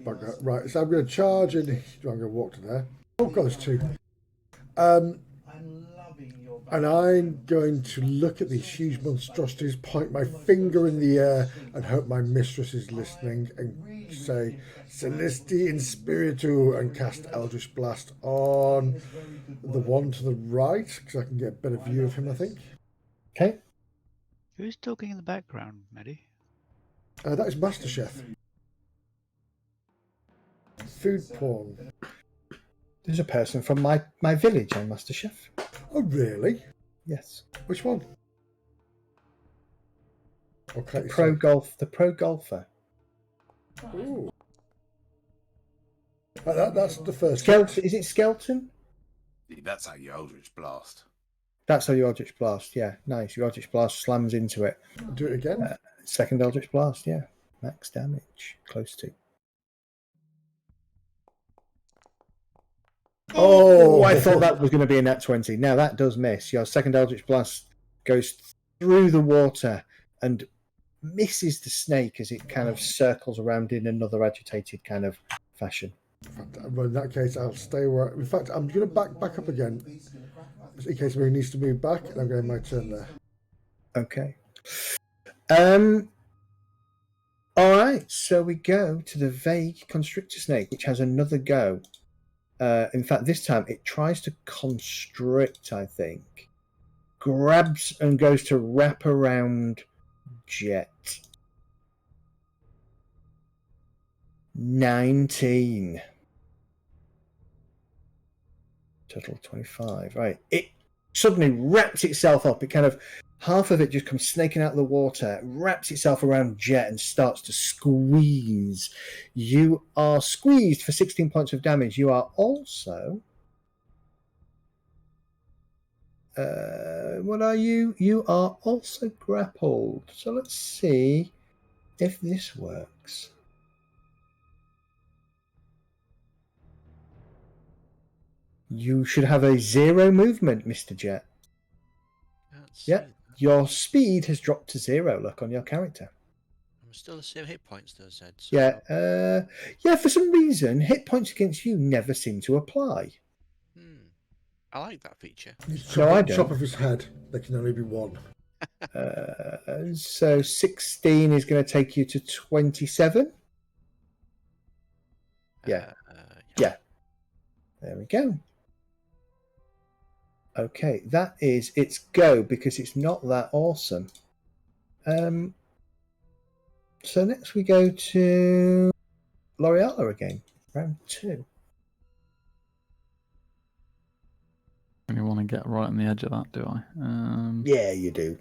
bugger. Right, so I'm going to charge and I'm going to walk to there. Oh, God, there's two. And I'm going to look at these huge monstrosities, point my finger in the air, and hope my mistress is listening, and say, Sinisti in Spiritu, and cast Eldritch Blast on the one to the right, because I can get a better view of him, I think.
Okay.
Who's talking in the background, Maddie?
That is Master Chef. Food porn.
There's a person from my village on MasterChef.
Oh, really?
Yes.
Which one? Okay.
The pro golfer.
Ooh. That's the first.
Skelton. Is it Skelton?
That's how you Eldritch Blast.
That's how you Eldritch Blast. Yeah, nice. Your Eldritch Blast slams into it.
Do it again.
Second Eldritch Blast. Yeah, max damage. Close to.
Oh,
I thought that was going to be a nat 20. Now that does miss. Your second Eldritch Blast goes through the water and misses the snake as it kind of circles around in another agitated kind of fashion.
Well, in that case, I'll stay where. In fact, I'm going to back up again, in case he needs to move back, and I'm going my turn there.
Okay. All right. So we go to the vague constrictor snake, which has another go. In fact, this time it tries to constrict, I think. Grabs and goes to wrap around Jet. 19. Total 25. Right. It suddenly wraps itself up. It kind of, half of it just comes snaking out of the water, wraps itself around Jet and starts to squeeze. You are squeezed for 16 points of damage. You are also... what are you? You are also grappled. So let's see if this works. You should have a 0 movement, Mr. Jet. Yeah, your speed has dropped to 0. Look on your character.
I'm still the same hit points, though, Zed. So...
Yeah, yeah. For some reason, hit points against you never seem to apply.
I like that feature.
No, I don't.
Top of his head. There can only be one.
So 16 is going to take you to 27. Yeah. Yeah. There we go. Okay, that is its go because it's not that awesome. So next we go to L'Oreal again, round 2.
I really want to get right on the edge of that, do I?
Yeah, you do.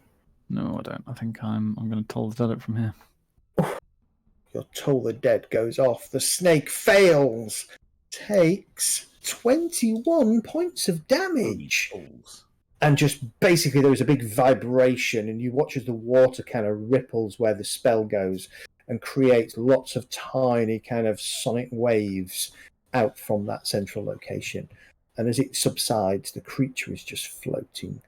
No, I don't. I think I'm going to toll the dead it from here.
Your Toll the Dead goes off. The snake fails. Takes 21 points of damage. And just basically there was a big vibration and you watch as the water kind of ripples where the spell goes and creates lots of tiny kind of sonic waves out from that central location. And as it subsides, the creature is just floating,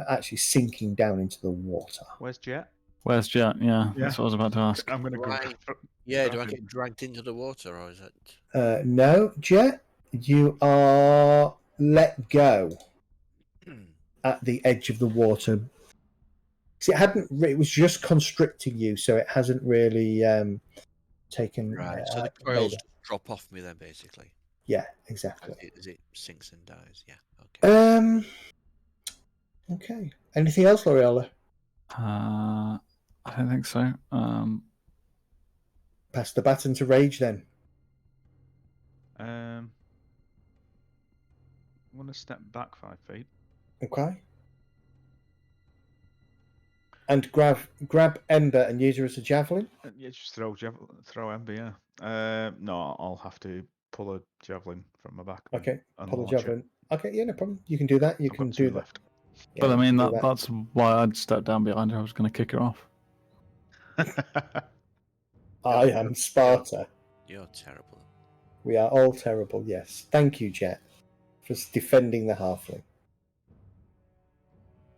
actually sinking down into the water.
Where's Jet?
Where's Jet? Yeah, that's what I was about to ask.
I'm going to go.
Yeah, do I get dragged into the water or is it?
No, Jet, you are let go at the edge of the water. See, it was just constricting you, so it hasn't really taken.
Right, so the coils just drop off me then, basically.
Yeah, exactly.
As it sinks and dies. Yeah. Okay.
Okay. Anything else, L'Oreal?
I don't think so.
Pass the baton to Rage then.
I'm going to step back 5 feet.
Okay. And grab Ember and use her as a javelin.
Yeah, just throw Ember. Yeah. No, I'll have to pull a javelin from my back.
Okay.
And
Pull a
launch it.
javelin. Okay, yeah, no problem. You can do that. You
I've
can
got 2
do that.
left.
Yeah,
But I
you
mean,
can do
that's why I'd step down behind her. I was going to kick her off.
I am Sparta.
You're terrible.
We are all terrible, yes. Thank you, Jet, for defending the halfling.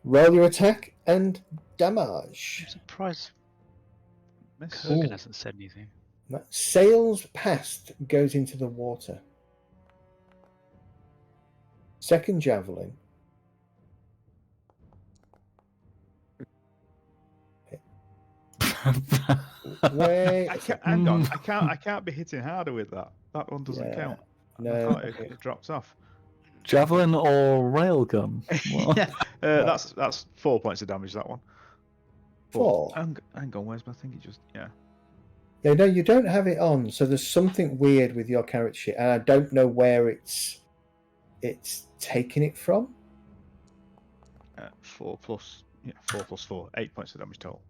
Roll your attack and damage.
I'm surprised
Miss.
Kurgan
Ooh.
hasn't said anything.
That sails past, goes into the water. Second javelin. Wait a second.
Hang on, I can't be hitting harder with that. That one doesn't
Yeah,
count.
no,
I can't,
okay.
it drops off.
Javelin or railgun? Well,
Yeah, that's 4 points of damage. That one. But
4.
hang on, where's my thing? It just
Yeah, no, you don't have it on, so there's something weird with your character sheet, and I don't know where it's taking it from.
4 plus 4, 8 points of damage total.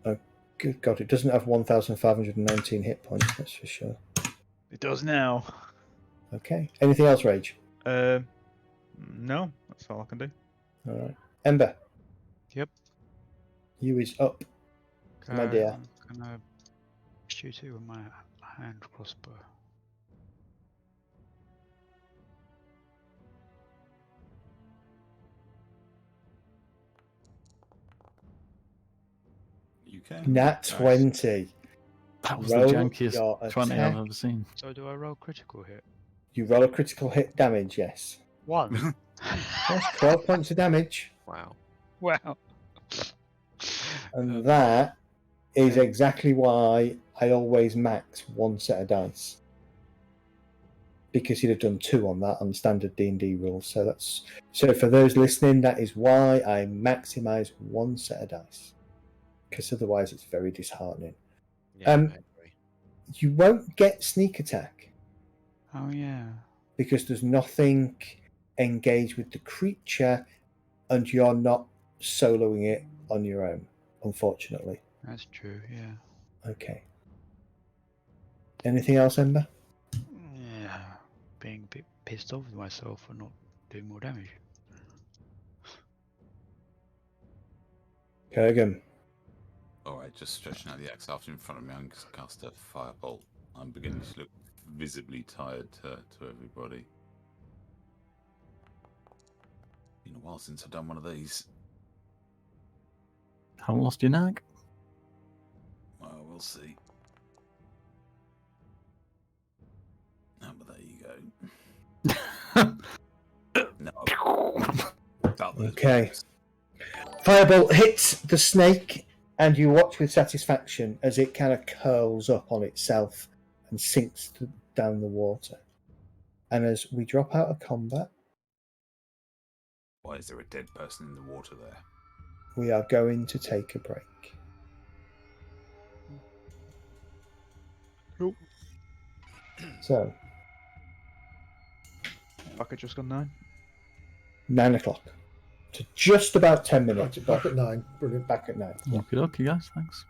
Oh, good God, it doesn't have 1,519 hit points, that's for sure.
It does now.
Okay. Anything else, Rage?
No, that's all I can do.
All right. Ember.
Yep.
You is up, my dear.
I'm gonna shoot you with my hand crossbow.
You can.
Nat
Nice.
20.
that was
Roll
the jankiest
your
20 I've
attack.
ever seen.
So do I roll critical hit?
You roll a critical hit damage, yes.
1.
That's 12 points of damage.
Wow.
Wow.
And that is exactly why I always max 1 set of dice. Because you'd have done 2 on that on standard D&D rules. So for those listening, that is why I maximize 1 set of dice. Because otherwise it's very disheartening.
Yeah, I agree.
You won't get sneak attack
Oh yeah.
because there's nothing engaged with the creature and you're not soloing it on your own, unfortunately.
That's true, yeah.
Okay. Anything else, Ember?
Yeah. Being a bit pissed off with myself for not doing more damage.
Kurgan.
Alright, just stretching out the axe after in front of me. I'm going to cast a firebolt. I'm beginning to look visibly tired to everybody. Been a while since I've done one of these.
Haven't lost your knack.
Well, we'll see. Oh, but there you go. No.
Okay. Firebolt hits the snake, and you watch with satisfaction as it kind of curls up on itself and sinks down the water. And as we drop out of combat,
Why is there a dead person in the water there?
we are going to take a break.
Cool.
So,
Back at just gone 9.
9 o'clock. To just about 10 minutes.
Back at 9. Brilliant.
Back at 9.
Okay, guys, thanks.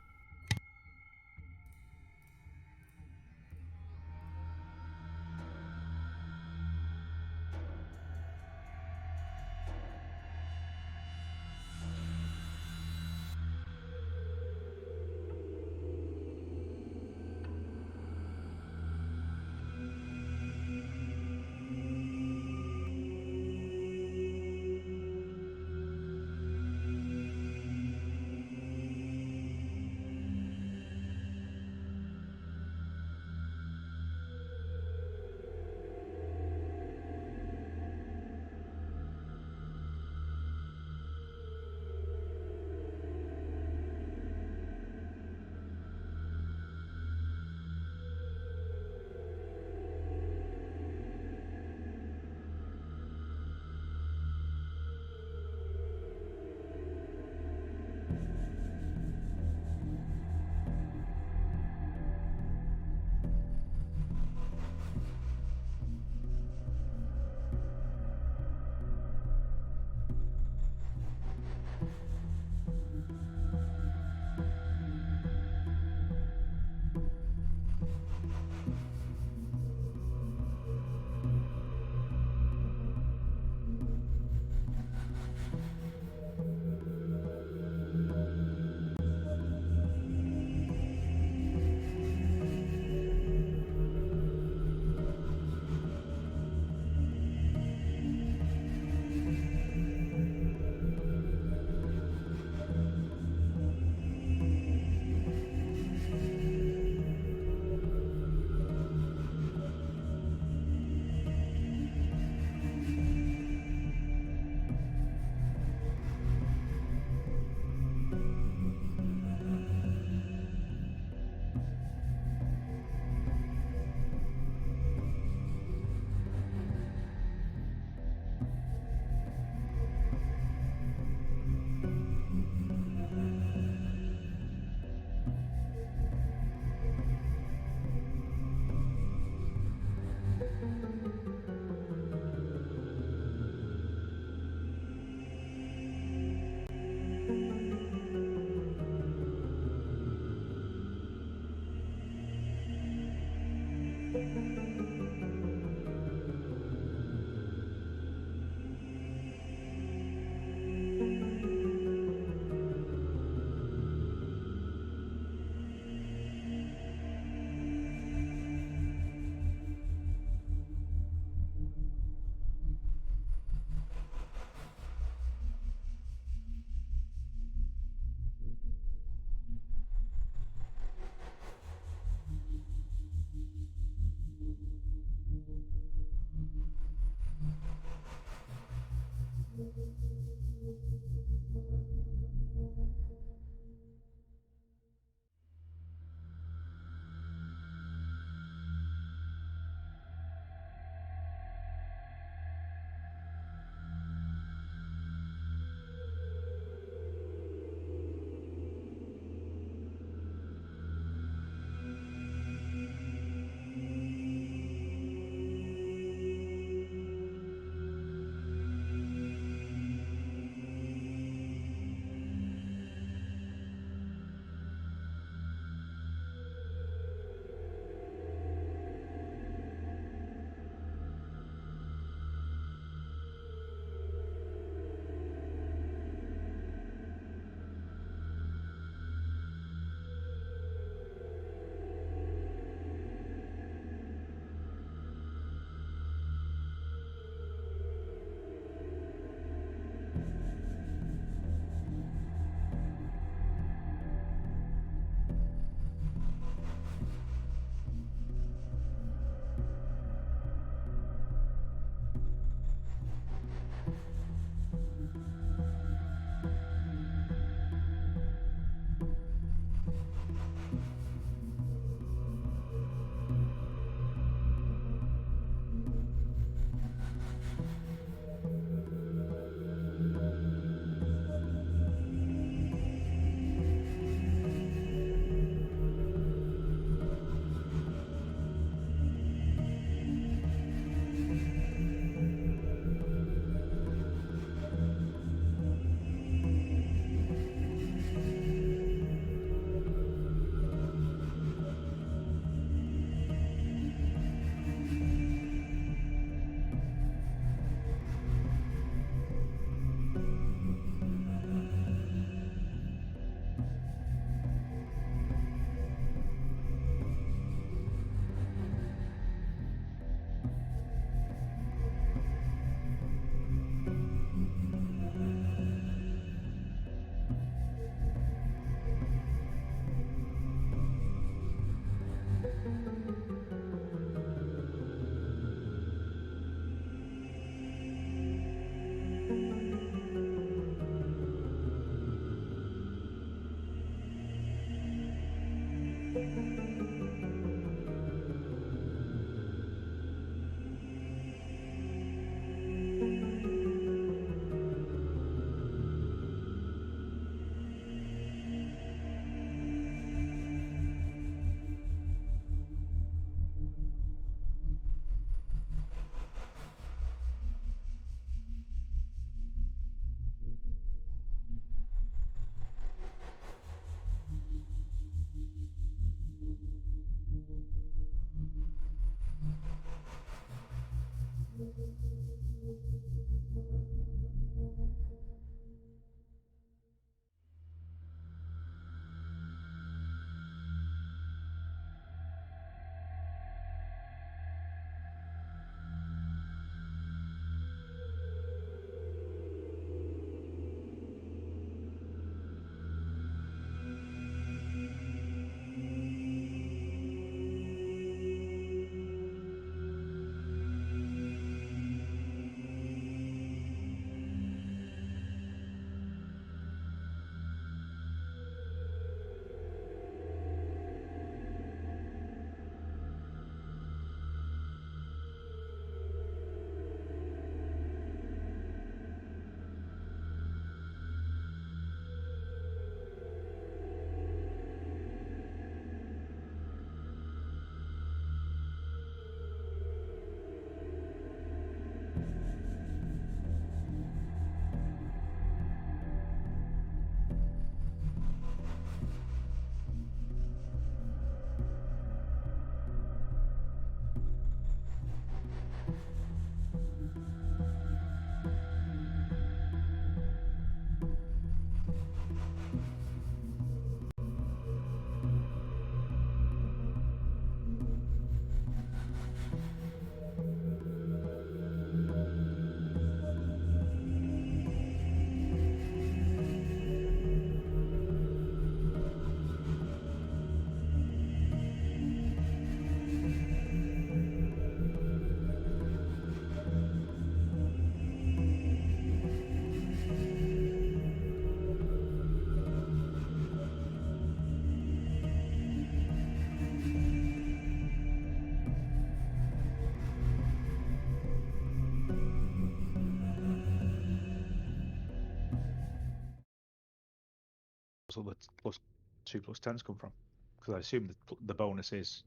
So the plus 2 plus 10s come from? Because I assume the bonus is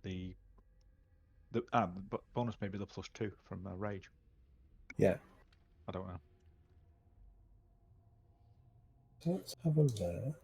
the bonus may be the plus 2 from rage.
Yeah.
I don't know.
Let's have a look.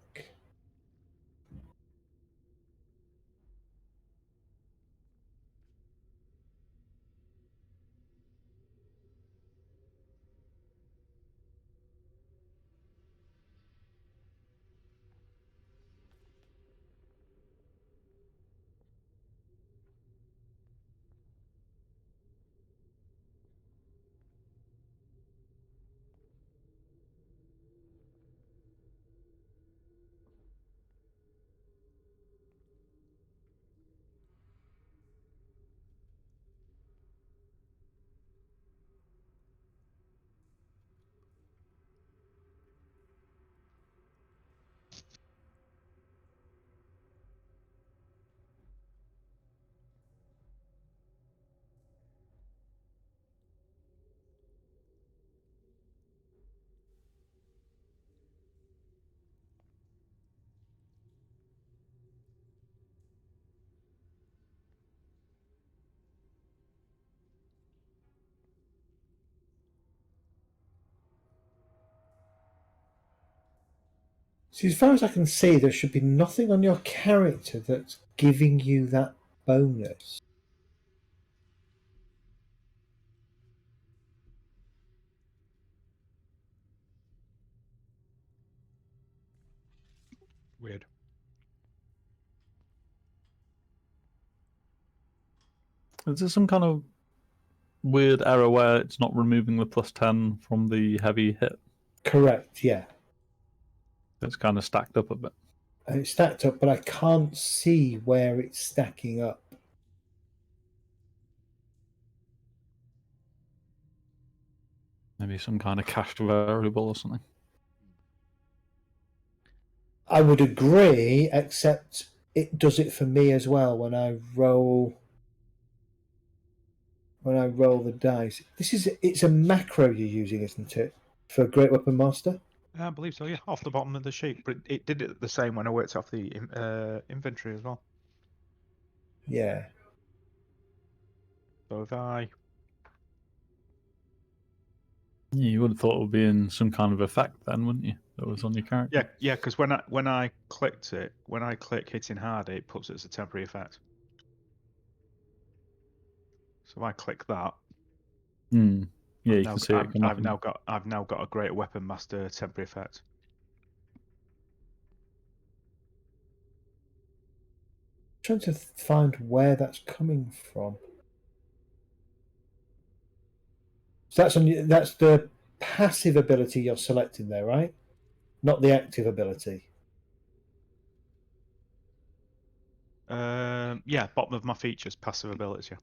See, as far as I can see, there should be nothing on your character that's giving you that bonus.
Weird.
Is there some kind of weird error where it's not removing the plus 10 from the heavy hit?
Correct, yeah.
It's kind of stacked up a bit.
And it's stacked up, but I can't see where it's stacking up.
Maybe some kind of cached variable or something.
I would agree, except it does it for me as well when I roll the dice. It's a macro you're using, isn't it? For Great Weapon Master?
I believe so, yeah. Off the bottom of the sheet. But it did it the same when I worked off the inventory as well.
Yeah.
So if I...
Yeah, you would have thought it would be in some kind of effect then, wouldn't you? That was on your character.
Yeah, because when I clicked it, when I click hitting hard, it puts it as a temporary effect. So if I click that,
Yeah, you can see it come up.
I've now got a Great Weapon Master temporary effect.
Trying to find where that's coming from. So that's the passive ability you're selecting there, right? Not the active ability.
Yeah, bottom of my features, passive abilities, yeah.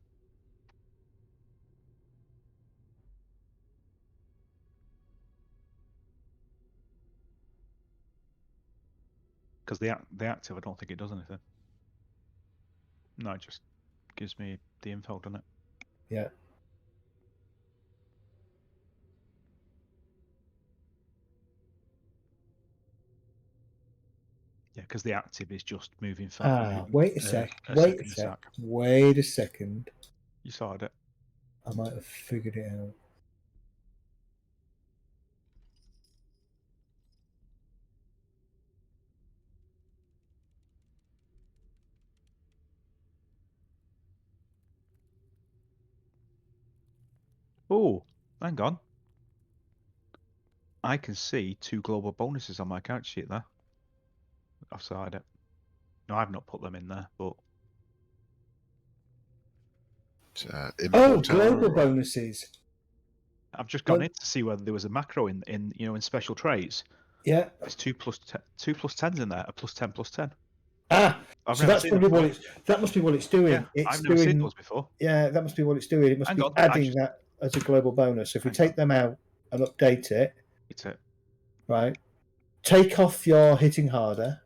Because the active, I don't think it does anything. No, it just gives me the info, doesn't it?
Yeah.
Yeah, because the active is just moving
Wait a sec. Wait a sec.
sack.
Wait a second.
You sorted it.
I might have figured it out.
Oh, hang on. I can see 2 global bonuses on my character sheet there. I've sorted it. No, I've not put them in there, but
Global bonuses.
I've just gone in to see whether there was a macro in in special traits.
Yeah.
There's 2 plus 10s in there, a plus 10 plus 10.
So that's probably that must be what it's doing.
Yeah,
it's
I've never seen those before.
Yeah, that must be what it's doing. It must be
on,
adding that as a global bonus. So if we take them out and update it, right? Take off your hitting harder.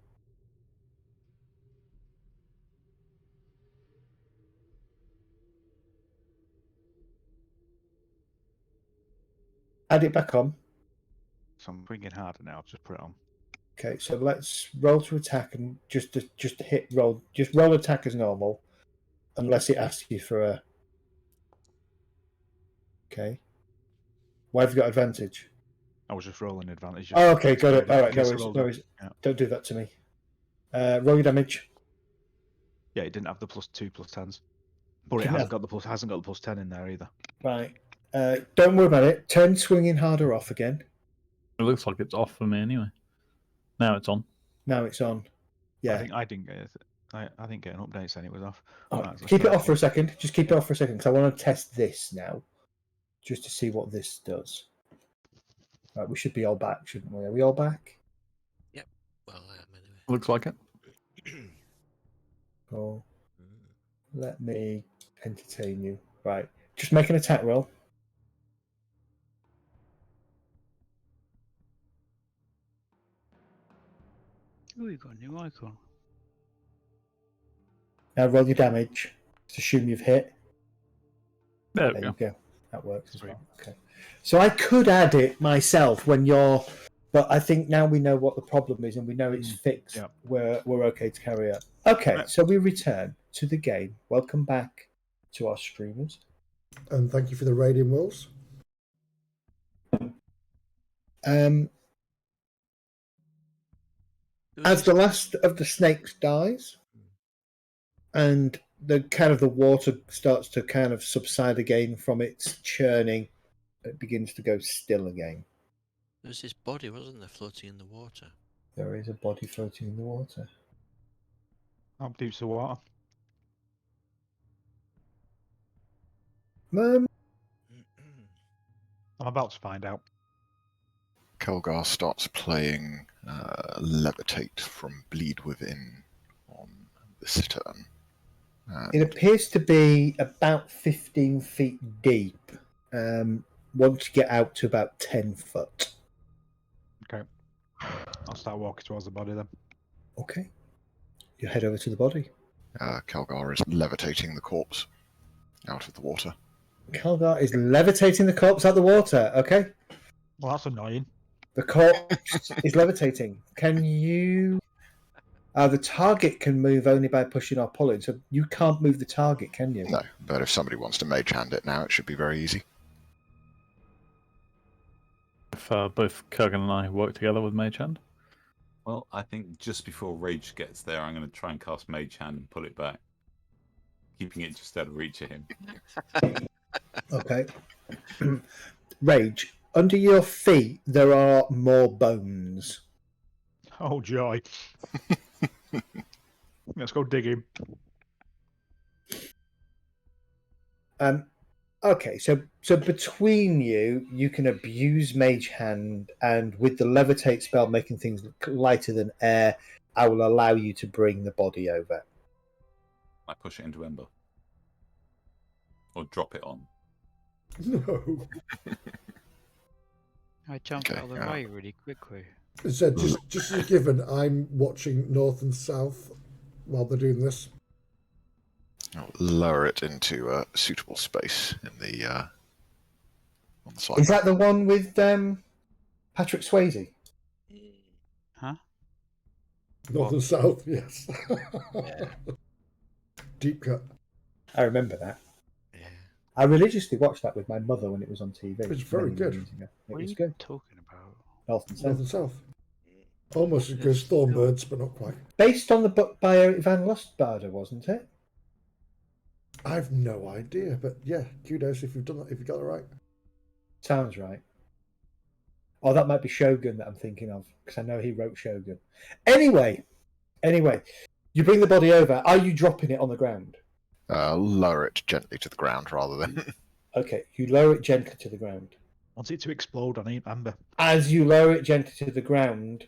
Add it back on.
So I'm bringing harder now. I've just put it on.
Okay, so let's roll to attack and just hit roll. Just roll attack as normal, unless it asks you for a. Okay. Why have you got advantage?
I was just rolling advantage.
Oh, okay, got it. All right,
in
no
case I
worries,
rolled
no
it.
worries.
Yeah.
Don't do that to me. Roll your damage.
Yeah, it didn't have the +2/+10s, but it
Didn't
hasn't
have-
got the +10 in there either.
Right. Don't worry about it. Turn swinging harder off again.
It looks like it's off for me anyway. Now it's on.
Now it's on. Yeah.
I think I didn't get it. I didn't get an update saying it was off.
Oh,
Right, let's
keep
try
it off for a
again.
second. Just keep it off for a second because I want to test this now, just to see what this does. Right, we should be all back, shouldn't we? Are we all back?
Yep. Well, I am anyway.
Looks like it.
Oh, let me entertain you. Right, just make an attack roll.
Oh, you got a new icon.
Now roll your damage. Just assume you've hit.
There we
There
go.
you go. That works as
Sweet.
well. Okay. So I could add it myself when you're, but I think now we know what the problem is and we know it's fixed.
Yeah.
We're okay to carry on. Okay, so we return to the game. Welcome back to our streamers.
And thank you for the raiding wolves.
As the last of the snakes dies, and the water starts to kind of subside again from its churning, it begins to go still again.
There was this body, wasn't there, floating in the water?
There is a body floating in the water.
How deep's the water? I'm about to find out.
Kelgar starts playing Levitate from Bleed Within on this turn.
It appears to be about 15 feet deep. Once you get out to about 10 foot.
Okay. I'll start walking towards the body then.
Okay. You head over to the body.
Kelgar is levitating the corpse out of the water.
Kelgar is levitating the corpse out of the water. Okay.
Well, that's annoying.
The corpse is levitating. Can you... the target can move only by pushing or pulling, so you can't move the target, can you?
No, but if somebody wants to mage hand it now, it should be very easy.
If both Kurgan and I work together with Mage Hand.
Well, I think just before Rage gets there, I'm going to try and cast Mage Hand and pull it back, keeping it just out of reach of him.
Okay. Rage, under your feet there are more bones.
Oh, joy. Let's go digging.
Okay, so between you can abuse Mage Hand, and with the Levitate spell making things lighter than air, I will allow you to bring the body over.
I push it into Ember. Or drop it on.
No.
I jumped
Okay,
out of the
yeah.
way really quickly.
So just as a given, I'm watching north and south while they're doing this.
I'll lower it into a suitable space in the on the side.
Is that the one with Patrick Swayze?
Huh?
North and south, yes.
Yeah.
Deep cut.
I remember that.
Yeah.
I religiously watched that with my mother when it was on TV.
It's very
many
good.
years ago. It
What are
was
you
good.
talking about?
North and
North
South.
and south. Almost as good as Thornbirds, but not quite.
Based on the book by Eric Van Lustbader, wasn't it?
I've no idea, but yeah, kudos if you've done that, if you got it right.
Sounds right. Oh, that might be Shogun that I'm thinking of, because I know he wrote Shogun. Anyway, you bring the body over. Are you dropping it on the ground?
Lower it gently to the ground rather than.
Okay, you lower it gently to the ground.
Want it to explode on Amber.
As you lower it gently to the ground,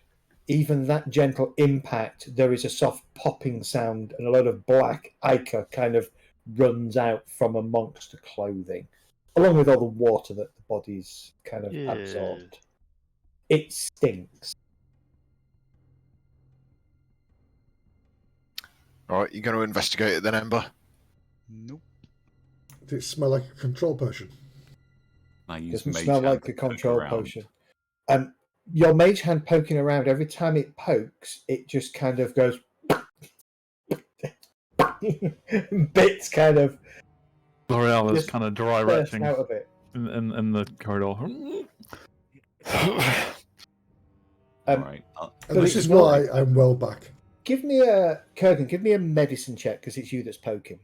even that gentle impact, there is a soft popping sound, and a lot of black ichor kind of runs out from amongst the clothing, along with all the water that the body's kind of
Yeah.
absorbed. It stinks.
Alright, you going to investigate it then, Ember?
Nope.
Does it smell like a control potion?
I use
Doesn't
Mage
smell
Hand
like
to
a
poke
control
around.
potion. your mage hand poking around, every time it pokes, it just kind of goes bits kind of
L'Oreal is
just
kind of dry
burst
retching
out of it.
in the corridor.
Alright.
And
But
this
it's
is
not-
why I'm well back.
Give me a Kurgan, give me a medicine check because it's you that's poking.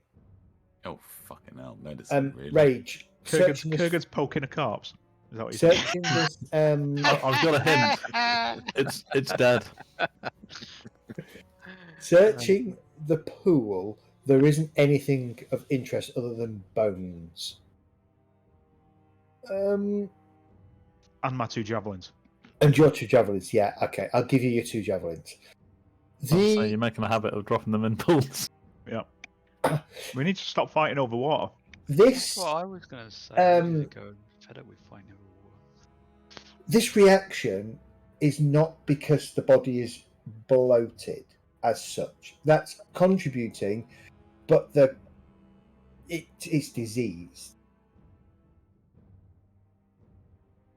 Oh, fucking hell. Medicine, really?
Rage. Searching this,
Kurgan's poking a corpse. Is that what you're saying?
searching this
I've got a hint. It's dead.
searching the pool, there isn't anything of interest other than bones.
And my 2 javelins.
And your 2 javelins, yeah, okay. I'll give you your 2 javelins.
So you're making a habit of dropping them in pools.
Yeah. We need to stop fighting over water.
This
That's what I was going to say. I
um,
need to go fed up with fighting over war.
this reaction is not because the body is bloated as such. That's contributing, but it's diseased.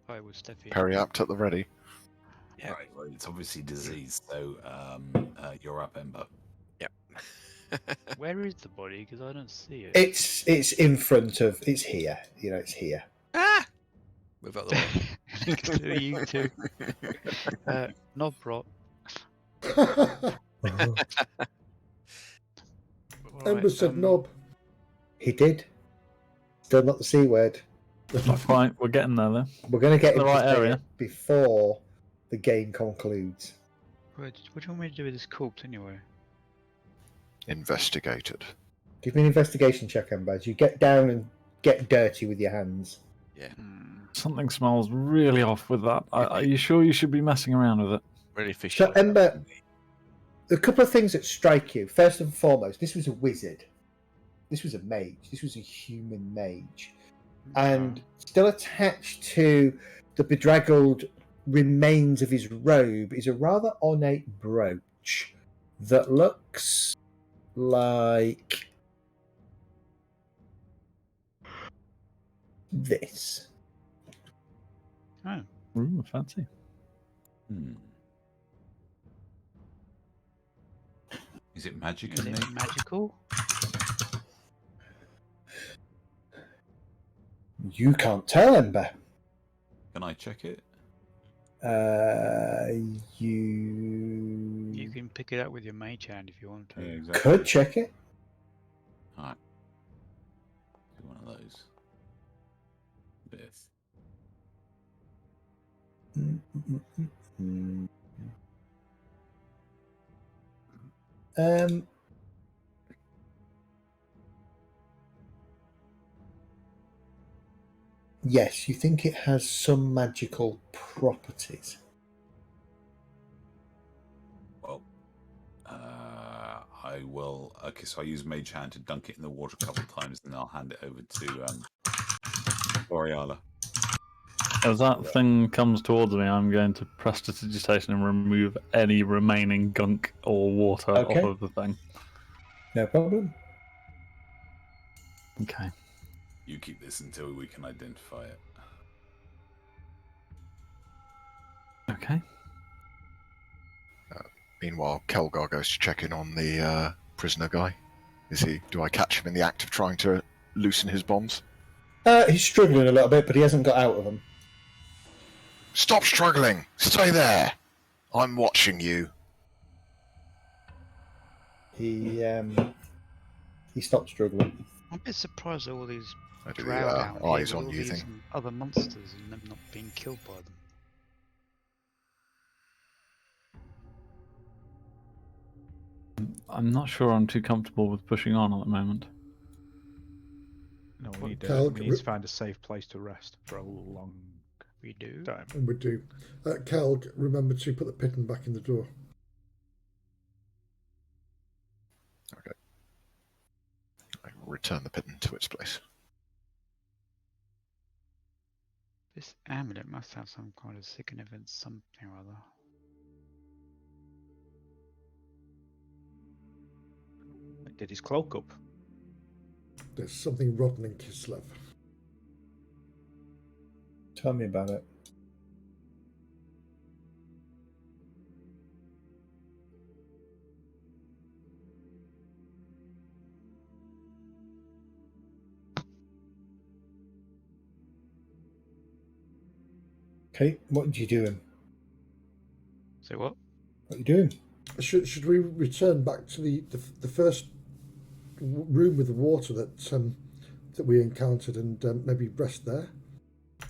I was Steffi.
Periapt at the ready.
Yeah.
Right, well, it's obviously disease, so you're up, Ember.
Where is the body? Because I don't see it.
It's in front of. It's here. You know, it's here.
Ah! Move out the way.
You two. Not brought.
Ember said knob.
He did. Still not the C word.
Not quite. We're getting there, though.
We're going to get
The
into
right
this
area.
before the game concludes.
What do you want me to do with this corpse anyway?
Investigated.
Give me an investigation check, Ember. As you get down and get dirty with your hands.
Yeah.
Something smells really off with that. Are you sure you should be messing around with it?
Really fishy.
So, Ember, a couple of things that strike you. First and foremost, this was a wizard. This was a mage. This was a human mage. And still attached to the bedraggled remains of his robe is a rather ornate brooch that looks like this.
Oh.
Ooh, fancy.
Is it magic
Is
in
it
there?
magical?
You can't tell, Ember.
Can I check it?
You
You can pick it up with your mage hand if you want to.
Yeah, exactly.
could check it.
Alright. Do one of those. This.
Yes, you think it has some magical properties.
Well, I will. Okay, so I use Mage Hand to dunk it in the water a couple of times, and I'll hand it over to Boreala.
As that thing comes towards me, I'm going to prestidigitation and remove any remaining gunk or water
Okay.
off of the thing.
No problem.
Okay.
You keep this until we can identify it.
Okay.
Meanwhile, Kelgar goes to check in on the prisoner guy. Do I catch him in the act of trying to loosen his bonds?
He's struggling a little bit, but he hasn't got out of them.
Stop struggling! Stay there! I'm watching you.
He stopped struggling.
I'm a bit surprised at all these
I do
drow
the
down here
eyes
with
on
all
you
these
thing.
other monsters and them not being killed by them.
I'm not sure I'm too comfortable with pushing on at the moment.
No,
Cal,
we need to find a safe place to rest for a long
We do.
time.
And we do. Cal, remember to put the piton back in the door.
Okay. I will return the piton to its place.
This amulet must have some kind of significance, something or other.
Did his cloak up?
There's something rotten in Kislev.
Tell me about it. Okay, what are you doing?
Say what?
What are you doing?
Should we return back to the first room with the water that we encountered and maybe rest there?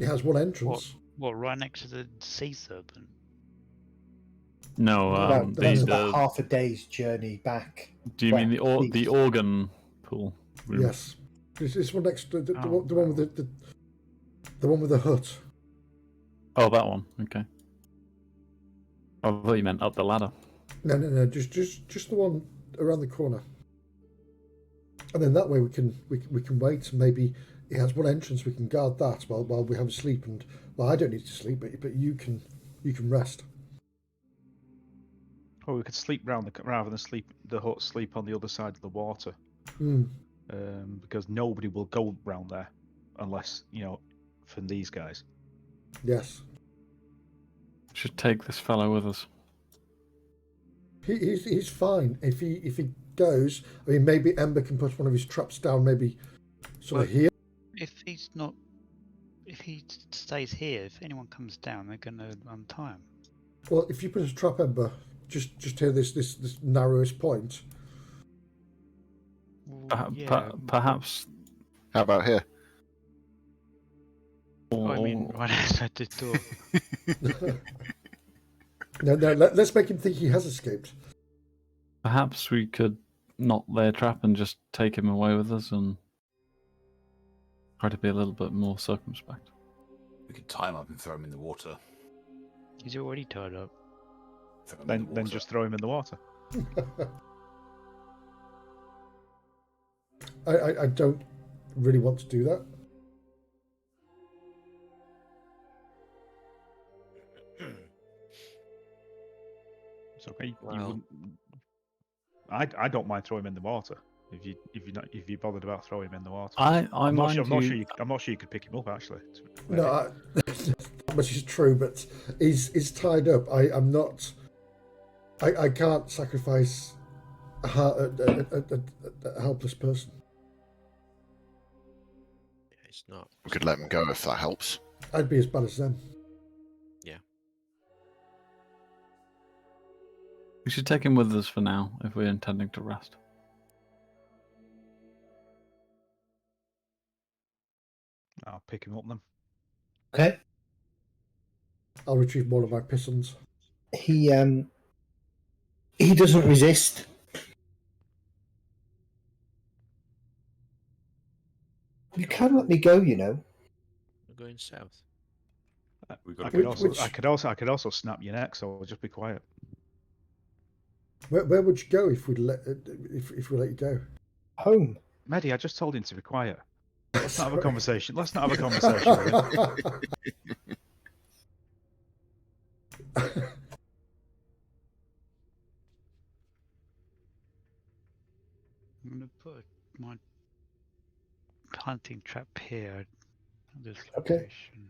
It has one entrance.
What, right next to the sea serpent?
No,
No, that's
the
about half a day's journey back.
do you mean
well,
the organ pool room?
Yes, this one next to the
Oh,
one with the one with the hut.
Oh, that one. Okay. I thought you meant up the ladder.
No, just the one around the corner. And then that way we can wait. Maybe it has one entrance. We can guard that while we have a sleep. And well, I don't need to sleep, but you can rest.
Or we could sleep rather than sleep the hut. Sleep on the other side of the water, because nobody will go round there unless from these guys.
Yes,
Should take this fellow with us.
he's fine if he goes. I mean, maybe Ember can put one of his traps down. Maybe sort of here.
If he stays here, if anyone comes down, they're going to untie him.
Well, if you put a trap, Ember, just here this narrowest point.
Perhaps.
How about here?
Oh, I mean, right outside the door.
No, let's make him think he has escaped.
Perhaps we could not lay a trap and just take him away with us and try to be a little bit more circumspect.
We could tie him up and throw him in the water.
He's already tied up.
Throw him in the
Then
water.
just throw him in the water.
I don't really want to do that.
It's okay. You
Well-
wouldn't. I don't mind throwing him in the water if you bothered about throwing him in the water.
I'm not
I'm not sure you could pick him up actually.
No, which is true, but he's tied up. I'm not. I can't sacrifice a helpless person.
It's not.
We could let him go if that helps.
I'd be as bad as them.
We should take him with us for now if we're intending to rest.
I'll pick him up then.
Okay.
I'll retrieve more of my pistons.
He doesn't resist. You can let me go, you know.
We're going south.
We've
I
got
could also snap your neck, so just be quiet.
Where would you go if we let you go?
Home.
Mehdi, I just told him to be quiet. Let's not have a conversation. Let's not have a conversation.
I'm going to put my hunting trap here. At this
Okay.
location.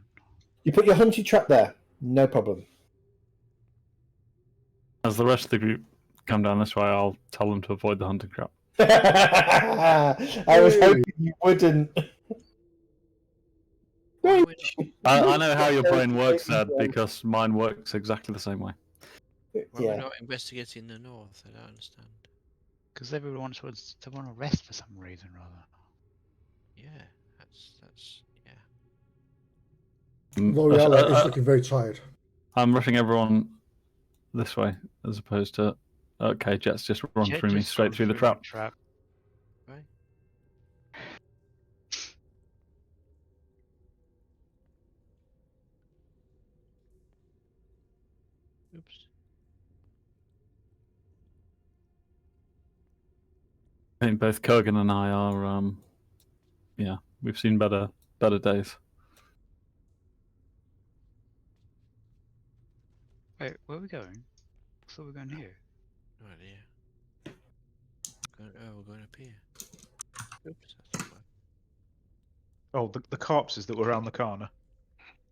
You put your hunting trap there. No problem.
As the rest of the group come down this way, I'll tell them to avoid the hunting trap.
I was hoping you wouldn't.
Why we're not-
I know how your brain works, Ed, because mine works exactly the same way.
why we're
Yeah.
not investigating the north? I don't understand.
Because everyone wants to want to rest for some reason, rather.
Yeah, that's yeah.
L'Oreal is looking very tired.
I'm rushing everyone this way as opposed to okay, Jet's just run
Jet
through me
just
straight
gone
through the trap.
Right. Oops.
I think both Kurgan and I are yeah, we've seen better days.
Wait, where are we going? I thought we were going here.
No idea. We're going up here. Oops, that's not bad.
Oh, the corpses that were around the corner.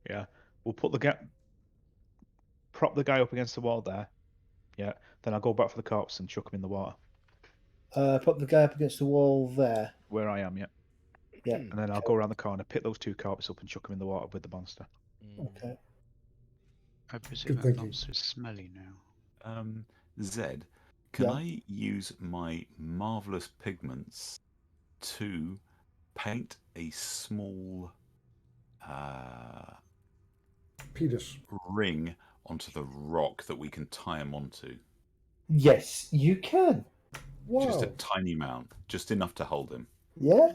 Yeah, we'll put prop the guy up against the wall there. Yeah, then I'll go back for the corpse and chuck him in the water
Put the guy up against the wall there.
where I am. Yeah,
Yeah.
and then I'll go around the corner, pick those two corpses up, and chuck them in the water with the monster.
Mm.
Okay.
I presume
Good
that
thinking.
monster is smelly now.
Zed, can
Yeah.
I use my marvelous pigments to paint a small
Pedus.
ring onto the rock that we can tie him onto?
Yes, you can.
Wow.
Just a tiny amount, just enough to hold him.
Yeah,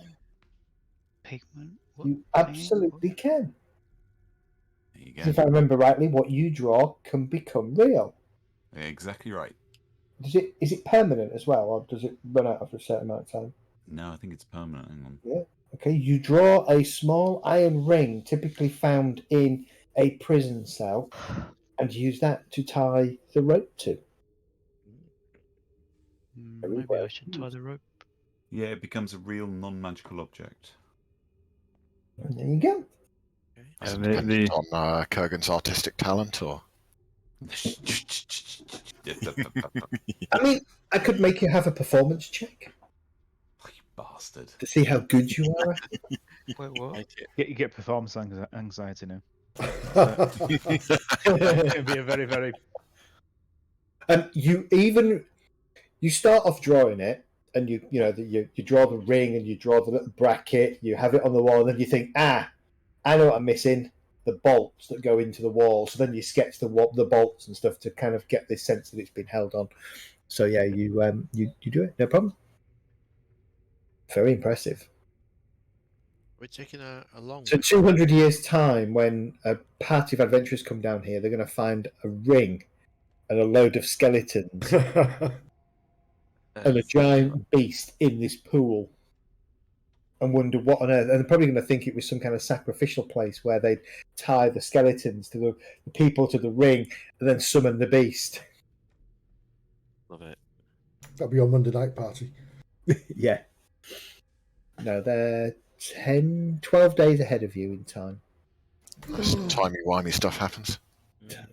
Pigment? What
you
thingy?
absolutely can.
There you
'Cause
go.
if I remember rightly, what you draw can become real.
Exactly right.
Is it permanent as well, or does it run out after a certain amount of time?
No, I think it's permanent. Hang on.
Okay, you draw a small iron ring, typically found in a prison cell, and use that to tie the rope to. Very
Maybe
well
I should tie
used.
the rope.
Yeah, it becomes a real non-magical object.
And there you go.
Is it
Yeah,
dependent on Kurgan's artistic talent, or?
I mean, I could make you have a performance check
You bastard.
to see how good you are.
Wait, what?
You get performance anxiety now. It can be a very, very.
You start off drawing it, and you draw the ring and you draw the little bracket. You have it on the wall, and then you think, I know what I'm missing: the bolts that go into the wall. So then you sketch the bolts and stuff to kind of get this sense that it's been held on. So yeah, you do it, no problem. Very impressive.
We're taking a long
So
way.
200 years' time, when a party of adventurers come down here, they're going to find a ring and a load of skeletons and a giant beast in this pool and wonder what on earth. And they're probably going to think it was some kind of sacrificial place where they'd tie the skeletons to the people to the ring and then summon the beast.
Love it.
That'll be your Monday night party.
Yeah. No, they're 12 days ahead of you in time.
Some timey-wimey stuff happens.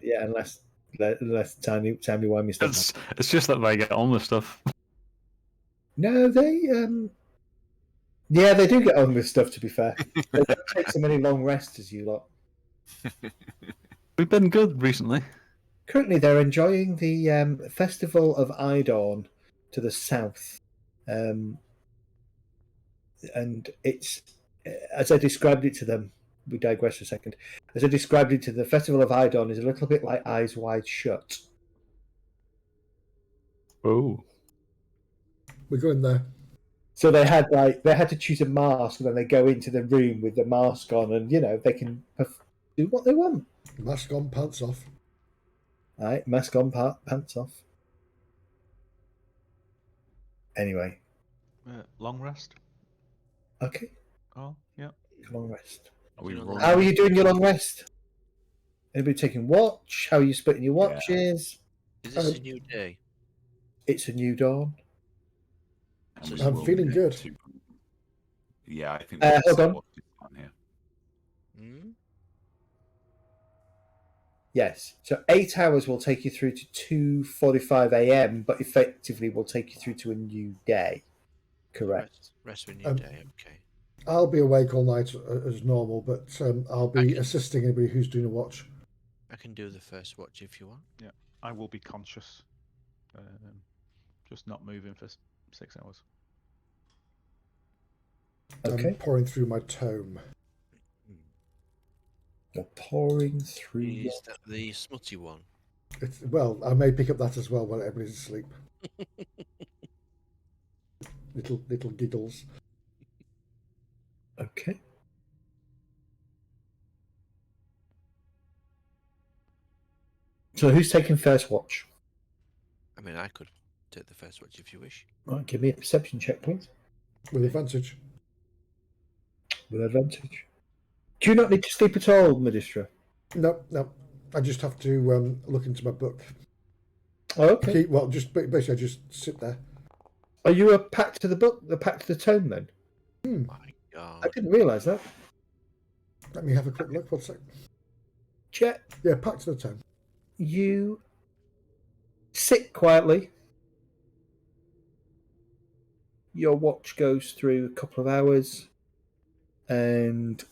Yeah, unless timey-wimey stuff.
It's just that they get on with stuff.
No, they they do get on with stuff, to be fair. They don't take so many long rests as you lot.
We've been good recently.
Currently, they're enjoying the Festival of Idorn to the south. And it's, as I described it to them, we digress for a second. As I described it to the Festival of Idorn is a little bit like Eyes Wide Shut.
Oh.
We're going there.
So they had to choose a mask, and then they go into the room with the mask on, and they can do what they want.
Mask on, pants off.
All right, mask on, pants off. Anyway,
Long rest.
okay,
Oh, yeah.
long rest.
Are we
How
rolling?
How are you doing your long rest? Anybody taking watch? How are you splitting your watches?
Is this a new day?
It's a new dawn.
And we
I'm
will
feeling
get
good.
to- Yeah, I think.
Hold
set
on.
what is on here.
Hmm?
Yes. So 8 hours will take you through to 2:45 a.m., but effectively will take you through to a new day. Correct.
Rest of a new
Um,
day. Okay.
I'll be awake all night as normal, but I'll be
Okay.
assisting anybody who's doing a watch.
I can do the first watch if you want.
Yeah, I will be conscious. Just not moving for 6 hours.
Okay.
I'm pouring through my tome.
You're pouring through.
Is that the smutty one?
Well, I may pick up that as well while everybody's asleep. little giggles.
Okay. So who's taking first watch?
I mean, I could take the first watch if you wish.
Right, give me a perception check, please.
With advantage.
With advantage. Do you not need to sleep at all, Magistra?
No. I just have to look into my book.
Oh, okay.
Well, basically, I just sit there.
Are you a pact to the book, the pact to the tome, then?
My God.
I didn't realise that.
Let me have a quick look. 1 sec.
Chet,
Yeah, back to the tome.
you sit quietly. Your watch goes through a couple of hours, and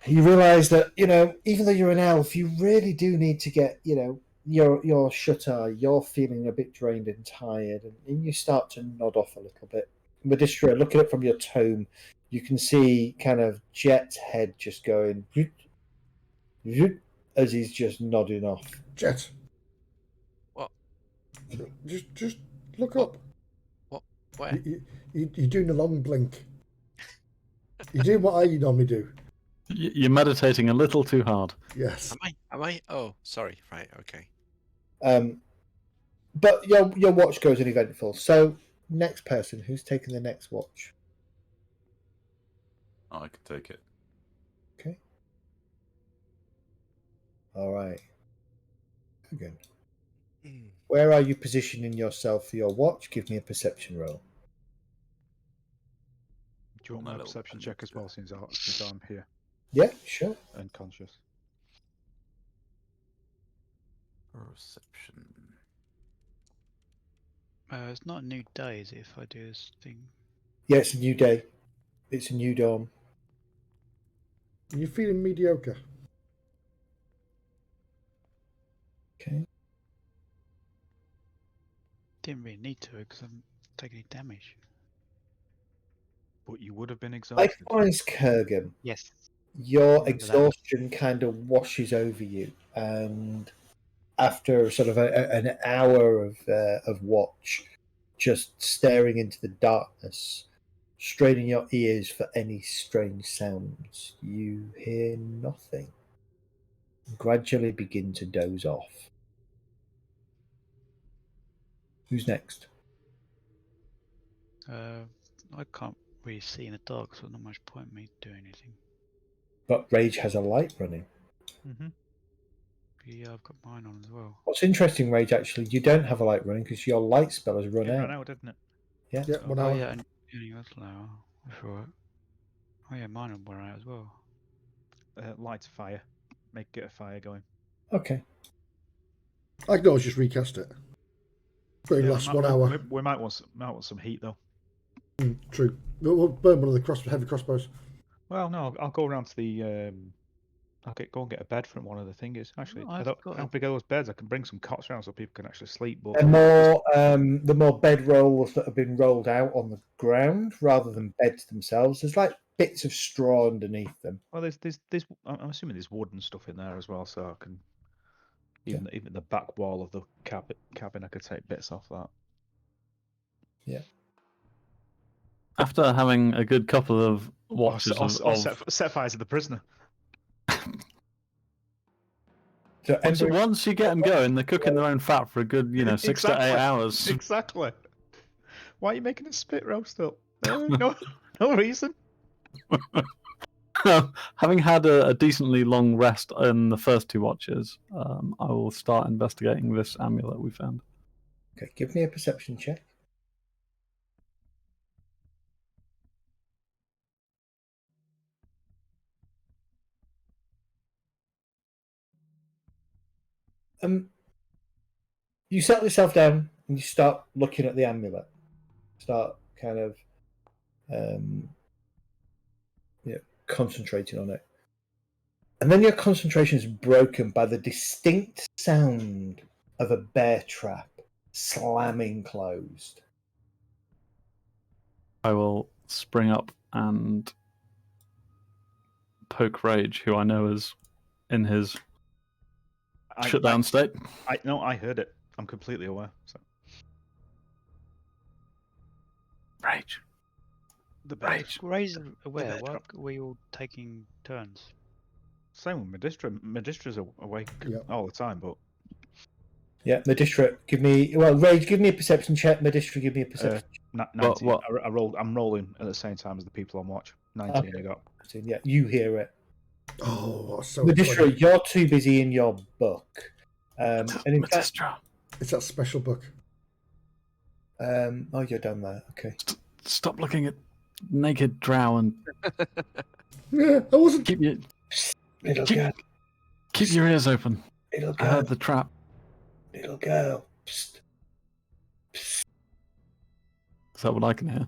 You realise that, even though you're an elf, you really do need to get, your shut-eye. You're feeling a bit drained and tired, and you start to nod off a little bit. Medistra, looking up from your tome, you can see kind of Jet's head just going as he's just nodding off.
Jet.
What?
Just look
What?
up.
What? Where?
You're doing a long blink. You're doing what I normally do.
You're meditating a little too hard.
Yes.
Am I? Oh, sorry. Right. Okay.
But your watch goes uneventful. So, next person, who's taking the next watch?
I can take it.
Okay. All right. Again. Where are you positioning yourself for your watch? Give me a perception roll.
Do you want my perception check as well, since I'm here
Yeah, sure.
and conscious?
Perception.
It's not a new day, is it, if I do this thing?
Yeah, it's a new day. It's a new dawn.
You're feeling mediocre.
Okay.
Didn't really need to because I haven't taken any damage.
But you would have been exhausted.
Likewise, Kurgan,
Yes.
your
Remember that.
exhaustion kind of washes over you, and after sort of an hour of watch, just staring into the darkness, straining your ears for any strange sounds, you hear nothing. Gradually begin to doze off. Who's next?
I can't really see in the dark, so not much point in me doing anything.
But Rage has a light running.
Mm-hmm.
Yeah, I've got mine on as well.
What's interesting, Rage, actually, you don't have a light running because your light spell has run
It
out.
ran out, didn't it?
Yeah.
Yeah, 1 hour.
Oh, yeah, and only got an hour. That's right. Oh, yeah, mine have run out as well.
Light a fire. Get a fire going.
Okay.
I can always just recast it. But it lasts 1 hour.
We might want some heat though.
True. We'll burn one of the heavy crossbows.
Well, no, I'll go around to the. I'll go and get a bed from one of the things. Actually,
Oh,
I
I've
don't.
got
How
it.
big are those beds? I can bring some cots around so people can actually sleep. But
The more bed rolls that have been rolled out on the ground rather than beds themselves. There's like bits of straw underneath them.
well, there's I'm assuming there's wood and stuff in there as well, so I can even the back wall of the cabin I could take bits off that.
Yeah.
After having a good couple of watches
set fires to the prisoner.
So
once you get them going, they're cooking their own fat for a good, 6 to 8 hours.
Exactly. Why are you making a spit roast up? No reason.
Having had a decently long rest in the first 2 watches, I will start investigating this amulet we found.
Okay, give me a perception check. You settle yourself down and you start looking at the amulet. Start kind of concentrating on it. And then your concentration is broken by the distinct sound of a bear trap slamming closed.
I will spring up and poke Rage, who I know is in his shutdown state.
I heard it. I'm completely aware. So.
Rage.
The bear.
Rage aware. Why are we all taking turns?
Same with Medistra. Medistra's awake all the time, but.
Yeah, Medistra, Rage, give me a perception check. Medistra, give me a perception check.
19.
What?
I'm rolling at the same time as the people on watch. 19 I got.
Yeah, you hear it.
Oh, so
Medistra,
funny.
you're too busy in your book. And in fact,
it's that special book.
you're done there. Okay.
Stop looking at naked drow and
Yeah, I wasn't.
keep
Little girl.
keep your ears open.
Little
I
girl.
heard the trap.
Little girl. Psst. Psst.
Is that what I can hear?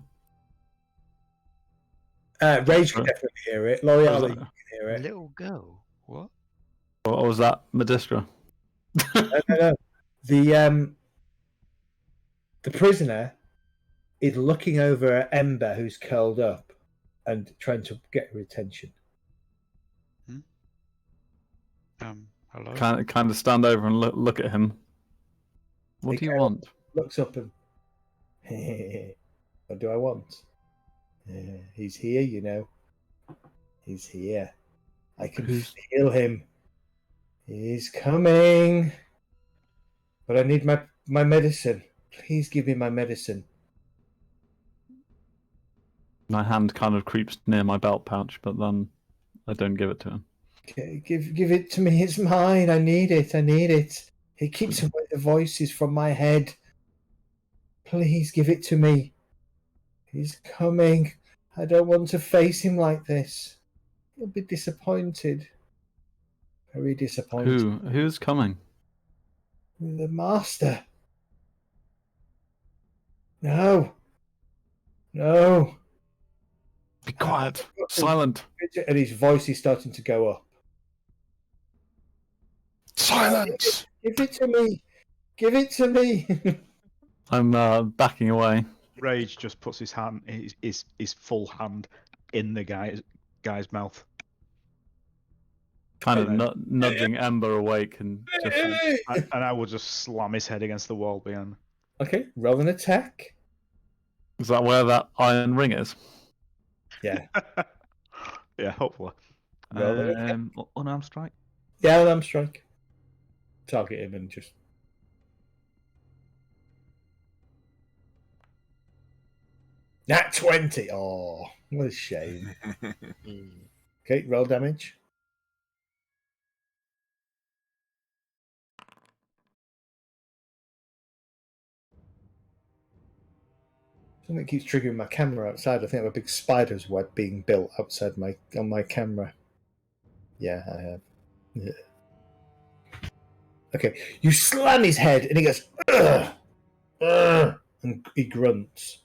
Rage can definitely hear it. L'Oreal, you can hear it.
Little girl. What?
Or was that Medistra?
No. The prisoner is looking over at Ember, who's curled up, and trying to get her attention.
Hello.
Kind of stand over and look at him. What do you want?
Looks up and, what do I want? He's here, you know. He's here. I can feel him. He's coming. But I need my medicine. Please give me my medicine.
My hand kind of creeps near my belt pouch, but then I don't give it to him.
Okay, give it to me. It's mine. I need it. It keeps away the voices from my head. Please give it to me. He's coming. I don't want to face him like this. He'll be disappointed. Very disappointed.
Who's coming?
The master. No.
Be quiet. Silent.
And his voice is starting to go up.
Silence!
Give it to me.
I'm backing away.
Rage just puts his hand, his full hand, in the guy's mouth.
Kind of nudging Ember awake and just.
And I will just slam his head against the wall behind.
Okay, roll an attack.
Is that where that iron ring is?
Yeah.
Yeah, hopefully. Unarmed strike?
Yeah, unarmed strike. Target him and just. Nat 20! Oh, what a shame. Okay, roll damage. Something keeps triggering my camera outside. I think I have a big spider's web being built outside on my camera. Yeah, I have. Yeah. Okay, you slam his head and he goes, ugh, ugh, and he grunts.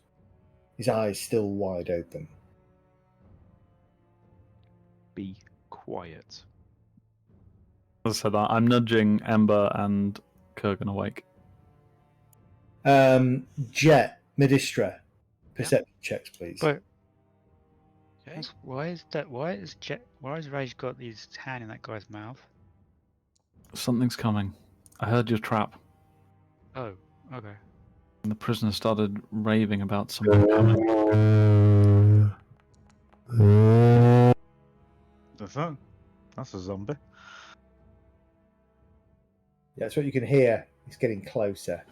His eyes still wide open.
Be quiet.
As I said, I'm nudging Ember and Kurgan awake.
Jet, Medistra, perception checks, please.
But why has Rage got his hand in that guy's mouth?
Something's coming. I heard your trap.
Oh, okay.
And the prisoner started raving about something coming.
That's a zombie.
Yeah, that's what you can hear. He's getting closer.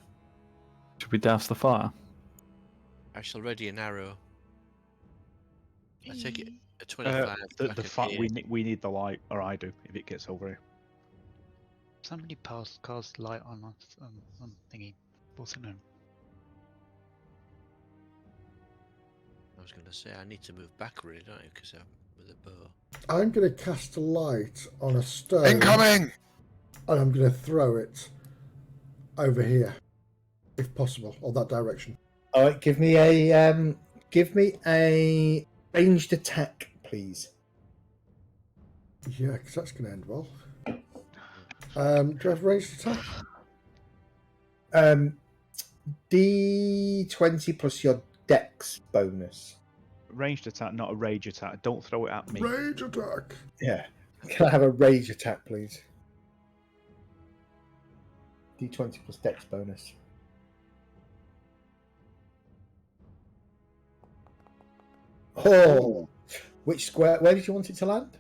Should we douse the fire?
I shall ready an arrow. I take it a 25.
We need the light, or I do if it gets over here.
Somebody cast light on us on thingy. What's it known?
I was going to say I need to move back, really, don't I? Because I'm with a bow.
I'm going to cast a light on a stone.
Incoming!
And I'm going to throw it over here, if possible, or that direction.
All right, give me a ranged attack, please.
Yeah, because that's going to end well. Do I have ranged attack?
D20 plus your dex bonus.
Ranged attack, not a rage attack. Don't throw it at me.
Rage attack.
Yeah. Can I have a rage attack, please? D20 plus dex bonus. Oh, which square? Where did you want it to land?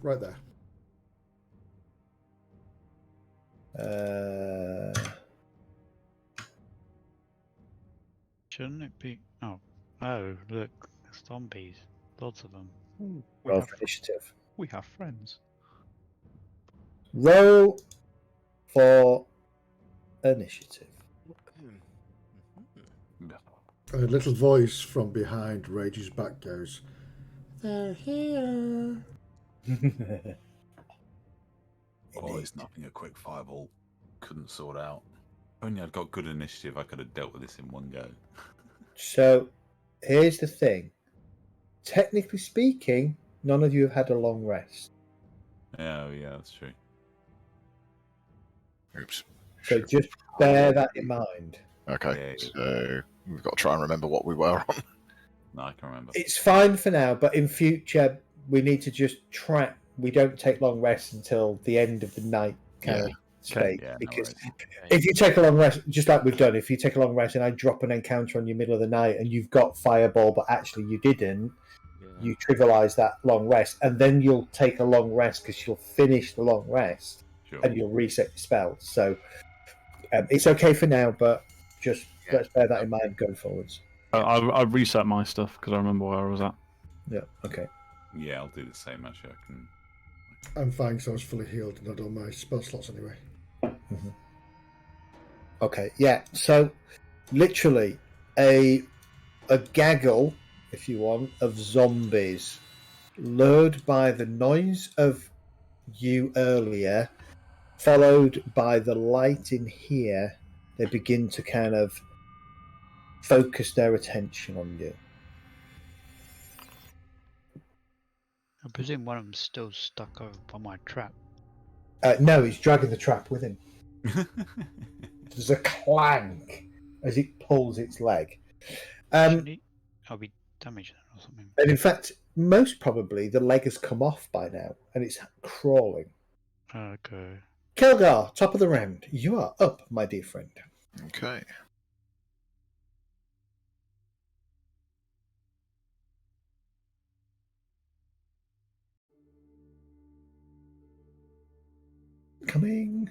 Right there.
Shouldn't it be? Oh, look, there's zombies. Lots of them.
Roll for initiative.
We have friends.
Roll for initiative.
A little voice from behind Rage's back goes, "They're here."
Oh, it's nothing a quick fireball couldn't sort out. If only I'd got good initiative, I could have dealt with this in one go.
So, here's the thing. Technically speaking, none of you have had a long rest.
Oh, yeah, that's true.
Oops.
So just bear that in mind.
Okay,
Yeah.
so we've got to try and remember what we were on.
No, I can remember.
It's fine for now, but in future, we need to just track. We don't take long rests until the end of the night kind of space.
Yeah, no
because
worries.
if you take a long rest, just like we've done, if you take a long rest and I drop an encounter on you middle of the night and you've got fireball, but actually you didn't, you trivialize that long rest, and then you'll take a long rest because you'll finish the long rest and you'll reset your spells. So it's okay for now, but just let's bear that in mind going forwards.
I reset my stuff because I remember where I was at.
Yeah. Okay.
Yeah, I'll do the same. Actually, I can.
I'm fine because I was fully healed and had all my spell slots anyway.
Mm-hmm. Okay. Yeah. So, literally, a gaggle, if you want, of zombies, lured by the noise of you earlier, followed by the light in here. They begin to kind of focus their attention on you.
I presume one of them's still stuck over by my trap.
No, he's dragging the trap with him. There's a clank as it pulls its leg.
I'll be damaged or something.
And in fact, most probably the leg has come off by now and it's crawling.
Okay.
Kelgar, top of the round. You are up, my dear friend.
Okay.
Coming.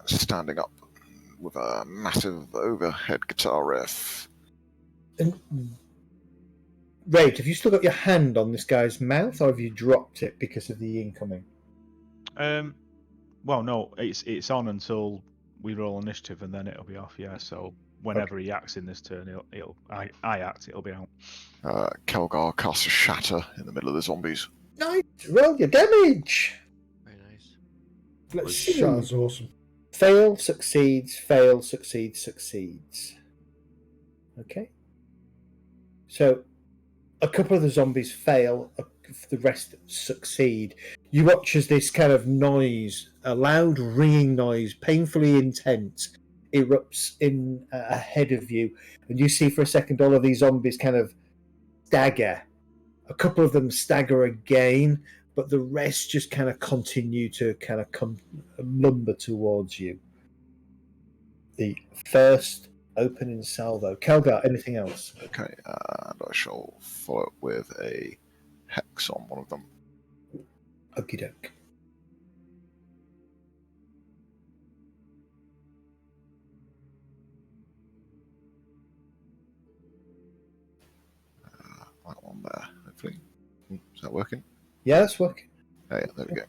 Standing up with a massive overhead guitar riff.
And Raid, have you still got your hand on this guy's mouth, or have you dropped it because of the incoming?
Well, no, it's on until we roll initiative, and then it'll be off. Yeah, so whenever he acts in this turn, I act, it'll be out.
Kelgar casts a shatter in the middle of the zombies.
Nice. Roll your damage.
Very nice.
Let's see.
Shatter's awesome.
Fail, succeeds, fail, succeeds, succeeds. Okay. So a couple of the zombies fail, the rest succeed. You watch as this kind of noise, a loud ringing noise, painfully intense, erupts in ahead of you. And you see for a second all of these zombies kind of stagger. A couple of them stagger again, but the rest just kind of continue to kind of come lumber towards you. The first opening salvo. Kelgar, anything else?
Okay, and I shall follow it with a hex on one of them.
Okie doke.
That one there, hopefully. Is that working?
Yeah, that's working.
Oh, yeah, there we go.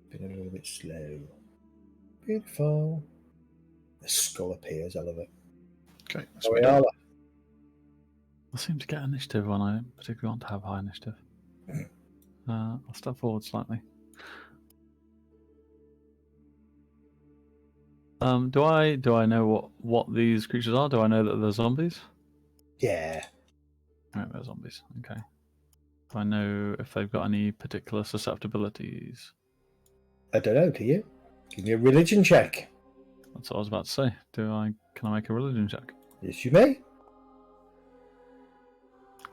Been a little bit slow. Beautiful. The skull appears, I love it.
Okay, that's
Oriala.
I seem to get initiative when I particularly want to have high initiative. I'll step forward slightly. Do I know what these creatures are? Do I know that they're zombies?
Yeah.
Right, they're zombies. Okay. Do I know if they've got any particular susceptibilities?
I don't know, do you? Give me a religion check.
That's what I was about to say. Can I make a religion check?
Yes, you may.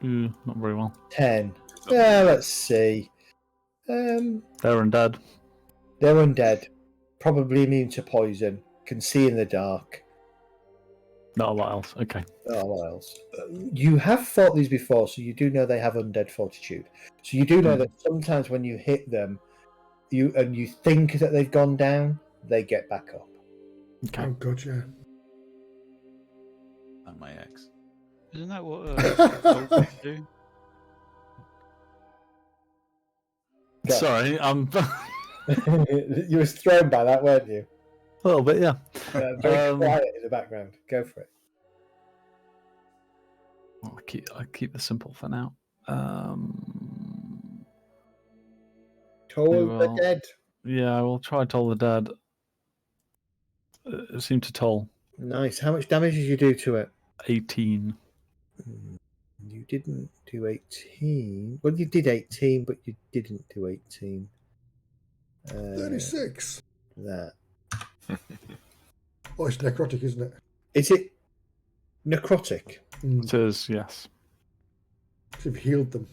Not very well.
10. Let's see.
They're undead.
They're undead. Probably immune to poison. Can see in the dark.
Not a lot else. Okay.
Oh, what else? You have fought these before, so you do know they have undead fortitude. So you do know that sometimes when you hit them, you think that they've gone down, they get back up.
Okay.
Oh god, yeah.
And my ex.
Isn't that what gold do?
Go.
Sorry, I'm
You were thrown by that, weren't you?
a little bit, yeah.
Very quiet in the background. Go for it.
I keep this simple for now.
Toll the
well,
dead.
Yeah, I will try Toll the Dead. it seemed to toll.
Nice. How much damage did you do to it?
18.
You didn't do 18. Well, you did 18, but you didn't do 18.
36.
That.
Oh, it's necrotic, isn't it?
Is it necrotic?
It is, yes.
So you've healed them.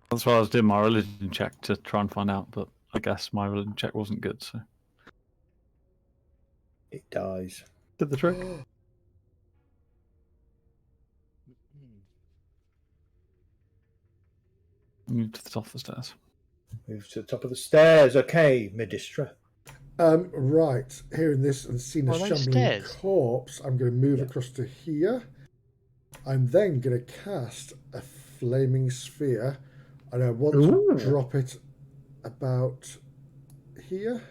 That's why I was doing my religion check to try and find out, but I guess my religion check wasn't good, so.
It dies.
Did the trick. Move to the top of the stairs.
Move to the top of the stairs. Okay, Medistra.
Right. Hearing this and seeing a
Are those
shambling
stairs?
corpse, I'm going to move across to here. I'm then going to cast a flaming sphere, and I want to drop it about here.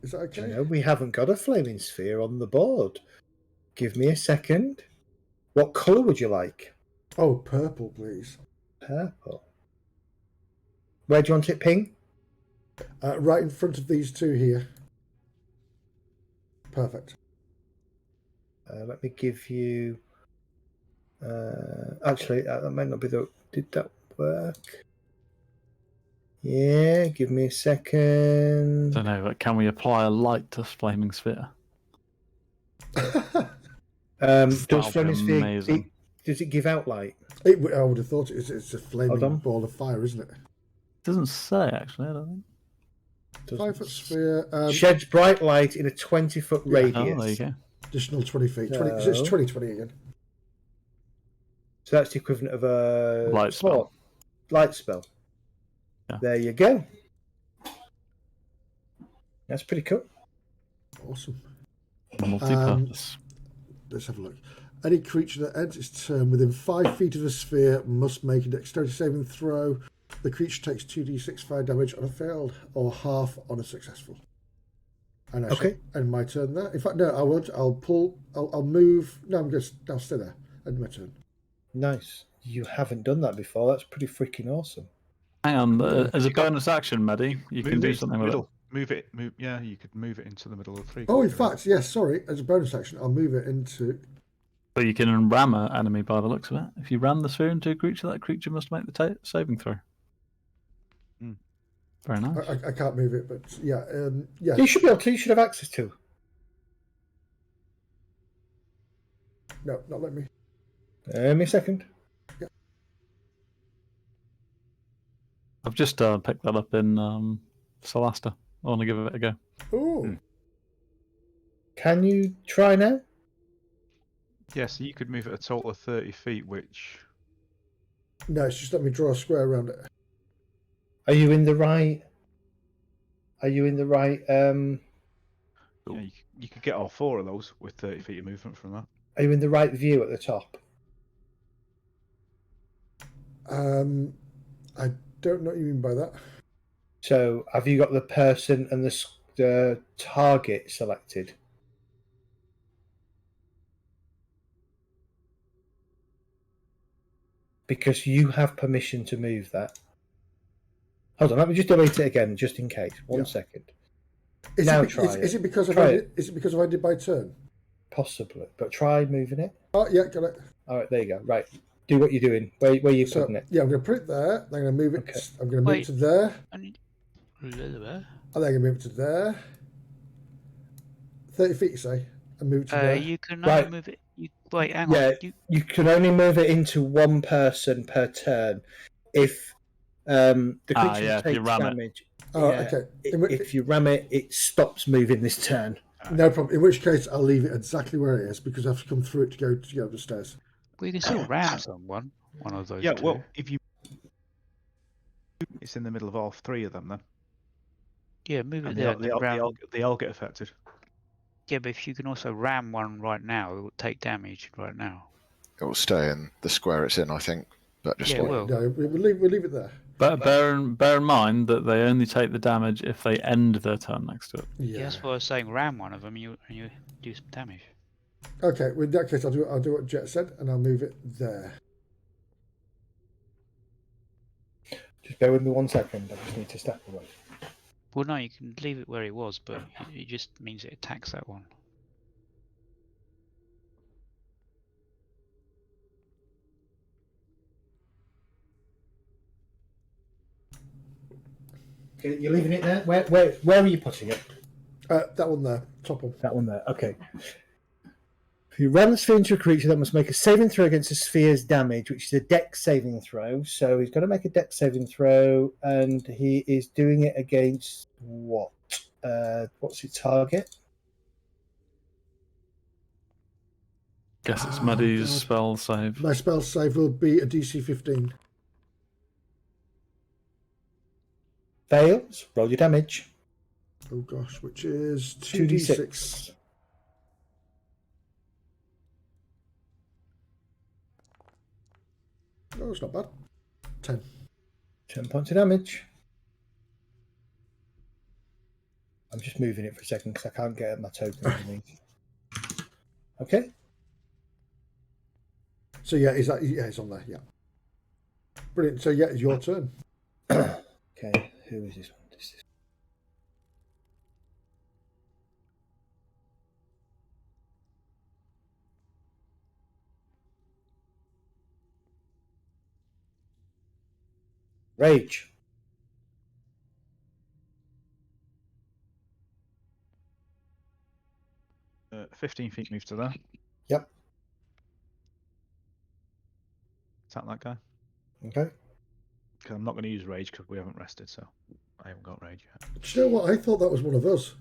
Is that okay?
No, we haven't got a flaming sphere on the board. Give me a second. What colour would you like?
Oh, purple, please.
Purple. Where do you want it, Ping?
Right in front of these two here. Perfect.
Let me give you... actually, that might not be the... Did that work? Yeah, give me a second.
Don't know, but can we apply a light to flaming sphere?
Does
That'll be
flaming sphere...
amazing.
Does it give out light?
I would have thought it's a flaming ball of fire, isn't it?
Doesn't say, actually, I don't think.
5-foot sphere.
Sheds bright light in a 20-foot radius.
Oh, there you go.
Additional 20 feet. 20, so it's 20 again.
So that's the equivalent of a...
Light spell.
Light spell.
Yeah.
There you go. That's pretty cool.
Awesome.
Multi-purpose.
Let's have a look. Any creature that ends its turn within 5 feet of the sphere must make a dexterity saving throw. The creature takes 2d6 fire damage on a failed or half on a successful. And
Okay.
End my turn there. In fact, no, I won't. I'll move. No, I'll stay there. End my turn.
Nice. You haven't done that before. That's pretty freaking awesome.
Hang on, as a bonus action, Medi, you can do something with it.
Move it. Yeah, you could move it into the middle of the 3.
Oh, in fact, yes, sorry. As a bonus action, I'll move it into...
But you can ram an enemy by the looks of it. If you ram the sphere into a creature, that creature must make the saving throw. Very nice.
I can't move it, but yeah. Yeah.
You should be able to. You should have access to.
No, not let me.
Give me a second.
Yeah.
I've just picked that up in Solasta. I want to give it a go.
Oh.
Can you try now?
Yeah, so you could move it a total of 30 feet, which...
No, it's just let me draw a square around it.
Are you in the right? Are you in the right?
Yeah, you could get all 4 of those with 30 feet of movement from that.
Are you in the right view at the top?
I don't know what you mean by that.
So, have you got the person and the target selected? Because you have permission to move that. Hold on, let me just delete it again, just in case. One second.
Is it because I did by turn?
Possibly, but try moving it.
Oh, yeah, got it.
All right, there you go. Right, do what you're doing. Where are you putting it?
Yeah, I'm going to put it there. Then I'm going to move it.
Okay.
I'm going to move it to there.
And
And then I'm going to move it to there. 30 feet, you say? And move it to there.
you can only move it. Wait, hang
Yeah,
on.
you can only move it into one person per turn. If the creature takes damage.
Oh, okay.
If you ram it, it stops moving this turn.
No problem. In which case, I'll leave it exactly where it is because I have to come through it to go up the stairs.
We can still ram someone. One of those.
Yeah,
two.
well, if you... It's in the middle of all 3 of them, then.
Yeah, move it
And
there.
they all get affected.
Yeah, but if you can also ram one right now, it will take damage right now.
It will stay in the square it's in, I think. But just
Yeah, it will.
No, we'll leave it there.
But bear in mind that they only take the damage if they end their turn next to it.
Yeah, that's what I was saying. Ram one of them, and you do some damage.
Okay, well, in that case, I'll do what Jet said, and I'll move it there.
Just bear with me 1 second. I just need to step away.
Well, no, you can leave it where it was, but it just means it attacks that one.
Okay, you're leaving it there? Where are you putting it?
That one there, top one.
That one there. Okay. If you ram the sphere into a creature, that must make a saving throw against the sphere's damage, which is a dex saving throw. So he's got to make a dex saving throw, and he is doing it against what? What's his target?
Guess it's
Oh,
Maddie's
God.
spell save.
My spell save will be a DC 15.
Fails. Roll your damage.
Oh gosh, which is
2d6.
2d6. Oh, it's not bad. 10.
10 points of damage. I'm just moving it for a second because I can't get at my token underneath. Okay.
So yeah, it's on there, yeah. Brilliant. So yeah, it's your turn.
Okay, who is this one? This is Rage.
15 feet move to there.
Yep.
Attack that guy.
Okay.
Because I'm not going to use rage because we haven't rested, so I haven't got rage yet.
Do you know what? I thought that was one of us.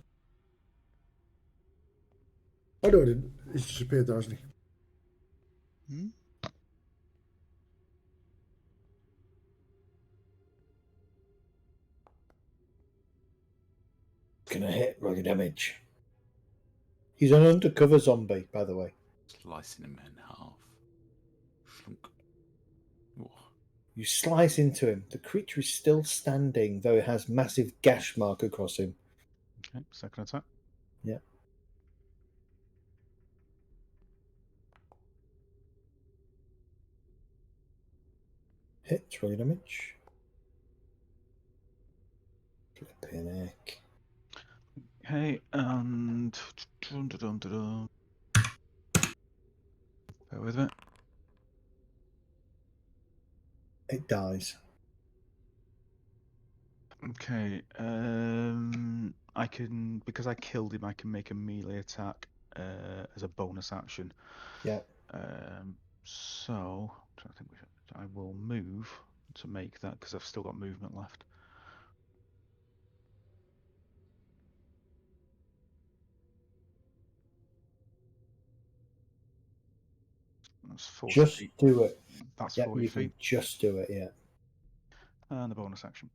Oh no, it didn't. He's disappeared there, hasn't he?
Hmm?
Gonna hit. Roll your damage. He's an undercover zombie, by the way.
Slicing him in half. Slunk. Oh,
You slice into him. The creature is still standing, though it has massive gash mark across him.
Okay, second attack.
Yeah. Hit. Roll your damage. Panic.
Okay, and bear with me.
It dies.
Okay, I can, because I killed him, I can make a melee attack as a bonus action.
Yeah.
So I think I will move to make that because I've still got movement left. That's 40
Just
feet.
do it.
That's
Yeah,
40
you
feet.
can just do it, yeah.
And the bonus action.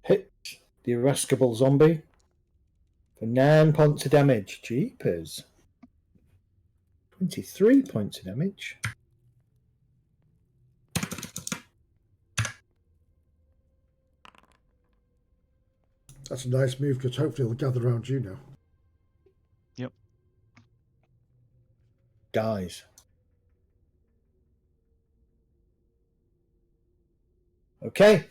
Hit the irascible zombie for 9 points of damage. Jeepers. 23 points of damage.
That's a nice move because hopefully they'll gather around you now.
Yep.
Dies. Okay.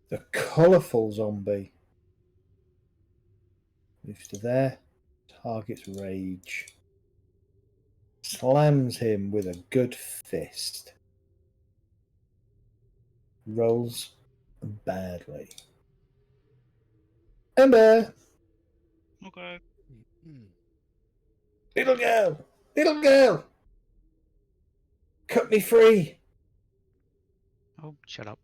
The colourful zombie moves to there. Targets Rage. Slams him with a good fist. Rolls badly. Ember!
Okay.
Little girl! Little girl! Cut me free!
Oh, shut up.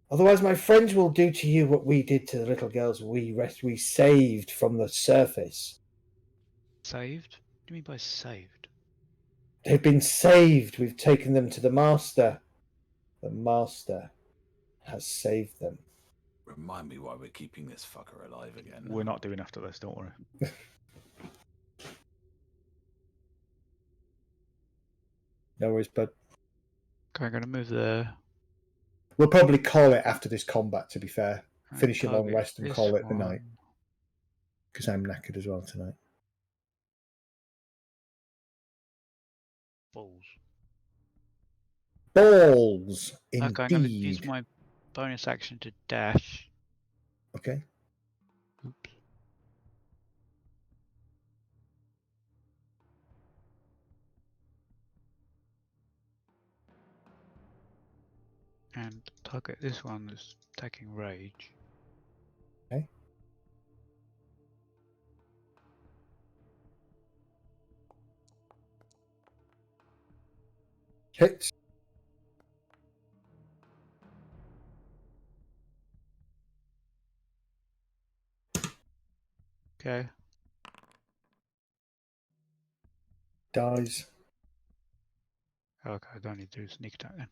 Otherwise my friends will do to you what we did to the little girls we saved from the surface.
Saved? What do you mean by saved?
They've been saved. We've taken them to the Master. The Master has saved them.
Remind me why we're keeping this fucker alive again.
We're not doing after this, don't worry.
No worries, bud.
Okay, I'm going to move there.
We'll probably call it after this combat, to be fair. Finish a long
Target
rest and
this
call it the
one.
night. Because I'm knackered as well tonight.
balls.
Balls, indeed.
Okay, I'm going to use my bonus action to dash.
Okay.
Oops. And target this one that's taking rage.
Okay. Hits.
Okay.
Dies.
Okay, I don't need to do sneak attack then.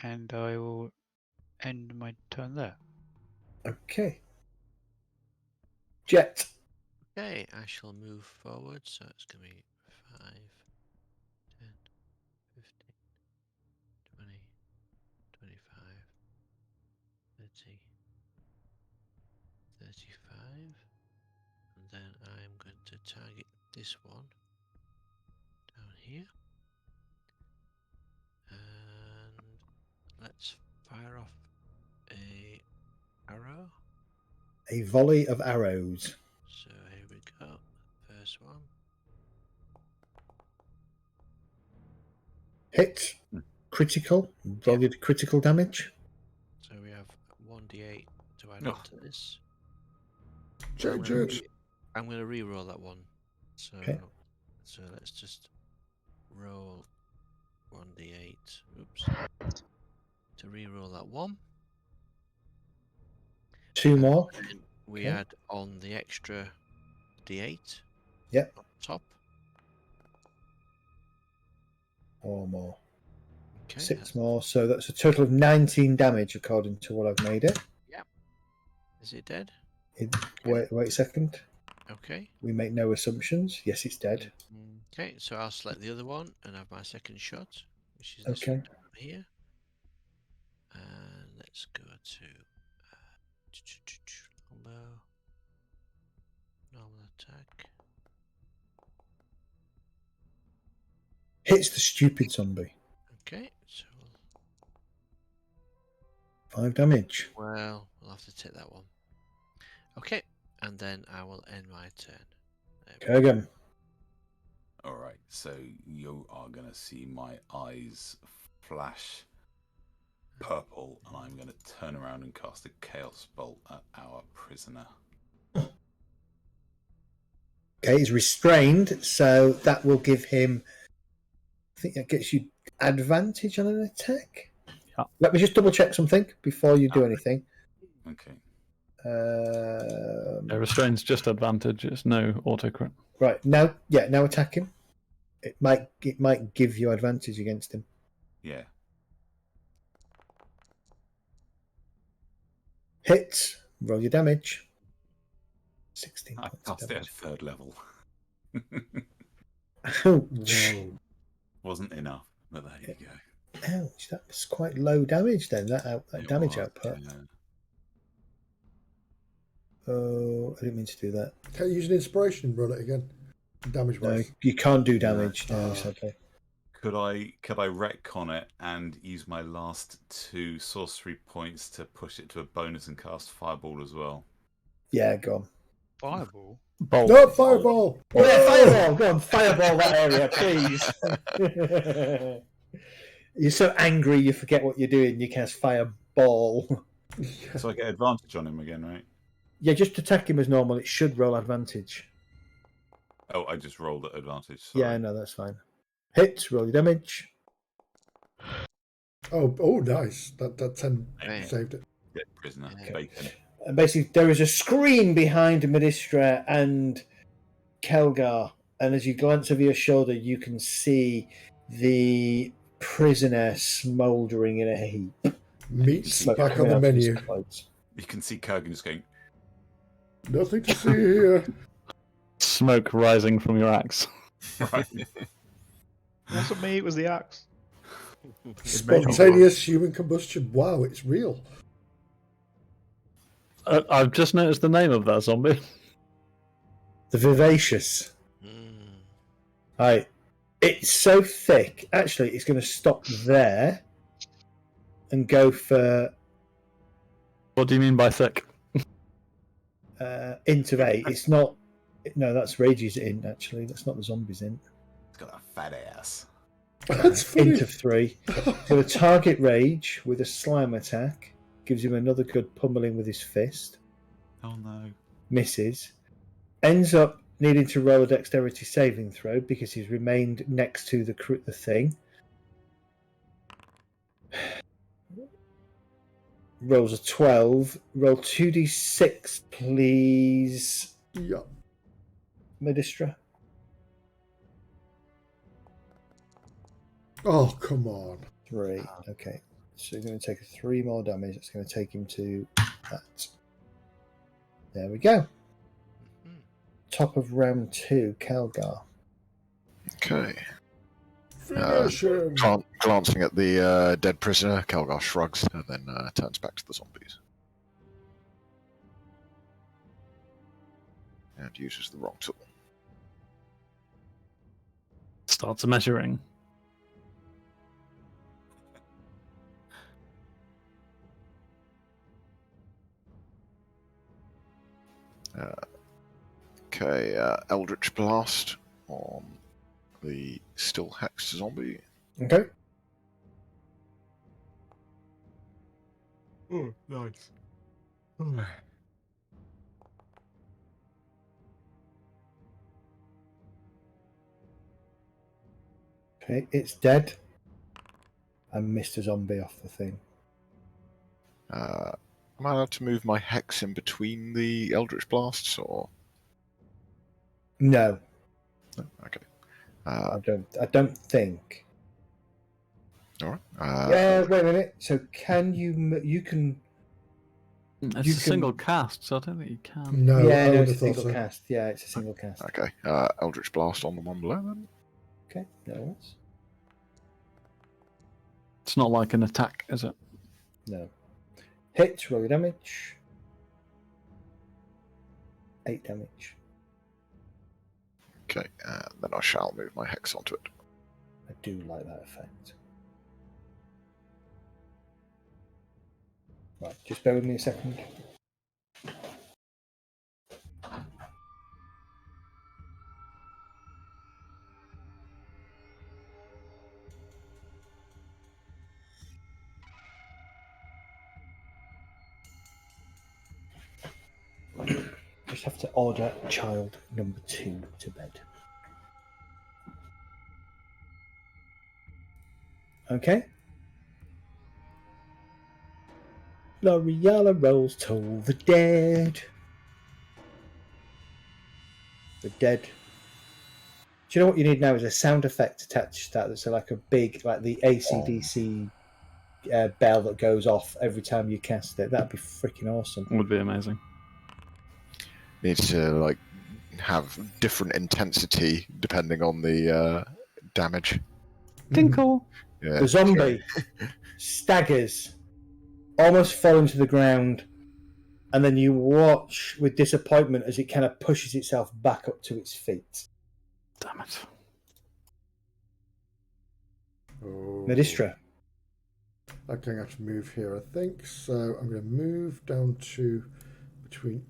And I will end my turn there.
Okay. Jet.
Okay, I shall move forward, so it's going to be 5, 10, 15, 20, 25, 30, 35, and then I'm going to target this one down here. And let's fire off a arrow.
A volley of arrows.
So here we go. First one.
Hit. Critical. Roll your critical damage.
So we have 1d8 to add
Oh.
on to this.
Judge.
I'm going to re-roll that one. So,
Okay.
so let's just roll 1d8. Oops. To re-roll that one.
2 more.
And we
Okay.
add on the extra d8.
Yep.
On top.
Or more.
Okay.
6 more. So that's a total of 19 damage according to what I've made it.
Is it dead?
Wait a second.
Okay.
We make no assumptions. Yes, it's dead.
Okay, so I'll select the other one and have my second shot, which is this
Okay.
one down here. And let's go to normal attack.
Hits the stupid zombie.
Okay, so
5 damage.
well, we'll have to take that one. Okay, and then I will end my turn. There we go.
Kurgan.
Alright, so you are going to see my eyes flash purple, and I'm going to turn around and cast a Chaos Bolt at our prisoner.
Okay, he's restrained, so that will give him. I think that gets you advantage on an attack.
Yeah.
Let me just double check something before you do anything.
Okay.
Restrain's just advantage. It's no auto crit.
Right now, now attack him. It might give you advantage against him.
Yeah.
Hits. Roll your damage. 16
I
points of
cast it at
damage.
3rd level.
Ouch.
Wasn't enough, but there you go.
Ouch. That was quite low damage then. That
It
damage
was,
output.
yeah.
Oh, I didn't mean to do that.
Can't you use an inspiration and roll it again? Damage
No,
wise.
you can't do damage. No, it's okay.
Could I retcon it and use my last 2 sorcery points to push it to a bonus and cast Fireball as well?
Yeah, go on.
Fireball?
Bolt.
No, fireball!
Yeah, fireball! Go on, fireball that area, please. You're so angry you forget what you're doing. You cast fireball.
So I get advantage on him again, right?
Yeah, just attack him as normal. It should roll advantage.
Oh, I just rolled at advantage. Sorry.
Yeah, no, that's fine. Hit, roll your damage.
Oh, nice. That 10
Right.
saved it.
Get prisoner.
Okay.
Bacon.
And basically, there is a scream behind Medistra and Kelgar. And as you glance over your shoulder, you can see the prisoner smouldering in a heap.
Meat's
Smoke
back on
coming
the
out of his
menu.
clothes.
You can see Kurgan just going,
Nothing to see here.
Smoke rising from your axe.
right.
Wasn't me, it was the axe.
Spontaneous human combustion. Wow, it's real.
I've just noticed the name of that zombie.
The Vivacious. Right. It's so thick. Actually, it's going to stop there and go for
What do you mean by thick?
int of 8. It's not. No, that's Rage's int. Actually, that's not the zombies int.
It's got a fat ass.
That's funny.
Int of 3. It's going to target Rage with a slime attack. Gives him another good pummeling with his fist.
Oh no.
Misses. Ends up needing to roll a dexterity saving throw because he's remained next to the thing. Rolls a 12. Roll 2d6, please,
Yeah.
Medistra.
Oh, come on.
3. Okay. So he's going to take 3 more damage. That's going to take him to that. There we go. Top of round 2, Calgar.
Okay.
Finish him.
Glancing at the dead prisoner, Calgar shrugs and then turns back to the zombies. And uses the wrong tool.
Starts measuring.
Okay, Eldritch Blast on the still hexed zombie.
Okay.
Oh, nice.
Okay, it's dead. I missed a zombie off the thing.
Am I allowed to move my hex in between the Eldritch Blasts, or...?
No,
No? Okay.
I don't think.
Alright.
Wait a minute. So can you can...
It's
You
a
can-
single cast, so I don't think you can.
No,
yeah,
I
no,
would
it's
have
a
thought
single
so.
cast. Yeah, it's a single cast.
Okay. Eldritch Blast on the one below then.
Okay, no worries.
It's not like an attack, is it?
No. Hit, roll your damage. 8 damage.
Okay, then I shall move my hex onto it.
I do like that effect. Right, just bear with me a second. Just have to order child number 2 to bed. Okay. L'Oreala rolls Toll the Dead. The dead. Do you know what you need now is a sound effect attached to that that's like a big, like the AC/DC bell that goes off every time you cast it. That'd be freaking awesome.
Would be amazing.
Needs to like have different intensity depending on the damage.
Tinkle.
Yeah.
The zombie staggers, almost falling to the ground, and then you watch with disappointment as it kind of pushes itself back up to its feet.
Damn it.
Oh.
Medistra.
Okay, I have to move here, I think. So I'm going to move down to between...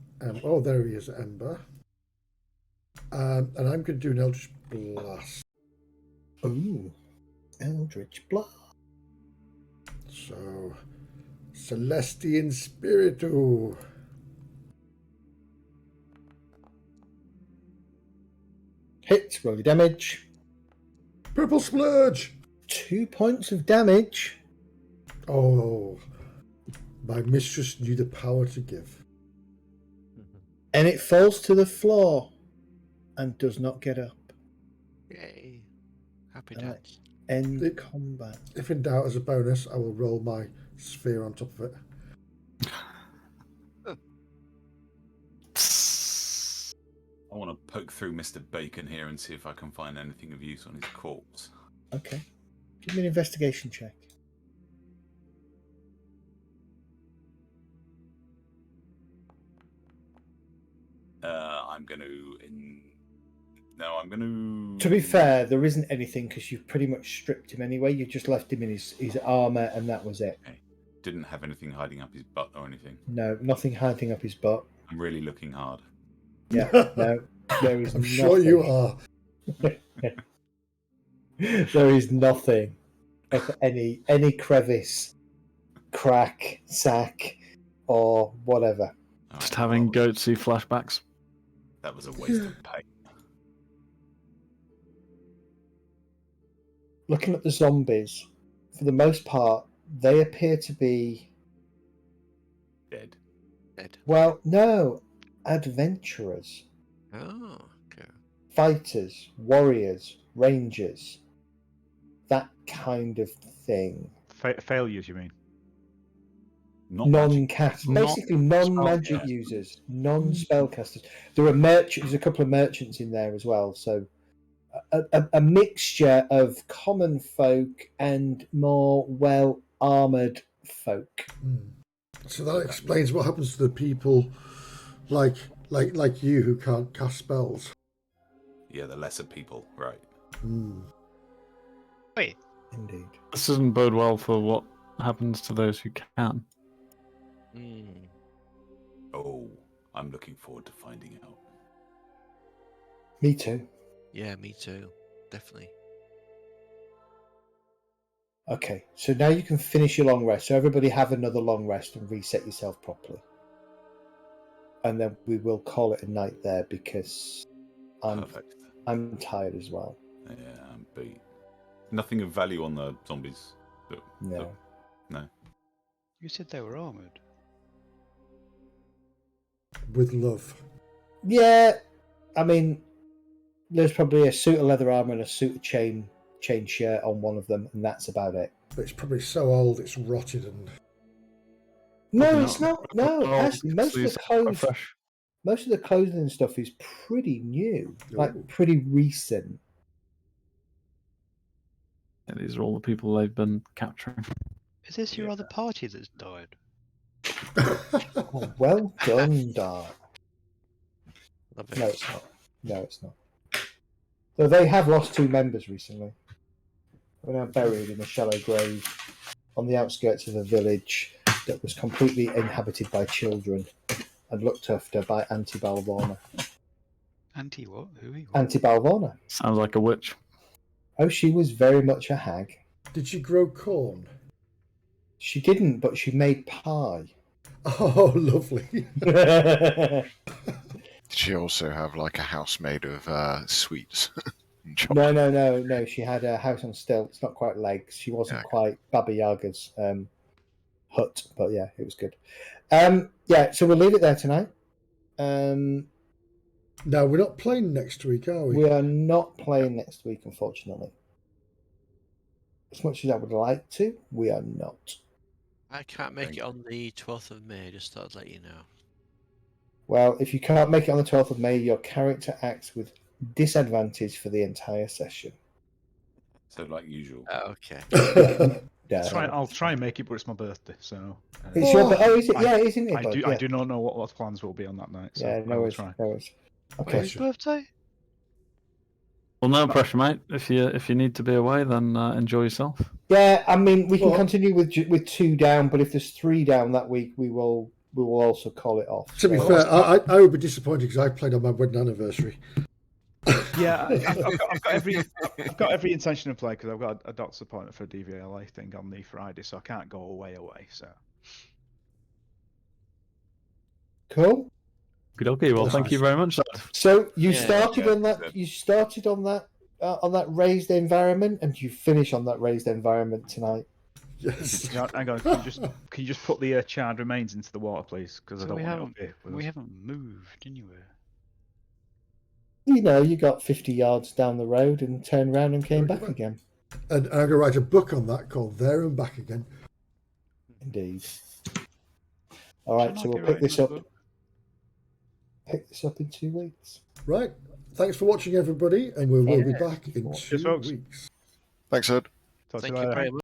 oh, there he is, Ember. And I'm going to do an Eldritch Blast.
Ooh. Eldritch Blast.
So, Celestian Spiritu.
Hit, roll your damage.
Purple Splurge.
2 points of damage.
Oh, my mistress knew the power to give.
And it falls to the floor and does not get up.
Yay. Happy
Alright.
dance.
End combat.
If in doubt, as a bonus, I will roll my sphere on top of it.
I want to poke through Mr. Bacon here and see if I can find anything of use on his corpse.
Okay. Give me an investigation check.
I'm going to No, I'm going
To be fair, there isn't anything because you've pretty much stripped him anyway. You just left him in his armour and that was it.
Okay. Didn't have anything hiding up his butt or anything.
No, nothing hiding up his butt.
I'm really looking hard.
Yeah, no, there is
I'm
nothing.
sure you are.
There is nothing of any crevice, crack, sack, or whatever.
Just
Alright,
having
well,
goatsy flashbacks.
that was a waste of paint.
Looking at the zombies, for the most part, they appear to be,
Dead.
well, no, adventurers,
Oh, okay.
fighters, warriors, rangers, that kind of thing.
Failures, you mean?
Not magic.
Non-cast,
Not
basically non-magic
spellcasters.
users, non-spellcasters. There are there's a couple of merchants in there as well, so a mixture of common folk and more well-armoured folk.
So that explains what happens to the people like you who can't cast spells.
Yeah, the lesser people, right.
Wait,
Indeed.
This doesn't bode well for what happens to those who can.
Oh, I'm looking forward to finding out.
Me too.
Yeah, me too. Definitely.
Okay, so now you can finish your long rest. So everybody have another long rest and reset yourself properly. And then we will call it a night there because
Perfect.
I'm tired as well.
Yeah, I'm beat. Nothing of value on the zombies.
No.
No.
you said they were armoured.
With love.
Yeah, I mean, there's probably a suit of leather armor and a suit of chain shirt on one of them, and that's about it.
But it's probably so old it's rotted and
No,
Probably
it's not. No,
Well,
actually, most of
it's
the
quite
clothes,
fresh.
most of the clothing and stuff is pretty new, like
Ooh.
pretty recent.
Yeah, these are all the people they've been capturing.
Is this your
Yeah.
other party that's died?
Oh, well done, Dart.
Love it.
No, it's not. No, it's not. Though they have lost 2 members recently. They're now buried in a shallow grave on the outskirts of a village that was completely inhabited by children and looked after by Auntie Balvona.
Anti what? Who?
Auntie Balvona.
Sounds like a witch.
Oh, she was very much a hag.
Did she grow corn?
She didn't, but she made pie.
Oh, lovely.
Did she also have like a house made of sweets? And chocolate?
No. She had a house on stilts, not quite legs. She wasn't
Okay.
quite Baba Yaga's hut, but yeah, it was good. Yeah, so we'll leave it there tonight.
Now, we're not playing next week, are we?
We are not playing next week, unfortunately. As much as I would like to, we are not.
I can't make it on the 12th of May, just thought I'd let you know.
Well, if you can't make it on the 12th of May, your character acts with disadvantage for the entire session.
So, like usual.
Okay.
Yeah.
I'll try and make it, but it's my birthday, so.
It's your, is it? Yeah, it is, isn't it,
I
bud?
do.
Yeah.
I do not know what plans will be on that night. So
Yeah,
I
no
will
worries.
try.
No worries. Okay.
Whose birthday?
Well, no pressure, mate. If you need to be away, then enjoy yourself.
Yeah, I mean, we can
Well-
continue with 2 down, but if there's 3 down that week, we will also call it off.
To be
So-
fair, I would be disappointed because I played on my wedding anniversary.
Yeah, I've got every intention of play because I've got a doctor's appointment for a DVLA thing on the Friday, so I can't go away. So.
Cool.
Good okay. Well, thank you very much, lad.
So you
Yeah,
started
yeah,
on that.
good.
You started on that raised environment, and you finish on that raised environment tonight.
Yes.
Hang on, can you just put the charred remains into the water, please? Because I
So
don't
we
want it
haven't
up here. with
we
us.
haven't moved anywhere.
You know, you got 50 yards down the road and turned around and came back again.
And I'm going to write a book on that called There and Back Again.
Indeed. All right,
Shouldn't
so
I
we'll
be
pick
writing
this
a
up.
book?
Pick this up in 2 weeks.
Right. Thanks for watching, everybody, and we will be back in
Cheers,
2
folks.
weeks.
Thanks, Ed.
Talk to
Thank
you
you
later.
very much.